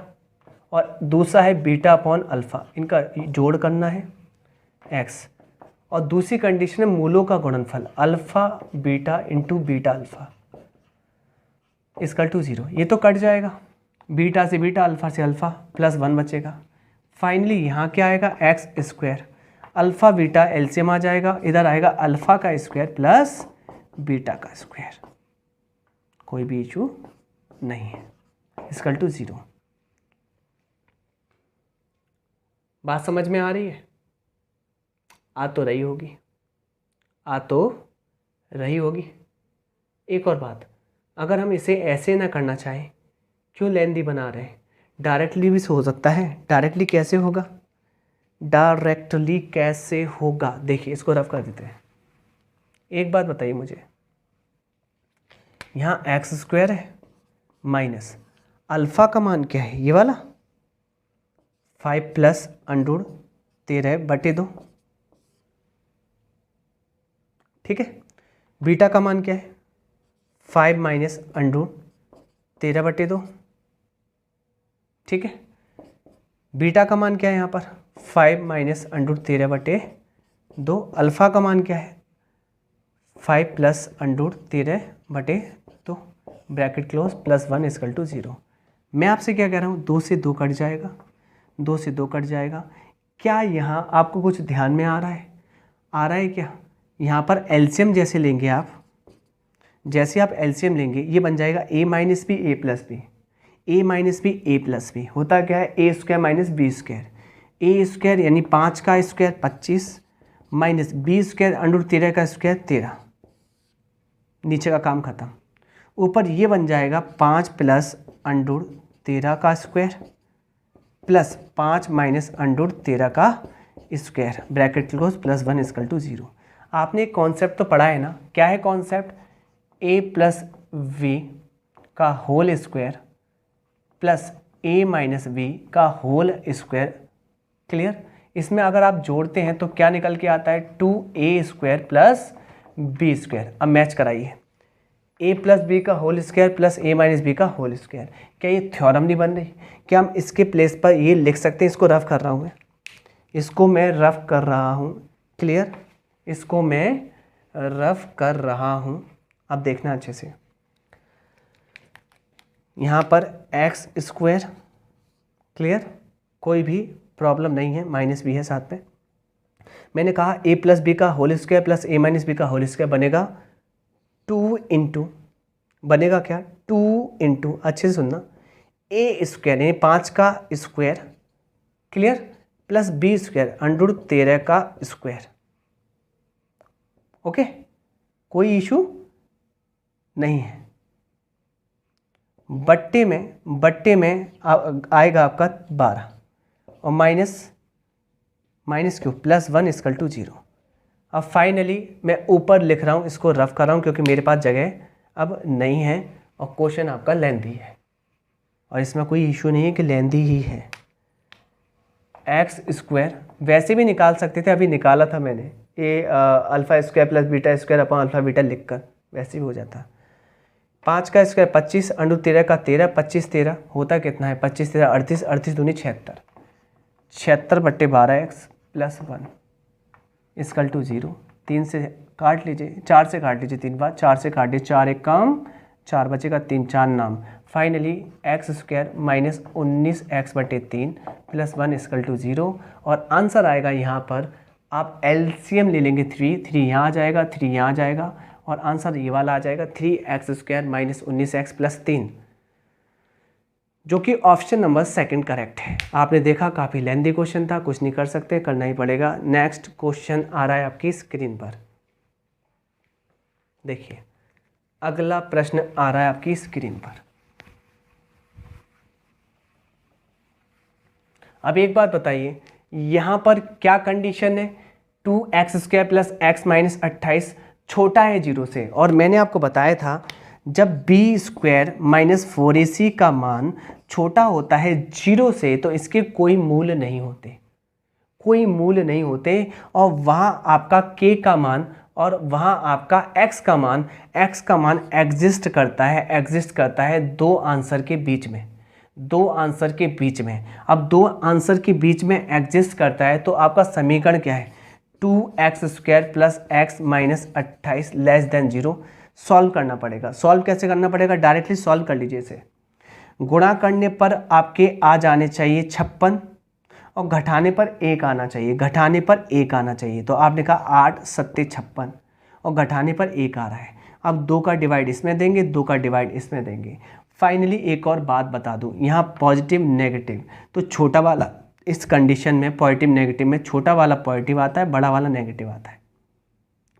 और दूसरा है बीटा अपॉन अल्फा, इनका जोड़ करना है एक्स, और दूसरी कंडीशन है मूलों का गुणनफल alpha beta into beta alpha equal to 0। ये तो कट जाएगा, बीटा से बीटा, अल्फा से अल्फा, प्लस 1 बचेगा। फाइनली यहाँ क्या आएगा? X square, alpha beta LCM आ जाएगा, इधर आएगा अल्फा का स्क्वायर प्लस बीटा का स्क्वायर, कोई भी इशू नहीं है, इक्वल टू 0। बात समझ में आ रही है? आ तो रही होगी। एक और बात, अगर हम इसे ऐसे ना करना चाहें, क्यों लेंदी बना रहे हैं? डायरेक्टली भी हो सकता है। डायरेक्टली कैसे होगा? देखिए इसको रफ कर देते हैं। एक बात बताइए मुझे, यहाँ एक्स स्क्वायर है माइनस अल्फा का मान क्या है? ये वाला 5 प्लस अंडर 13/2 ठीक है। बीटा का मान क्या है 5 माइनस अंडर 13/2, ठीक है। बीटा का मान क्या है यहाँ पर 5 माइनस अंडर 13/2। अल्फ़ा का मान क्या है 5 plus under 13/2 bracket close +1 equal to 0। मैं आपसे क्या कह रहा हूँ 2 से 2 कट जाएगा, 2 से 2 कट जाएगा। क्या यहाँ आपको कुछ ध्यान में आ रहा है? आ रहा है क्या? यहाँ पर एलसीएम जैसे लेंगे आप, जैसे आप एलसीएम लेंगे ये बन जाएगा a minus b a plus b, a minus b a plus b. होता क्या है a square minus b square, a square यानी 5 का square 25 minus b square under 13 का स्क्वायर 13। नीचे का काम खत्म। ऊपर ये बन जाएगा 5 प्लस अंडर 13 का स्क्वायर प्लस 5 माइनस अंडर 13 का square bracket close +1 equal to 0। आपने एक कॉन्सेप्ट तो पढ़ा है ना, क्या है कॉन्सेप्ट? a प्लस वी का whole square plus a minus v का होल स्क्वायर। क्लियर? इसमें अगर आप जोड़ते हैं तो क्या निकल के आता है 2a square plus b square. अब मैच कराइए, a प्लस बी का whole square plus a minus b का होल स्क्वायर। क्या ये थ्योरम नहीं बन रही? क्या हम इसके प्लेस पर ये लिख सकते हैं? इसको रफ कर रहा हूँ मैं, इसको मैं रफ कर रहा हूँ। क्लियर? इसको मैं रफ कर रहा हूँ। अब देखना अच्छे से, यहाँ पर एक्स स्क्वायर। क्लियर? कोई भी प्रॉब्लम नहीं है, माइनस बी है साथ में। मैंने कहा a प्लस बी का whole square plus a minus b का होल स्क्वायर बनेगा 2 इंटू, बनेगा क्या 2 इंटू, अच्छे से सुनना, a स्क्वायर यानी 5 का square, clear, plus b square under 13 का स्क्वायर। ओके, कोई इशू नहीं है। बट्टे में आएगा आपका 12 और माइनस क्यों +1 इक्वल टू 0। अब फाइनली मैं ऊपर लिख रहा हूँ, इसको रफ कर रहा हूँ क्योंकि मेरे पास जगह अब नहीं है और क्वेश्चन आपका लेंथी है और इसमें कोई इशू नहीं है कि लेंथी ही है। एक्स स्क्वायर वैसे भी निकाल सकते थे, अभी निकाला था मैंने, a alpha square plus beta square upon alpha beta लिखकर, वैसे भी हो जाता। 5 का स्क्वायर 25 अंडर 13 का 13, 25 13 होता कितना है 25 13 38, 38 दूनी 76, 76/12x + 1 इक्वल टू 0। 3 से काट लीजिए, 4 से काट लीजिए 3 बार, 4 से काटिए 4 एक काम 4 बचेगा 3 4 नाम। Finally x square minus 19x/3 + 1 equal to 0। और आंसर आएगा यहाँ पर, आप एलसीएम ले लेंगे 3 यहाँ आ जाएगा, 3 यहाँ आ जाएगा और आंसर ये वाला आ जाएगा 3x स्क्वायर माइनस 19x + 3, जो कि ऑप्शन नंबर 2 करेक्ट है। आपने देखा काफ़ी लेंथी क्वेश्चन था, कुछ नहीं कर सकते, करना ही पड़ेगा। नेक्स्ट क्वेश्चन आ रहा है आपकी स्क्रीन पर, देखिए अगला प्रश्न आ रहा है आपकी स्क्रीन पर। अब एक बात बताइए, यहाँ पर क्या कंडीशन है? 2x square plus x minus 28 छोटा है 0 से, और मैंने आपको बताया था जब b स्क्वायर माइनस 4ac का मान छोटा होता है 0 से तो इसके कोई मूल नहीं होते, कोई मूल नहीं होते, और वहाँ आपका k का मान और वहाँ आपका x का मान एग्जिस्ट करता है दो आंसर के बीच में, दो आंसर के बीच में। अब दो आंसर के बीच में एग्जिस्ट करता है तो आपका समीकरण क्या है? 2x square plus x minus 28 <0। Solve करना पड़ेगा। सॉल्व कैसे करना पड़ेगा? डायरेक्टली सॉल्व कर लीजिए इसे। गुणा करने पर आपके आ जाने चाहिए 56 और घटाने पर 1 आना चाहिए, घटाने पर 1 आना चाहिए। तो आपने कहा 8 7 56 और घटाने पर 1 आ रहा है। अब 2 का डिवाइड इसमें देंगे, 2 का डिवाइड इसमें देंगे। फाइनली एक और बात बता दूं, यहाँ पॉजिटिव नेगेटिव, तो छोटा वाला इस कंडीशन में पॉजिटिव नेगेटिव में छोटा वाला पॉजिटिव आता है, बड़ा वाला नेगेटिव आता है।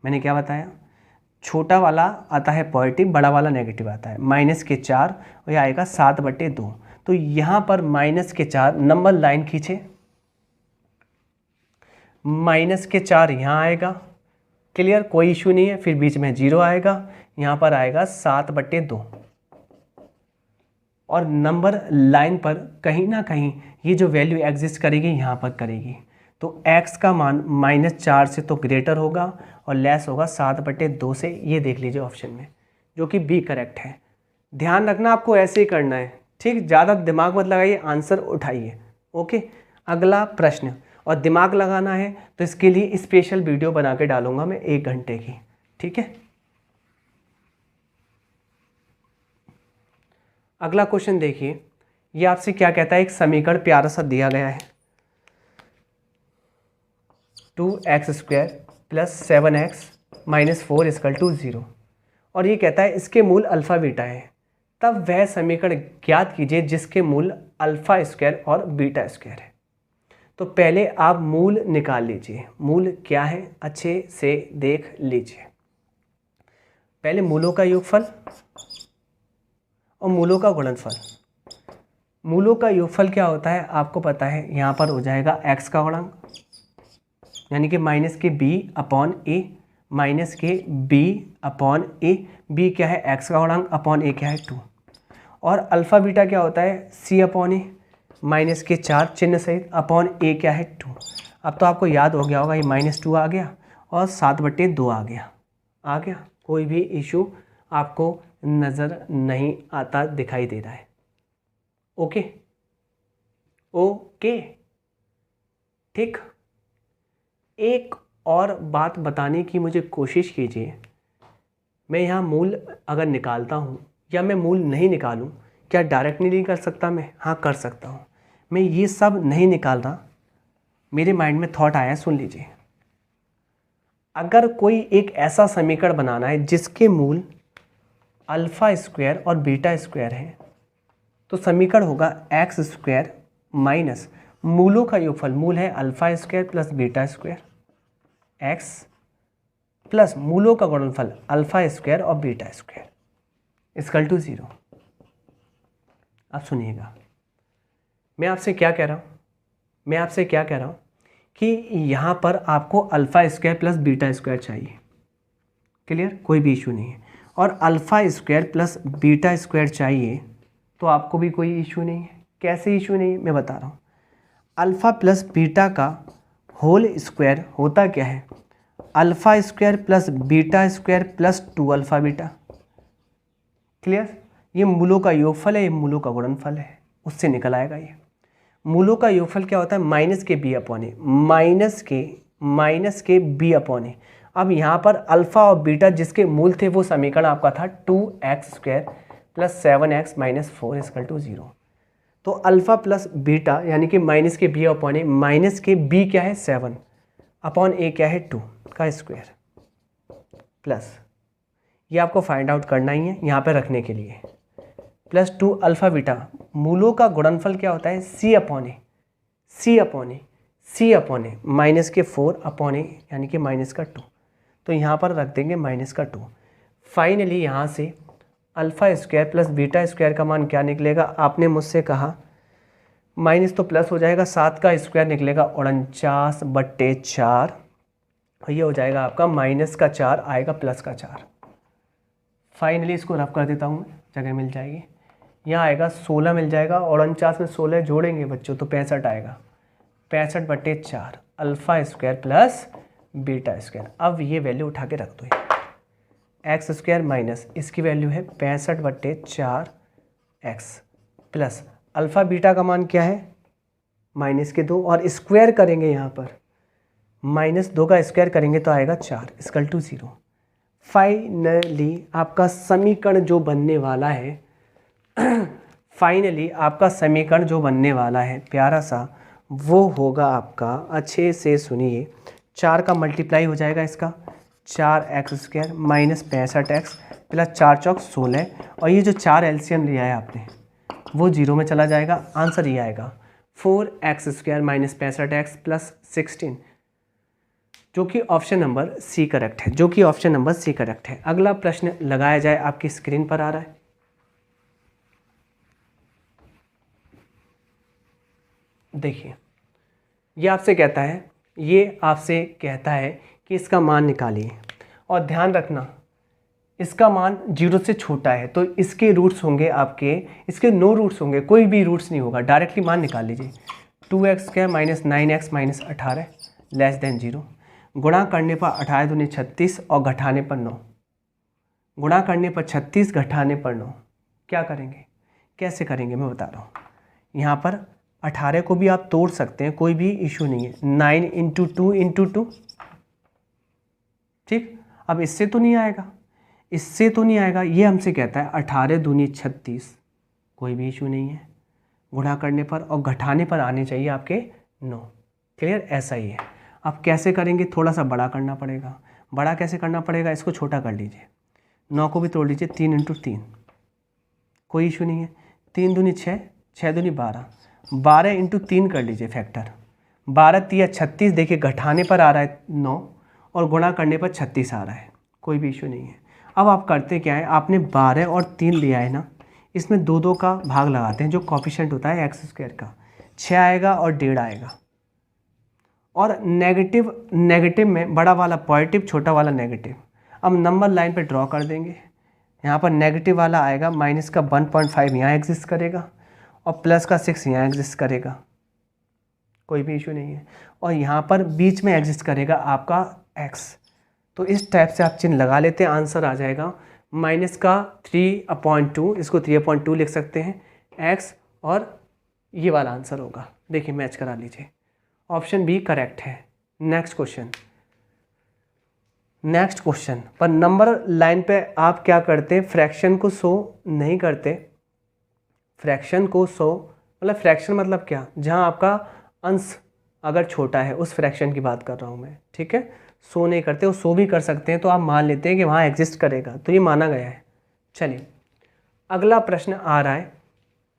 मैंने क्या बताया? छोटा वाला आता है पॉजिटिव, बड़ा वाला नेगेटिव आता है। -4 और यह आएगा 7/2। तो यहाँ पर -4 नंबर लाइन खींचे, -4 यहाँ आएगा, क्लियर, कोई इशू नहीं है। फिर बीच में 0 आएगा, यहाँ पर आएगा 7/2 और नंबर लाइन पर कहीं ना कहीं ये जो वैल्यू एग्जिस्ट करेगी यहाँ पर करेगी। तो x का मान -4 से तो ग्रेटर होगा और लेस होगा 7/2 से, ये देख लीजिए ऑप्शन में, जो कि बी करेक्ट है। ध्यान रखना आपको ऐसे ही करना है, ठीक, ज़्यादा दिमाग मत लगाइए, आंसर उठाइए। ओके, अगला प्रश्न, और दिमाग लगाना है तो इसके लिए स्पेशल वीडियो बना के डालूंगा मैं 1 घंटे की, ठीक है। अगला क्वेश्चन देखिए, ये आपसे क्या कहता है, एक समीकरण प्यारा सा दिया गया है, 2x² + 7x - 4 = 0, और ये कहता है इसके मूल अल्फ़ा बीटा है, तब वह समीकरण ज्ञात कीजिए जिसके मूल α² और β² है। तो पहले आप मूल निकाल लीजिए, मूल क्या है अच्छे से देख लीजिए। पहले मूलों का योगफल और मूलों का गुणनफल। मूलों का योगफल क्या होता है आपको पता है, यहाँ पर हो जाएगा x का गुणांक, यानी कि -b/a माइनस के b/a, b क्या है x का गुणांक, अपॉन a क्या है 2, और अल्फ़ा बीटा क्या होता है c/a माइनस के 4 चिन्ह सहित, अपॉन a क्या है 2। अब तो आपको याद हो गया होगा, ये -2 आ गया और 7/2 आ गया, कोई भी इशू आपको नज़र नहीं आता, दिखाई दे रहा है। ओके ओके, ठीक। एक और बात बताने की मुझे कोशिश कीजिए, मैं यहाँ मूल अगर निकालता हूँ या मैं मूल नहीं निकालूँ, क्या डायरेक्टली नहीं कर सकता मैं? हाँ कर सकता हूँ। मैं ये सब नहीं निकाल रहा, मेरे माइंड में थॉट आया, सुन लीजिए। अगर कोई एक ऐसा समीकरण बनाना है जिसके मूल α² और β² है, तो समीकरण होगा x² माइनस मूलों का योगफल, मूल है α² प्लस β², x प्लस मूलों का गुणनफल α² और β² = 0। अब सुनिएगा, मैं आपसे क्या कह रहा हूँ कि यहाँ पर आपको α² प्लस β² चाहिए, क्लियर, कोई भी इशू नहीं है, और α² प्लस β² चाहिए तो आपको भी कोई इशू नहीं है। कैसे इशू नहीं है मैं बता रहा हूँ। अल्फ़ा प्लस बीटा का होल स्क्वायर होता क्या है, α² प्लस β² प्लस 2α बीटा, क्लियर। ये मूलों का योगफल है, ये मूलों का गुणनफल है, उससे निकल आएगा ये। मूलों का योगफल क्या होता है, माइनस के b/a, माइनस के b/a। अब यहाँ पर अल्फ़ा और बीटा जिसके मूल थे वो समीकरण आपका था 2x² प्लस 7x - 4 = 0। तो अल्फ़ा प्लस बीटा यानी कि माइनस के b/a, माइनस के b क्या है 7 अपॉन a क्या है 2 का स्क्वायर, प्लस ये आपको फाइंड आउट करना ही है यहाँ पे रखने के लिए, प्लस 2 अल्फ़ा बीटा। मूलों का गुणनफल क्या होता है c/a माइनस के 4 अपॉन a यानी कि माइनस का 2, तो यहाँ पर रख देंगे माइनस का 2। फाइनली यहाँ से α² प्लस β² का मान क्या निकलेगा, आपने मुझसे कहा माइनस तो प्लस हो जाएगा, 7 का स्क्वायर निकलेगा 49/4, और ये हो जाएगा आपका माइनस का 4 आएगा प्लस का 4। फाइनली इसको रफ कर देता हूँ मैं, जगह मिल जाएगी, यहाँ आएगा 16 मिल जाएगा, 49 में 16 जोड़ेंगे बच्चों तो 65 आएगा, 65/4 α² प्लस β²। अब ये वैल्यू उठा के रख दो, x² माइनस इसकी वैल्यू है 65/4x प्लस अल्फ़ा बीटा का मान क्या है माइनस के 2, और स्क्वायर करेंगे यहाँ पर -2 का स्क्वायर करेंगे तो आएगा 4 = 0। फाइनली आपका समीकरण जो बनने वाला है प्यारा सा, वो होगा आपका, अच्छे से सुनिए, 4 का मल्टीप्लाई हो जाएगा इसका 4x² माइनस 65x प्लस 4 चौक 16, और ये जो 4 एलसीएम लिया है आपने वो 0 में चला जाएगा। आंसर ये आएगा 4x² माइनस 65x प्लस 16, जो कि ऑप्शन नंबर सी करेक्ट है। अगला प्रश्न लगाया जाए, आपकी स्क्रीन पर आ रहा है। देखिए, ये आपसे कहता है कि इसका मान निकालिए, और ध्यान रखना इसका मान 0 से छोटा है तो इसके रूट्स होंगे आपके, इसके 9 रूट्स होंगे, कोई भी रूट्स नहीं होगा, डायरेक्टली मान निकाल लीजिए। 2x² minus 9x minus 18 less than 0। गुणा करने पर 18 दूनी 36 और घटाने पर 9। गुणा करने पर 36 घटाने पर 9। क्या करेंगे, कैसे करेंगे मैं बता रहा हूँ। यहाँ पर 18 को भी आप तोड़ सकते हैं, कोई भी इशू नहीं है। 9 इंटू 2 इंटू 2, ठीक। अब इससे तो नहीं आएगा, इससे तो नहीं आएगा, ये हमसे कहता है 18 दूनी 36, कोई भी इशू नहीं है। गुणा करने पर और घटाने पर आने चाहिए आपके 9। क्लियर, ऐसा ही है। अब कैसे करेंगे, थोड़ा सा बड़ा करना पड़ेगा। बड़ा कैसे करना पड़ेगा, इसको छोटा कर लीजिए, 9 को भी तोड़ लीजिए, 3 इंटू 3, कोई इशू नहीं है। 3 दूनी 6, 6 दूनी 12, 12 इंटू 3 कर लीजिए फैक्टर। 12 तिया 36, देखिए घटाने पर आ रहा है 9 और गुणा करने पर 36 आ रहा है, कोई भी इशू नहीं है। अब आप करते क्या है, आपने 12 और 3 लिया है ना, इसमें 2 का भाग लगाते हैं, जो कोफिशिएंट होता है x² का। 6 आएगा और 1.5 आएगा। और नेगेटिव में बड़ा वाला पॉजिटिव, छोटा वाला नेगेटिव। अब नंबर लाइन पे ड्रॉ कर देंगे। यहाँ पर नेगेटिव वाला आएगा, माइनस का 1.5 यहाँ एग्जिस्ट करेगा और प्लस का 6 यहाँ एग्जिस्ट करेगा, कोई भी इशू नहीं है। और यहाँ पर बीच में एग्जिस्ट करेगा आपका x। तो इस टाइप से आप चिन्ह लगा लेते हैं, आंसर आ जाएगा माइनस का 3/2, इसको 3/2 लिख सकते हैं x, और ये वाला आंसर होगा। देखिए मैच करा लीजिए, ऑप्शन बी करेक्ट है। नेक्स्ट क्वेश्चन पर नंबर लाइन पे आप क्या करते हैं, फ्रैक्शन को शो नहीं करते। फ्रैक्शन को शो मतलब, फ्रैक्शन मतलब क्या, जहाँ आपका अंश अगर छोटा है, उस फ्रैक्शन की बात कर रहा हूँ मैं, ठीक है। शो नहीं करते, वो शो भी कर सकते हैं, तो आप मान लेते हैं कि वहाँ एग्जिस्ट करेगा, तो ये माना गया है। चलिए अगला प्रश्न आ रहा है,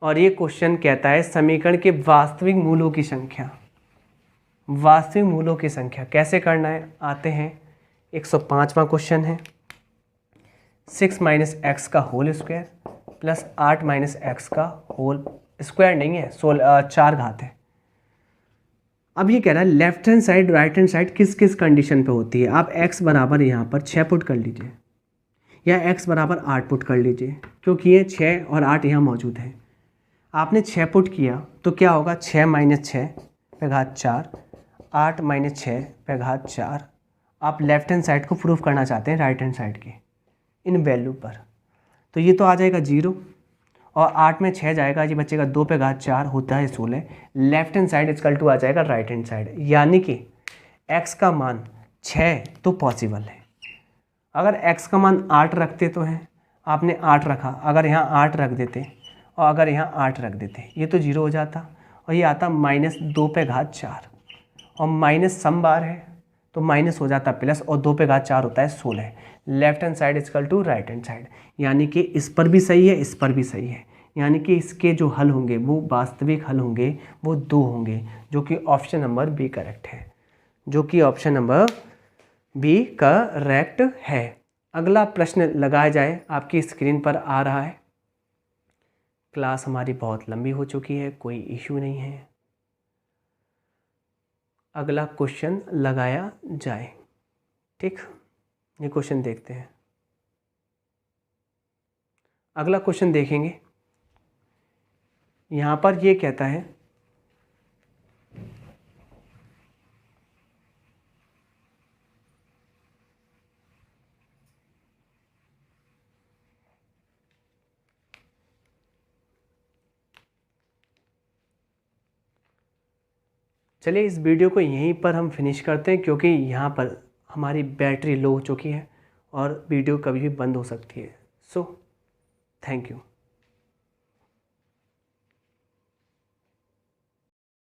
और ये क्वेश्चन कहता है समीकरण के वास्तविक मूलों की संख्या। वास्तविक मूलों की संख्या कैसे करना है, आते हैं। 105वां क्वेश्चन है। 6 माइनस एक्स का whole square plus 8 minus x का होल स्क्वायर नहीं है, 4 घात है। अब ये कह रहा है left hand side right hand side किस किस कंडीशन पे होती है। आप x बराबर यहाँ पर 6 पुट कर लीजिए, या x बराबर 8 पुट कर लीजिए, क्योंकि ये 6 और 8 यहाँ मौजूद है। आपने 6 पुट किया तो क्या होगा, 6 माइनस 6 पे घात 4, 8 माइनस 6 पे घात 4। आप लेफ्ट हैंड साइड को प्रूफ करना चाहते हैं राइट हैंड साइड की इन वैल्यू पर, तो ये तो आ जाएगा 0, और 8 में 6 जाएगा, ये बचेगा 2 पे घात 4 होता है 16। Left hand side equal to आ जाएगा राइट हैंड साइड, यानी कि x का मान 6 तो पॉसिबल है। अगर x का मान 8 रखते तो है, आपने 8 रखा, अगर यहाँ 8 रख देते और अगर यहाँ 8 रख देते, ये तो 0 हो जाता, और ये आता माइनस 2 पे घात 4, और माइनस सम बार है तो माइनस हो जाता प्लस, और 2 पे घात 4 होता है 16। Left hand side equal to right hand side, यानी कि इस पर भी सही है, इस पर भी सही है, यानी कि इसके जो हल होंगे वो वास्तविक हल होंगे, वो 2 होंगे, जो कि ऑप्शन नंबर बी करेक्ट है, जो कि ऑप्शन नंबर बी करेक्ट है। अगला प्रश्न लगाया जाए, आपकी स्क्रीन पर आ रहा है। क्लास हमारी बहुत लंबी हो चुकी है, कोई इश्यू नहीं है। अगला क्वेश्चन लगाया जाए, ठीक। ये क्वेश्चन देखते हैं। अगला क्वेश्चन देखेंगे, यहाँ पर ये कहता है चलिए इस वीडियो को यहीं पर हम फिनिश करते हैं, क्योंकि यहाँ पर हमारी बैटरी लो हो चुकी है और वीडियो कभी भी बंद हो सकती है। So thank you.